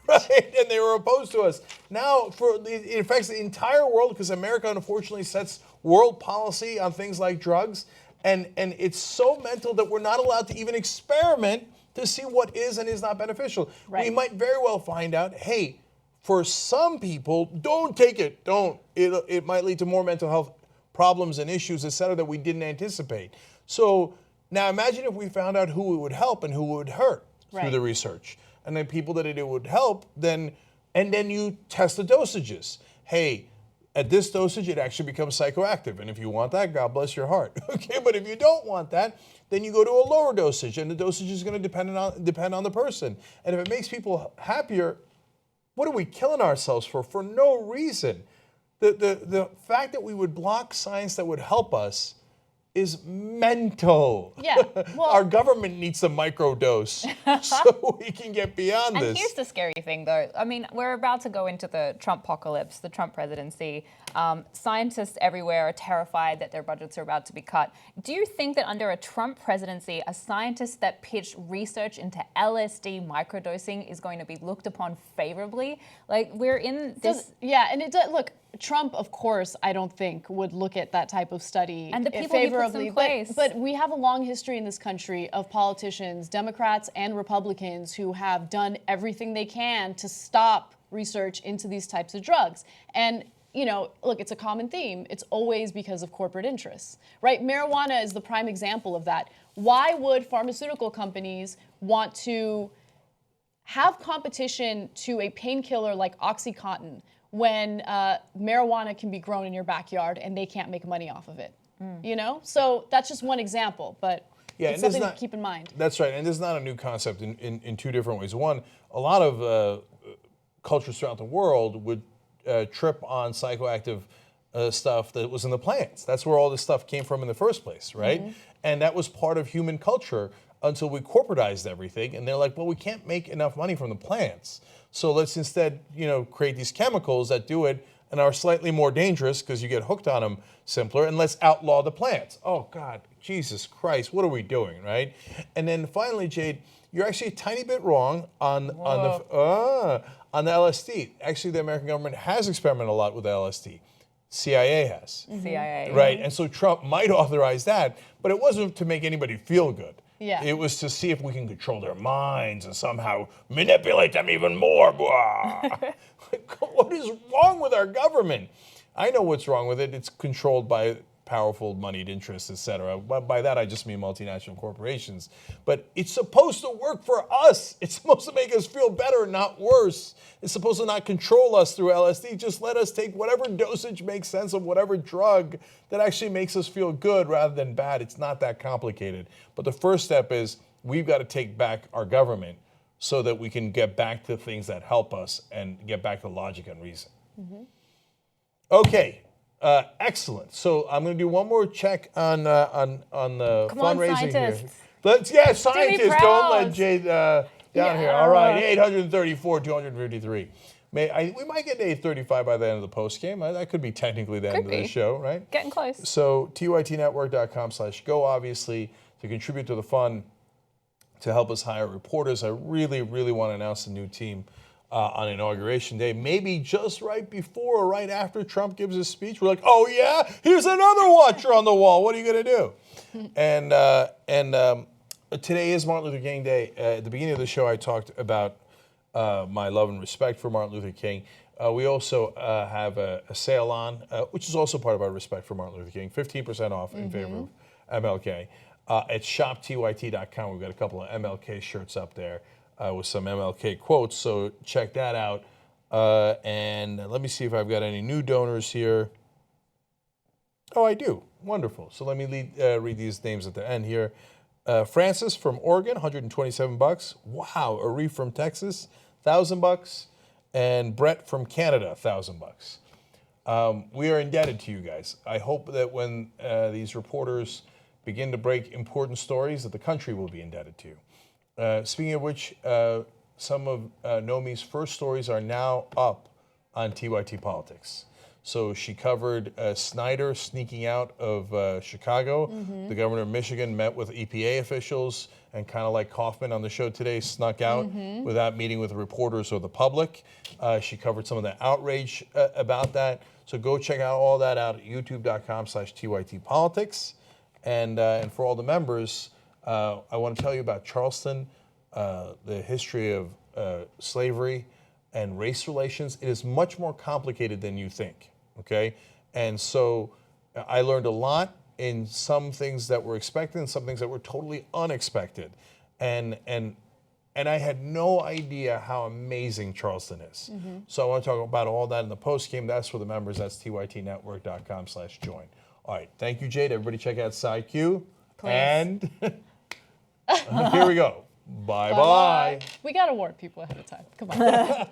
Right? And they were opposed to us. Now, it affects the entire world because America, unfortunately, sets world policy on things like drugs. And it's so mental that we're not allowed to even experiment to see what is and is not beneficial. Right. We might very well find out, hey, for some people, don't take it. Don't. It might lead to more mental health problems and issues, et cetera, that we didn't anticipate. So now imagine if we found out who it would help and who it would hurt through the research. And then people that it would help, and then you test the dosages. Hey, at this dosage, it actually becomes psychoactive. And if you want that, God bless your heart. Okay, but if you don't want that, then you go to a lower dosage, and the dosage is going to depend on the person. And if it makes people happier, what are we killing ourselves for? For no reason. The fact that we would block science that would help us is mental. Yeah, well, our government needs a microdose so we can get beyond this. And here's the scary thing, though. I mean, we're about to go into the Trump-pocalypse, the Trump presidency. Scientists everywhere are terrified that their budgets are about to be cut. Do you think that under a Trump presidency, a scientist that pitched research into LSD microdosing is going to be looked upon favorably? Like, we're in this... and it does, look, Trump, of course, I don't think would look at that type of study and the people favorably. He puts in place. But we have a long history in this country of politicians, Democrats and Republicans, who have done everything they can to stop research into these types of drugs. And, you know, look, it's a common theme. It's always because of corporate interests, right? Marijuana is the prime example of that. Why would pharmaceutical companies want to have competition to a painkiller like OxyContin when marijuana can be grown in your backyard and they can't make money off of it? You know? So that's just one example, but... Yeah, it's and there's something to keep in mind. That's right, and this is not a new concept in two different ways. One, a lot of cultures throughout the world would trip on psychoactive stuff that was in the plants. That's where all this stuff came from in the first place, right? Mhm. And that was part of human culture until we corporatized everything. And they're like, well, we can't make enough money from the plants. So let's instead, create these chemicals that do it and are slightly more dangerous because you get hooked on them simpler, and let's outlaw the plants. Oh God, Jesus Christ, what are we doing, right? And then finally, Jade, you're actually a tiny bit wrong on the LSD. Actually, the American government has experimented a lot with LSD. CIA has. CIA. Right, and so Trump might authorize that, but it wasn't to make anybody feel good. Yeah. It was to see if we can control their minds and somehow manipulate them even more. What is wrong with our government? I know what's wrong with it. It's controlled by powerful moneyed interests, et cetera. By that, I just mean multinational corporations. But it's supposed to work for us. It's supposed to make us feel better, not worse. It's supposed to not control us through LSD. Just let us take whatever dosage makes sense of whatever drug that actually makes us feel good rather than bad. It's not that complicated. But the first step is we've got to take back our government so that we can get back to things that help us and get back to logic and reason. Okay. Excellent. So I'm going to do one more check on the Come on, fundraising scientists. here. Scientists, don't proud. let Jade down here. All right, 834, 253. We might get to 835 by the end of the post game. That could be technically the end of the show, right? Getting close. So tytnetwork.com/go, obviously, to contribute to the fund, to help us hire reporters. I really, really want to announce a new team on Inauguration Day, maybe just right before or right after Trump gives his speech. We're like, oh yeah, here's another watcher on the wall. What are you going to do? And today is Martin Luther King Day. At the beginning of the show, I talked about my love and respect for Martin Luther King. We also have a sale on, which is also part of our respect for Martin Luther King, 15% off in favor of MLK. At shoptyt.com, we've got a couple of MLK shirts up there. With some MLK quotes, so check that out. And let me see if I've got any new donors here. Oh, I do. Wonderful. So let me read these names at the end here. Francis from Oregon, $127. Wow. Arif from Texas, $1,000. And Brett from Canada, $1,000. We are indebted to you guys. I hope that when these reporters begin to break important stories, that the country will be indebted to you. Speaking of which, some of Nomi's first stories are now up on TYT Politics. So she covered Snyder sneaking out of Chicago. The governor of Michigan met with EPA officials and kind of like Kaufman on the show today, snuck out without meeting with reporters or the public. She covered some of the outrage about that. So go check out all that out at youtube.com/TYT Politics. And for all the members, I want to tell you about Charleston, the history of slavery and race relations. It is much more complicated than you think, okay? And so I learned a lot in some things that were expected and some things that were totally unexpected. And I had no idea how amazing Charleston is. So I want to talk about all that in the post game. That's for the members. That's tytnetwork.com/join. All right. Thank you, Jade. Everybody check out SideQ. Please. And here we go. Bye-bye. We got to warn people ahead of time. Come on.